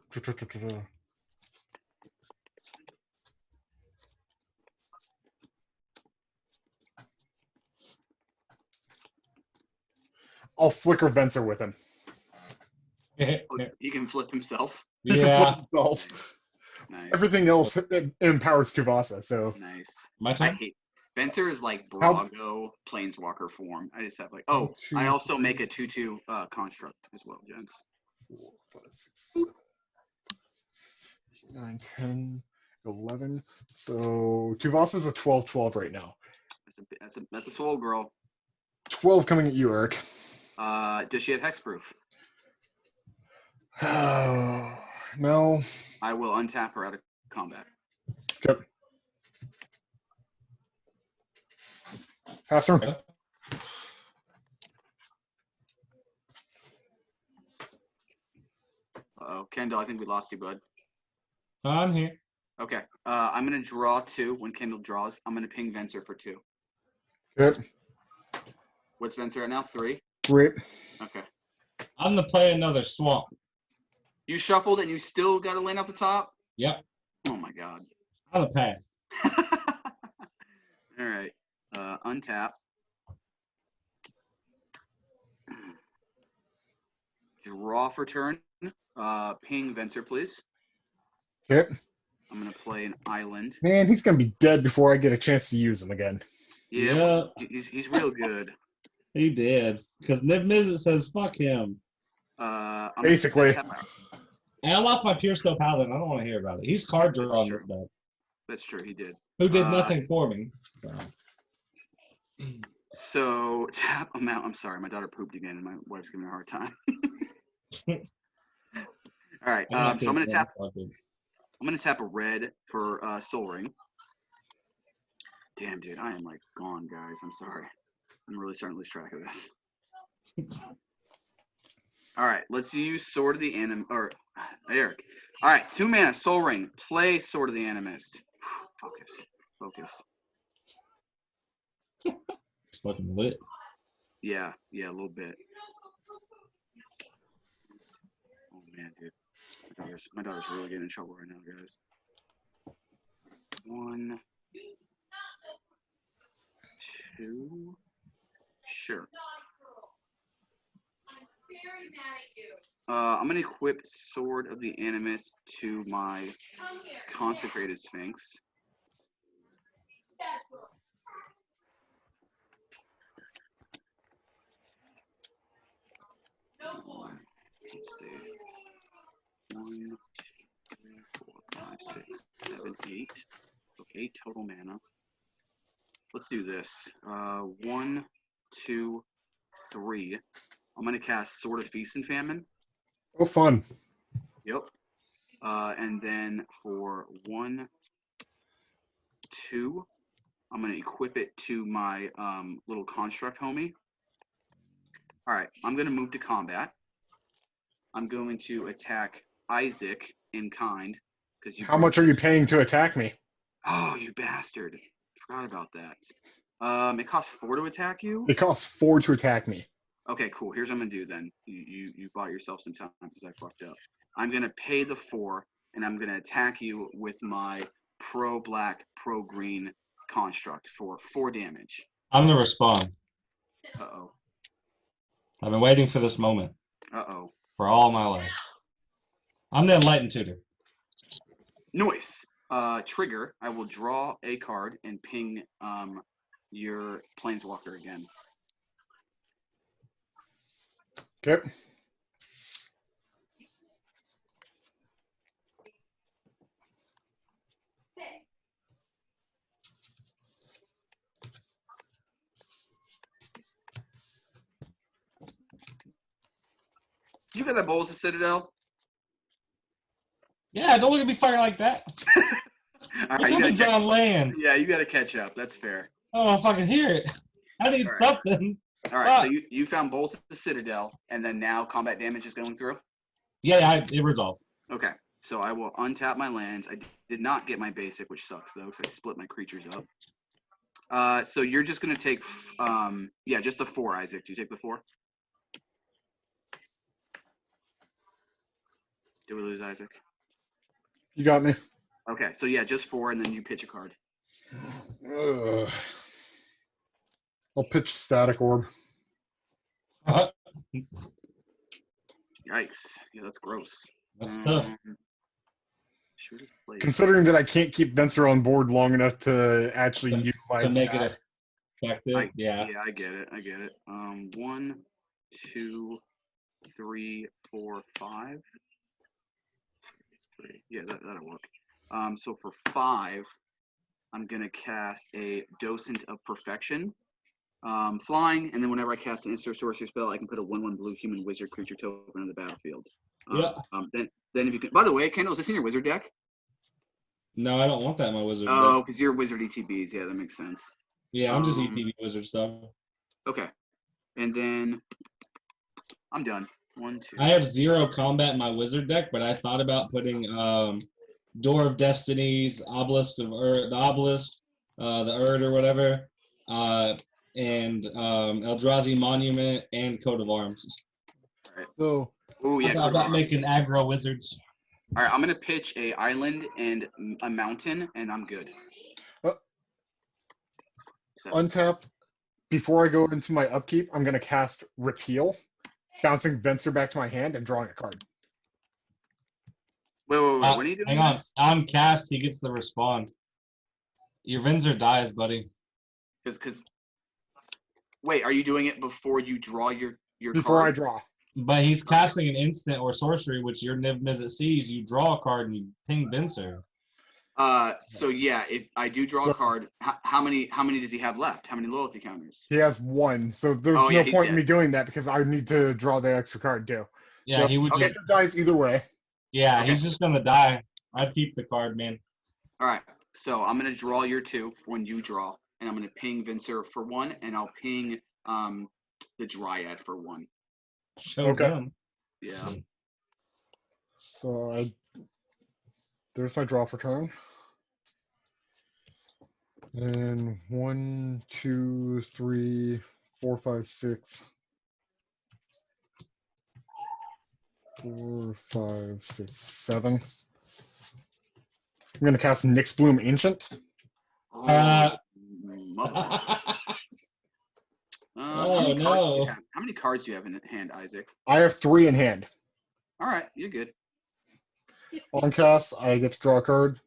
I'll flicker Venser with him. Oh, he can flip himself. He can Yeah. flip himself. Nice. Everything else empowers Tuvasa, so Nice. My I turn? hate. Venser is like How- Brago Planeswalker form. I just have like, oh, Two, I also make a 2/2 construct as well, gents. 4, 5, 6, 7, 9, 10, 11. So Tuvas is a 12/12 right now. That's a soul girl. 12 coming at you, Eric. Does she have hexproof? No. I will untap her out of combat. Okay. Pass her. Uh-oh, Kendall, I think we lost you, bud. I'm here. Okay, I'm gonna draw 2. When Kendall draws, I'm gonna ping Venser for 2. Okay. What's Venser at now? 3? Great. Okay. I'm gonna play another swamp. You shuffled and you still got a land off the top? Yep. Oh my god. I'm a pass. All right. Untap. Draw for turn. Ping Venser, please. Okay. I'm gonna play an island. Man, he's gonna be dead before I get a chance to use him again. Yeah, he's real good. He did. Because Niv Mizzet says fuck him. I'm Basically. And I lost my Pure Steel Paladin. I don't want to hear about it. He's card drawing this deck. That's true. He did. Who did nothing for me. So tap amount. I'm sorry, my daughter pooped again, and my wife's giving me a hard time. All right. So I'm gonna tap. I'm gonna tap a red for Soul Ring. Damn, dude, I am like gone, guys. I'm sorry. I'm really starting to lose track of this. All right, let's use Sword of the or Eric. All right, 2 mana, Soul Ring. Play Sword of the Animist. Focus. It's fucking lit. Yeah, a little bit. Oh man, dude, my daughter's really getting in trouble right now, guys. 1, 2, sure. I'm gonna equip Sword of the Animist to my Consecrated Sphinx. Let's see. 1, 2, 3, 4, 5, 6, 7, 8. So 8 total mana. Let's do this. 1, 2, 3. I'm gonna cast Sword of Feast and Famine. Oh, fun. Yep. And then for 1, 2, I'm gonna equip it to my little construct homie. All right, I'm gonna move to combat. I'm going to attack Isaac in kind because you. How much are you paying to attack me? Oh, you bastard! Forgot about that. It costs 4 to attack you. It costs 4 to attack me. Okay, cool. Here's what I'm gonna do then. You bought yourself some time because I fucked up. I'm gonna pay the 4, and I'm gonna attack you with my pro black, pro green construct for 4 damage. I'm gonna respond. Uh-oh. I've been waiting for this moment Uh-oh. for all my life. I'm the Enlightened Tutor. Noise. Trigger. I will draw a card and ping your Planeswalker again. Okay. Did you get that Bowls of Citadel? Yeah, don't look at me fucking like that. All You're right, you talking gotta John Lands. yeah, you got to catch up. That's fair. I don't fucking hear it. I need All right. something. All right, so you found Bolts of the Citadel, and then now combat damage is going through? Yeah, it resolved. Okay, so I will untap my lands. I did not get my basic, which sucks, though, because I split my creatures up. So you're just going to take, yeah, just the 4, Isaac. Do you take the 4? Do we lose Isaac? You got me. Okay, so yeah, just 4, and then you pitch a card. Ugh. I'll pitch Static Orb. Uh-huh. Yikes. Yeah, that's gross. That's tough. Should have played. Considering that I can't keep Venser on board long enough to actually To- utilize to make that. it effective. Yeah. Yeah, I get it. 1, 2, 3, 4, 5. Yeah, that'll work. So for 5, I'm gonna cast a Docent of Perfection, flying, and then whenever I cast an instant sorcery spell, I can put a 1/1 blue human wizard creature token on the battlefield. Yeah. Then if you can. By the way, Kendall, is this in your wizard deck? No, I don't want that in my wizard deck. Oh, because you're wizard ETBs. Yeah, that makes sense. Yeah, I'm just um, ETB wizard stuff. Okay, and then I'm done. 1, 2. I have 0 combat in my wizard deck, but I thought about putting Door of Destinies, Obelisk of the Obelisk, the Erd or whatever, and Eldrazi Monument and Coat of Arms. So Oh yeah. I thought Coat of about Arms. making aggro wizards. All right, I'm gonna pitch a island and a mountain, and I'm good. So, untap. Before I go into my upkeep, I'm gonna cast Repeal, bouncing Venser back to my hand and drawing a card. wait. When are you doing Hang on. this? On cast, he gets the respond. Your Vinzer dies, buddy. Because wait, are you doing it before you draw your Before I card? draw. But he's casting an instant or sorcery, which your Niv Mizzet sees. You draw a card and you ping Vincer. So yeah, if I do draw a card, how many does he have left? How many loyalty counters? He has 1, so there's Oh, yeah, no he's point in dead. me doing that because I need to draw the extra card too. Yeah, So he would okay. just. Venser dies either way. Yeah, Okay. he's just gonna die. I'd keep the card, man. All right, so I'm gonna draw your 2 when you draw, and I'm gonna ping Vincer for 1, and I'll ping the Dryad for 1. Shows Okay. him. Yeah. So there's my draw for turn. And 1, 2, 3, 4, 5, 6. 4, 5, 6, 7. I'm gonna cast Nyx Bloom Ancient. Uh, Mother. Oh, no. How many cards do you have in hand, Isaac? I have 3 in hand. All right, you're good. On cast, I get to draw a card.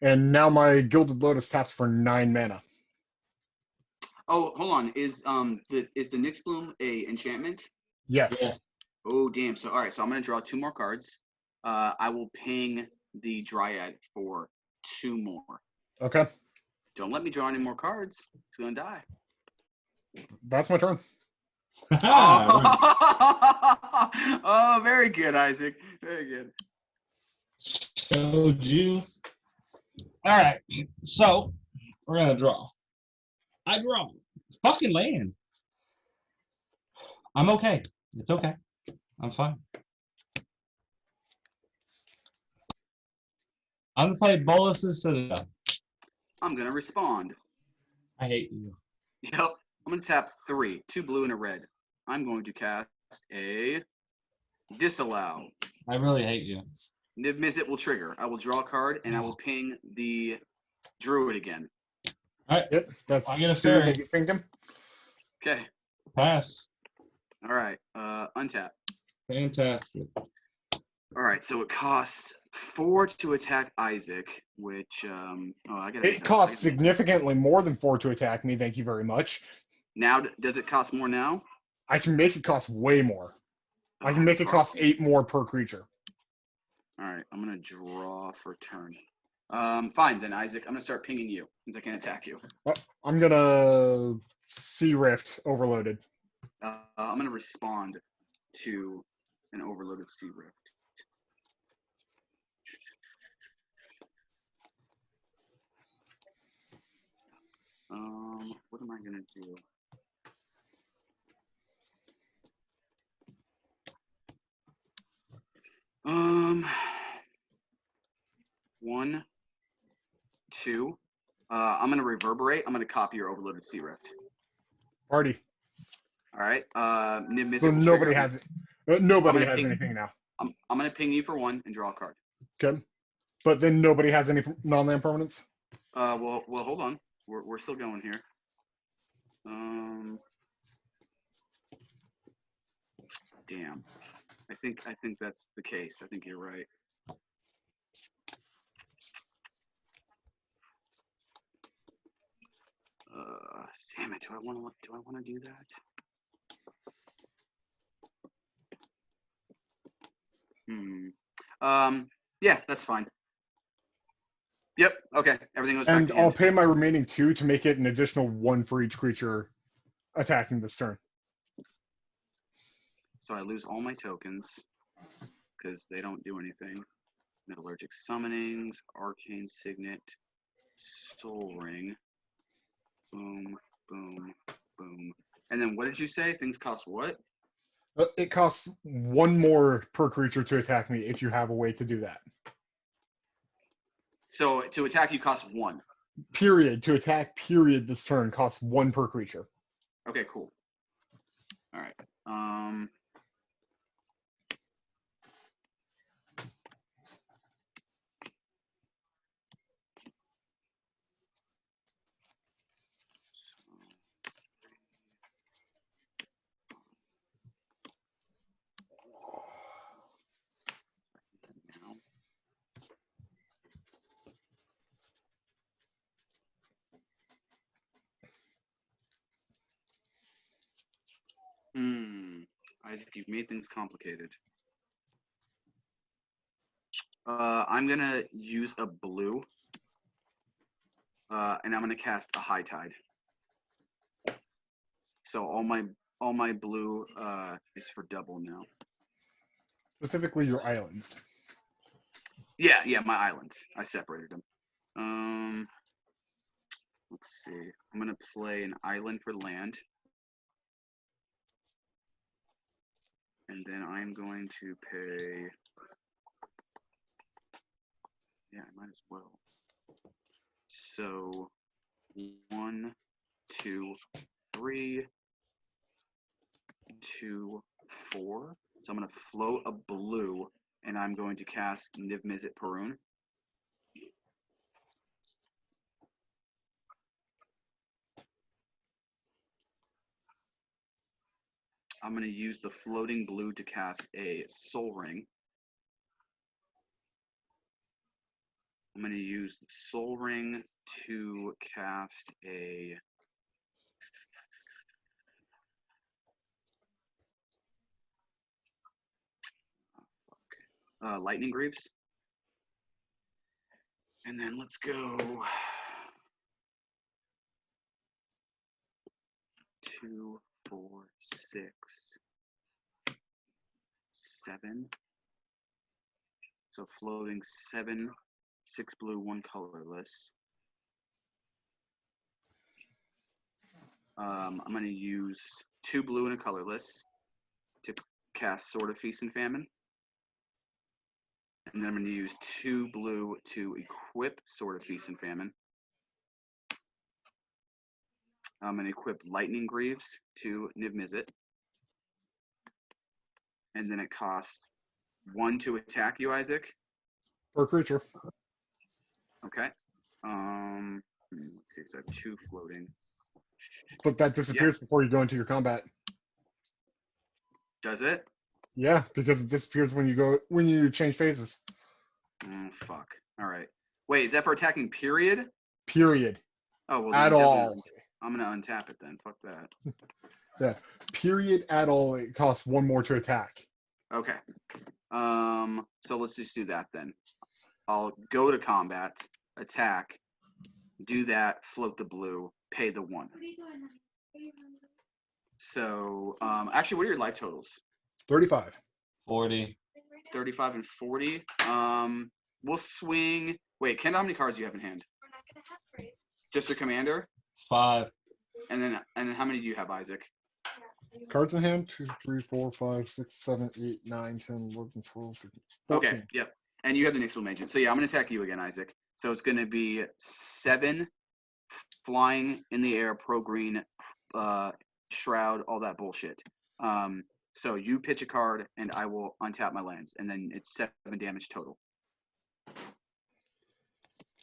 And now my Gilded Lotus taps for 9 mana. Oh, hold on. Is the Nyx Bloom a enchantment? Yes. Yeah. Oh, damn. So all right, so I'm gonna draw 2 more cards. I will ping the Dryad for 2 more. Okay. Don't let me draw any more cards. It's gonna die. That's my turn. Oh, very good, Isaac. Very good. Showed you. All right, so we're gonna draw. I draw. Fucking land. I'm okay. It's okay. I'm fine. I'm gonna play Bolus's Citadel. I'm gonna respond. I hate you. Yep. I'm gonna tap 3, 2 blue and a red. I'm going to cast a Disallow. I really hate you. Niv Mizzet will trigger. I will draw a card and I will ping the Druid again. Yep. That's I get a 2 fairy. that you pinged him. Okay. Pass. All right. Untap. Fantastic. All right. So it costs 4 to attack Isaac, which I gotta. It costs significantly more than 4 to attack me. Thank you very much. Now, does it cost more now? I can make it cost way more. I can make it cost 8 more per creature. All right. I'm gonna draw for turn. Fine then, Isaac. I'm gonna start pinging you since I can attack you. I'm gonna Sea Rift Overloaded. I'm gonna respond to an overloaded Sea Rift. What am I gonna do? One, 2. I'm gonna reverberate. I'm gonna copy your overloaded Sea Rift. Party. All right. Niv Mizzet So will nobody trigger. has it. Nobody I'm gonna has ping- anything now. I'm gonna ping you for 1 and draw a card. Okay. But then nobody has any non-land permanents. Well, hold on. We're still going here. Damn. I think that's the case. I think you're right. Damn it! Do I want to do that? Yeah, that's fine. Yep. Okay. Everything goes back And to I'll end. pay my remaining 2 to make it an additional 1 for each creature attacking this turn. So I lose all my tokens because they don't do anything. Metallurgic Summonings, Arcane Signet, Soul Ring. Boom, boom, boom. And then what did you say? Things cost what? It costs 1 more per creature to attack me if you have a way to do that. So to attack you costs 1. Period. To attack, period, this turn costs 1 per creature. Okay, cool. All right. Isaac, you've made things complicated. I'm gonna use a blue, and I'm gonna cast a High Tide. So all my blue is for double now. Specifically your islands. Yeah, my islands. I separated them. Let's see. I'm gonna play an island for land. And then I'm going to pay. Yeah, I might as well. So 1, 2, 3, 2, 4. So I'm going to float a blue, and I'm going to cast Niv Mizzet Parun. I'm going to use the floating blue to cast a Soul Ring. I'm going to use the Soul Ring to cast a Lightning Greaves. And then let's go 2, 4, 6, 7. So floating 7, 6 blue, 1 colorless. I'm going to use 2 blue and a colorless to cast Sword of Feast and Famine. And then I'm going to use 2 blue to equip Sword of Feast and Famine. I'm going to equip Lightning Greaves to Niv Mizzet. And then it costs 1 to attack you, Isaac. Per creature. Okay. Let's see. So I have 2 floating. But that disappears before you go into your combat. Does it? Yeah, because it disappears when you change phases. Oh, fuck. All right. Wait, is that for attacking period? Period. Oh, well, At all. I'm going to untap it then. Fuck that. Yeah. Period at all. It costs 1 more to attack. Okay. So let's just do that then. I'll go to combat, attack, do that, float the blue, pay the 1. What are you doing? Are you hungry? So, actually, what are your life totals? 35. 40. 35 and 40. We'll swing. Wait, Ken, how many cards do you have in hand? We're not gonna have break. Just your commander? It's 5. And then how many do you have, Isaac? Cards in hand 2, 3, 4, 5, 6, 7, 8, 9, 10, 11, 12, 13, 14. Okay, yep. And you have the Nyxbloom Agent. So yeah, I'm gonna attack you again, Isaac. So it's gonna be 7 flying in the air, pro green, shroud, all that bullshit. So you pitch a card and I will untap my lands, and then it's 7 damage total.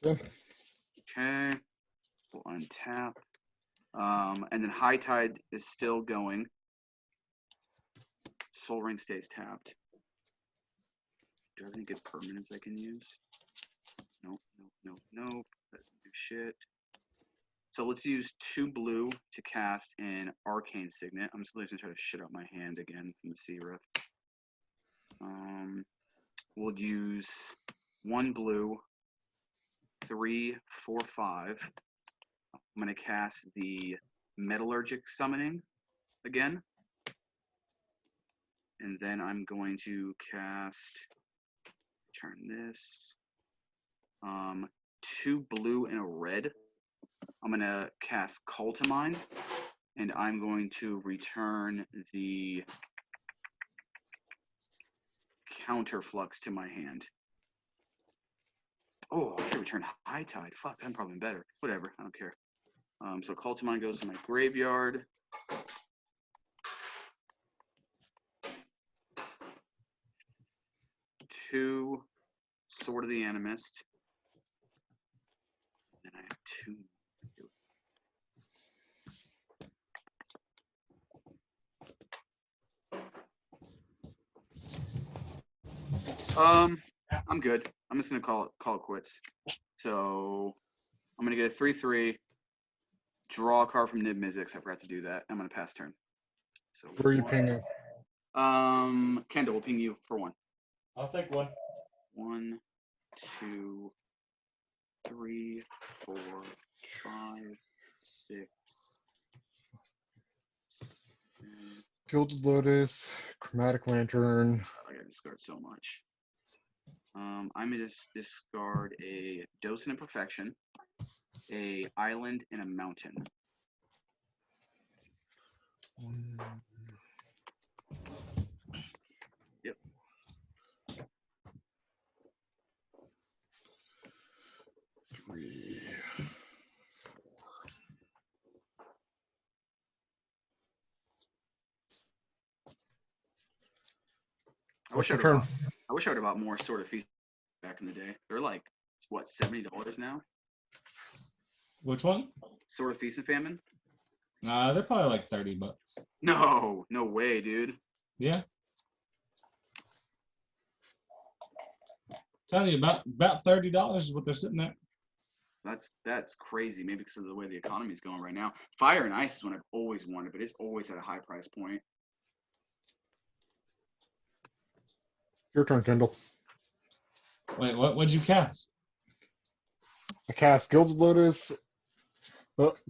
Yeah. Okay. We'll untap. And then High Tide is still going. Soul Ring stays tapped. Any good permanents I can use? Nope, nope, nope, nope. That's new shit. So let's use 2 blue to cast an Arcane Signet. I'm just gonna try to shit out my hand again from the Searupt. We'll use 1 blue, 3, 4, 5. I'm gonna cast the Metallurgic Summoning again. And then I'm going to cast, turn this, 2 blue and a red. I'm gonna cast Cultimine, and I'm going to return the Counterflux to my hand. Oh, I could return High Tide. Fuck, that's probably better. Whatever, I don't care. So Cultimine goes to my graveyard. Two Sword of the Animist. And I have 2. I'm good. I'm just gonna call it quits. So I'm gonna get a 3/3. Draw a card from Niv Mizzix. I forgot to do that. I'm gonna pass turn. So Where are you pinging? Kendall will ping you for 1. I'll take 1. 1, 2, 3, 4, 5, 6. Gilded Lotus, Chromatic Lantern. I gotta discard so much. I'm gonna discard a Docent Imperfection, a Island, and a Mountain. Yep. Three. I wish What's I your would turn? have bought more Sword of Feast back in the day. They're like, what, $70 now? Which one? Sword of Feast and Famine? They're probably like $30. No, no way, dude. Yeah. Telling you about $30 is what they're sitting at. That's crazy. Maybe because of the way the economy is going right now. Fire and Ice is one I've always wanted, but it's always at a high price point. Your turn, Kendall. Wait, what'd you cast? I cast Gilded Lotus,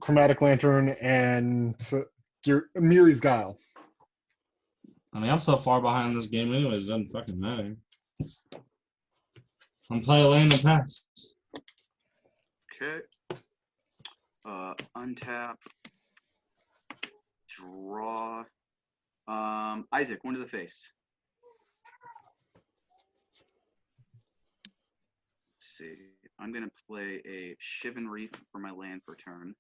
Chromatic Lantern, and Miri's Guile. I mean, I'm so far behind this game anyways, it doesn't fucking matter. I'm playing a land and pass. Okay. Untap. Draw. Isaac, 1 to the face. Let's see. I'm gonna play a Shivan Reef for my land per turn.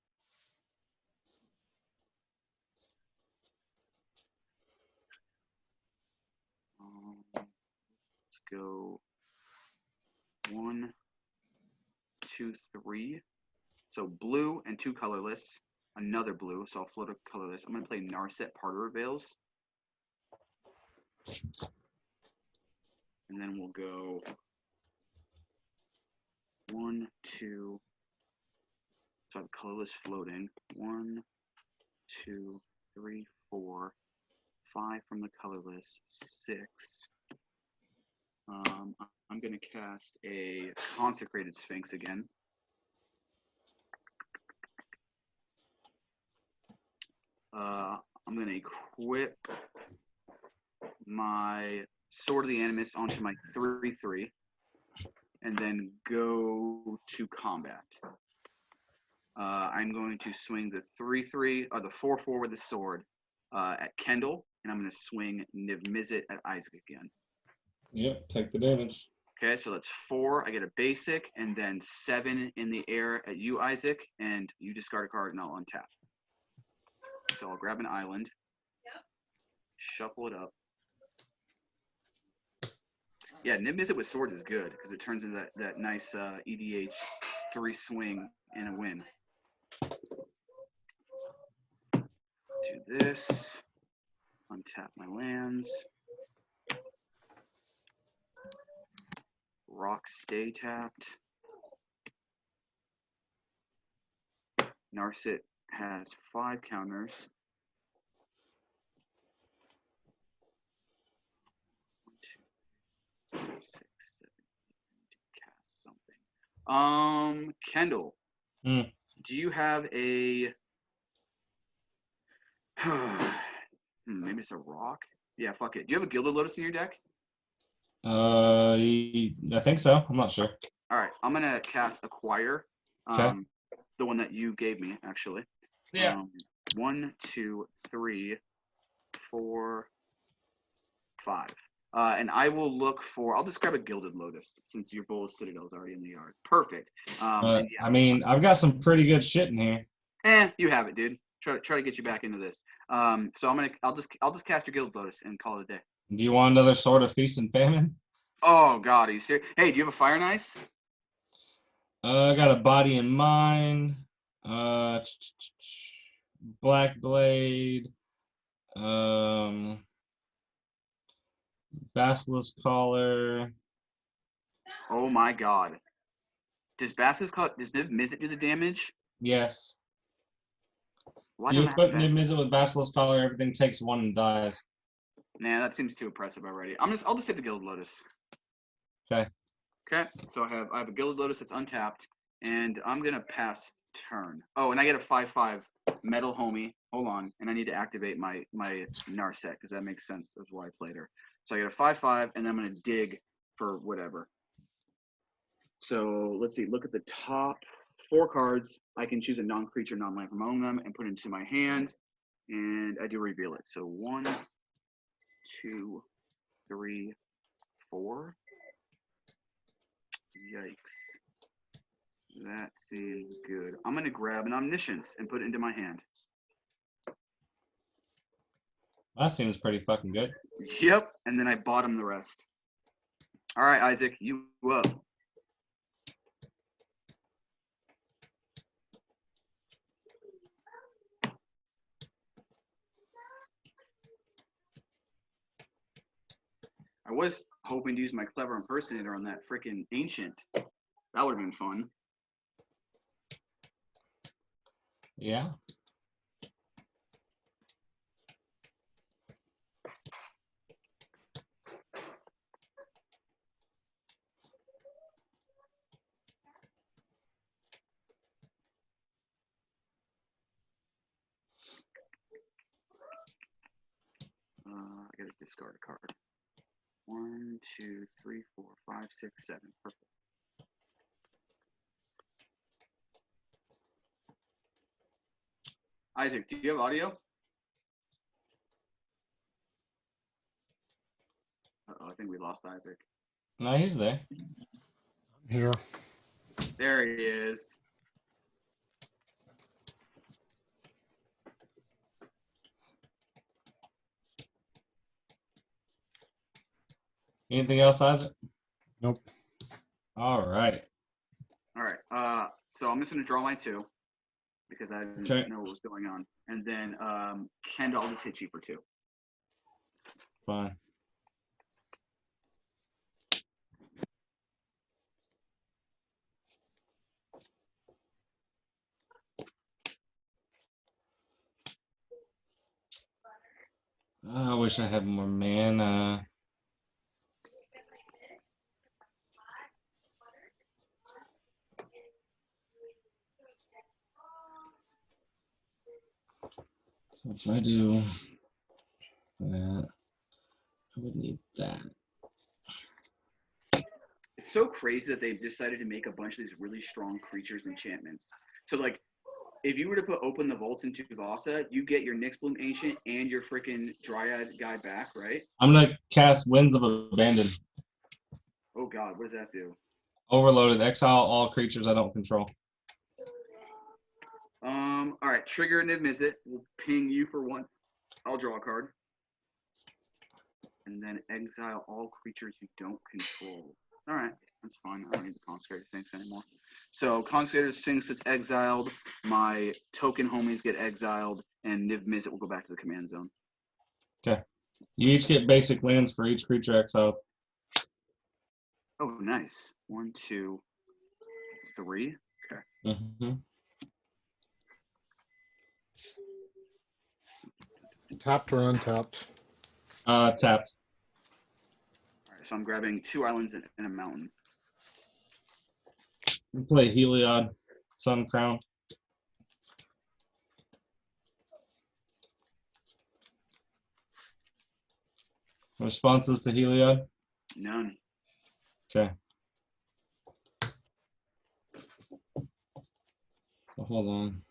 Let's go 1, 2, 3. So blue and 2 colorless. Another blue, so I'll float a colorless. I'm gonna play Narset Parter Veils. And then we'll go 1, 2. So I have colorless floating. 1, 2, 3, 4, 5 from the colorless. 6. I'm gonna cast a Consecrated Sphinx again. I'm gonna equip my Sword of the Animus onto my 3/3, and then go to combat. I'm going to swing the 3/3 or the 4/4 with the sword at Kendall, and I'm going to swing Niv Mizzet at Isaac again. Yep, take the damage. Okay, so that's 4. I get a basic, and then 7 in the air at you, Isaac, and you discard a card, and I'll untap. So I'll grab an island. Yep. Shuffle it up. Yeah, Niv Mizzet with swords is good because it turns into that nice EDH 3 swing and a win. Do this. Untap my lands. Rock stay tapped. Narset has 5 counters. 1, 2, 3, 4, 6, 7, 8, cast something. Kendall, do you have a maybe it's a rock? Yeah, fuck it. Do you have a Gilded Lotus in your deck? I think so. I'm not sure. All right, I'm gonna cast Acquire. Okay. The one that you gave me, actually. Yeah. 1, 2, 3, 4, 5. And I will look for. I'll just grab a Gilded Lotus since your Bowl of Citadel's already in the yard. Perfect. And yeah, I mean, I've got some pretty good shit in here. you have it, dude. Try to get you back into this. So I'll just cast your Gilded Lotus and call it a day. Do you want another Sword of Feast and Famine? Oh God, are you serious? Hey, do you have a Fire and Ice? I got a Body and Mind. Black Blade. Basilisk Collar. Oh my God. Does Niv Mizzet do the damage? Yes. Why You don't I have equip Niv Basilisk? Mizzet with Basilisk Collar, everything takes 1 and dies. Nah, that seems too impressive already. I'll just take the Gilded Lotus. Okay. Okay. So I have a Gilded Lotus that's untapped, and I'm gonna pass turn. Oh, and I get a 5/5 Metal Homie. Hold on, and I need to activate my Narset because that makes sense. That's why I played her. So I get a 5/5, and then I'm gonna dig for whatever. So let's see. Look at the top 4 cards. I can choose a non-creature, non-land from among them, and put it into my hand, and I do reveal it. So 1, 2, 3, 4. Yikes. That seems good. I'm going to grab an Omniscience and put it into my hand. That seems pretty fucking good. Yep. And then I bottom the rest. All right, Isaac, you up. I was hoping to use my Clever Impersonator on that freaking Ancient. That would have been fun. Yeah. I gotta discard a card. 1, 2, 3, 4, 5, 6, 7. Perfect. Isaac, do you have audio? Uh-oh, I think we lost Isaac. No, he's there. Here. There he is. Anything else, Isaac? Nope. All right. All right. So I'm just gonna draw my 2 because I didn't know what was going on, and then Kendall, I'll just hit you for 2. Fine. I wish I had more mana. So if I do that, I would need that. It's so crazy that they've decided to make a bunch of these really strong creatures enchantments. So like, if you were to put Open the Vaults into Vasa, you get your Nyxbloom Ancient and your freaking Dryad guy back, right? I'm gonna cast Winds of Abandon. Oh God, what does that do? Overloaded. Exile all creatures I don't control. All right, trigger Niv Mizzet. We'll ping you for 1. I'll draw a card. And then exile all creatures you don't control. All right, that's fine. I don't need the Consecrated Sphinx anymore. So Consecrated Sphinx is exiled. My token homies get exiled, and Niv Mizzet will go back to the command zone. Okay. You each get basic lands for each creature exiled. Oh, nice. 1, 2, 3. Okay. Mm-hmm. Tapped or untapped? Tapped. All right. So I'm grabbing 2 islands and a mountain. We play Heliod, Sun Crown. Responses to Heliod? None. Okay. Well, hold on.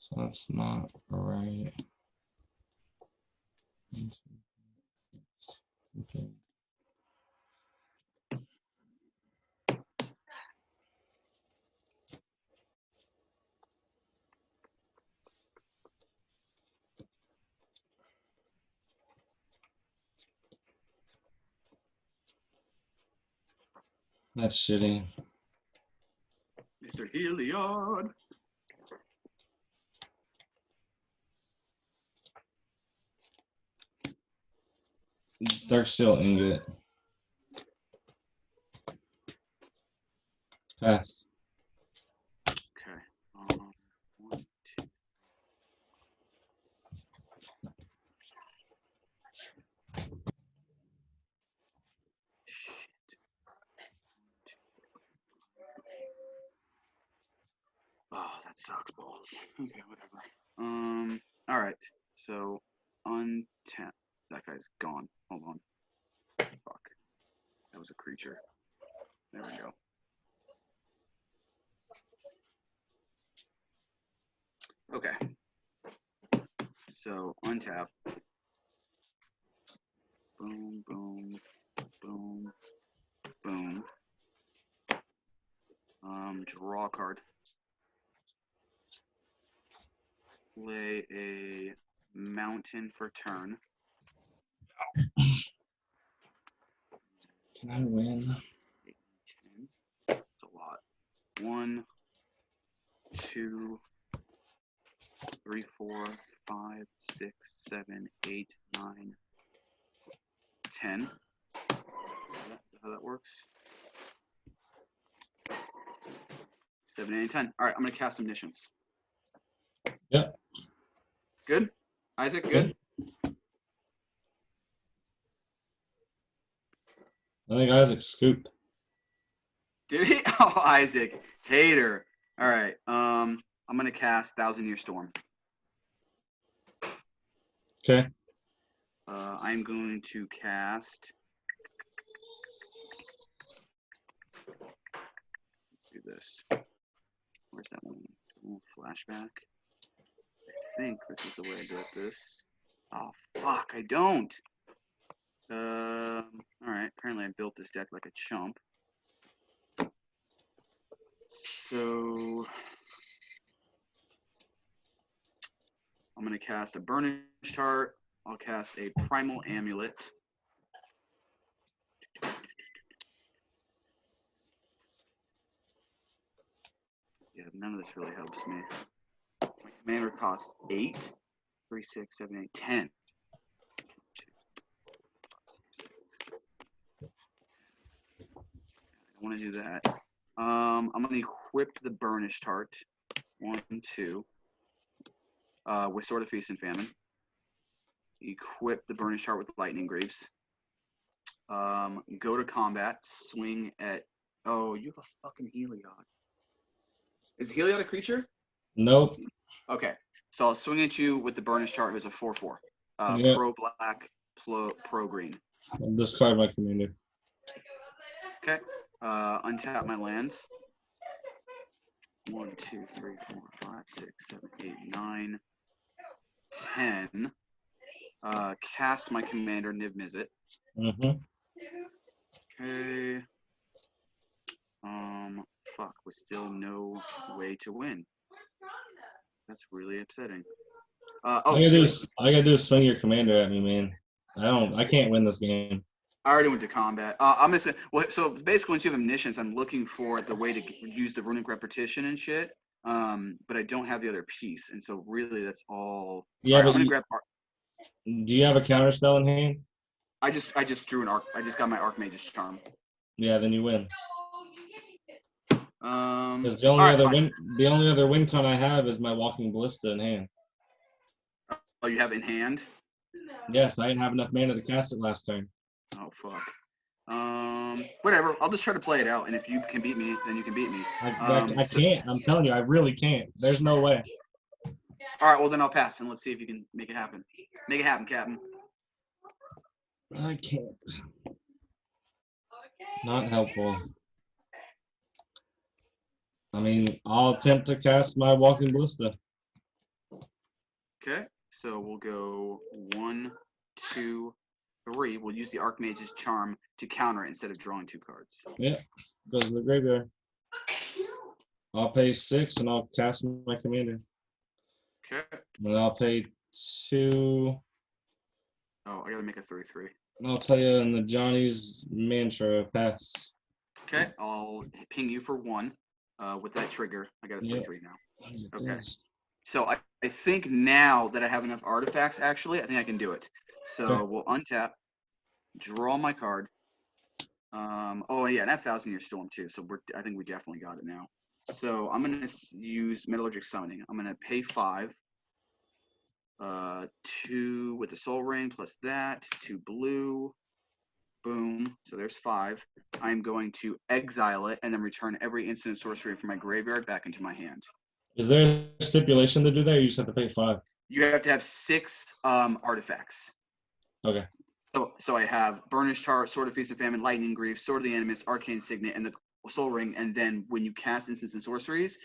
So that's not right. 1, 2, 6. Okay. That's shitty. Mr. Heliod. Dark Steel Ingot. Pass. Okay. 1, 2. Shit. Oh, that sucks balls. Okay, whatever. All right. So untap. That guy's gone. Hold on. Fuck. That was a creature. There we go. Okay. So untap. Boom, boom, boom, boom. Draw a card. Play a mountain for turn. Can I win? 8, 10. That's a lot. 1, 2, 3, 4, 5, 6, 7, 8, 9, 10. Is that how that works? 7, 8, 10. All right, I'm gonna cast Omniscience. Yep. Good? Isaac, good? I think Isaac scooped. Did he? Oh, Isaac. Hater. All right. I'm gonna cast Thousand Year Storm. Okay. I'm going to cast. Let's do this. Where's that one? Ooh, flashback. I think this is the way I built this. Oh fuck! I don't. All right. Apparently, I built this deck like a chump. So I'm gonna cast a Burnished Heart. I'll cast a Primal Amulet. Yeah, none of this really helps me. My commander costs 8. 3, 6, 7, 8, 10. I want to do that. I'm gonna equip the Burnished Heart. 1, 2. With Sword of Feast and Famine. Equip the Burnished Heart with Lightning Greaves. Go to combat. Swing at. Oh, you have a fucking Heliod. Is Heliod a creature? Nope. Okay, so I'll swing at you with the Burnished Heart, who's a 4/4. Yep. Pro black, pro green. I'll discard my commander. Okay. Untap my lands. 1, 2, 3, 4, 5, 6, 7, 8, 9, 10. Cast my commander, Niv Mizzet. Mm-hmm. Okay. Fuck, with still no way to win. That's really upsetting. All I gotta do is swing your commander at me, man. I can't win this game. I already went to combat. I'm just gonna, well, so basically, once you have Omniscience, I'm looking for the way to use the Runic Repetition and shit. But I don't have the other piece, and so really, that's all. Yeah, All right, but I'm gonna grab. Do you have a counter spell in hand? I just drew an arc. I just got my Archmage's Charm. Yeah, then you win. Because the All only right, other fine. the only other win con I have is my Walking Ballista in hand. Oh, you have it in hand? Yes, I didn't have enough mana to cast it last turn. Oh fuck. Whatever. I'll just try to play it out, and if you can beat me, then you can beat me. I can't. I'm telling you, I really can't. There's no way. All right. Well, then I'll pass, and let's see if you can make it happen. Make it happen, Captain. I can't. Not helpful. I mean, I'll attempt to cast my Walking Ballista. Okay. So we'll go 1, 2, 3. We'll use the Archmage's Charm to counter it instead of drawing 2 cards. Yeah, goes to the graveyard. I'll pay 6 and I'll cast my commander. Okay. And I'll pay 2. Oh, I gotta make a 3/3. I'll play in the Johnny's Mantra pass. Okay. I'll ping you for 1 with that trigger. I got a 3/3 now. Okay. So I think now that I have enough artifacts, actually, I think I can do it. So Okay. we'll untap, draw my card. Oh yeah, and that 1,000-Year Storm too. So I think we definitely got it now. So I'm gonna use Metallurgic Summoning. I'm gonna pay 5. 2 with the Soul Ring plus that. 2 blue. Boom. So there's 5. I'm going to exile it and then return every instant sorcery from my graveyard back into my hand. Is there a stipulation to do that, or you just have to pay 5? You have to have 6 artifacts. Okay. So I have Burnished Heart, Sword of Feast and Famine, Lightning Grief, Sword of the Animus, Arcane Signet, and the Soul Ring. And then when you cast instants and sorceries,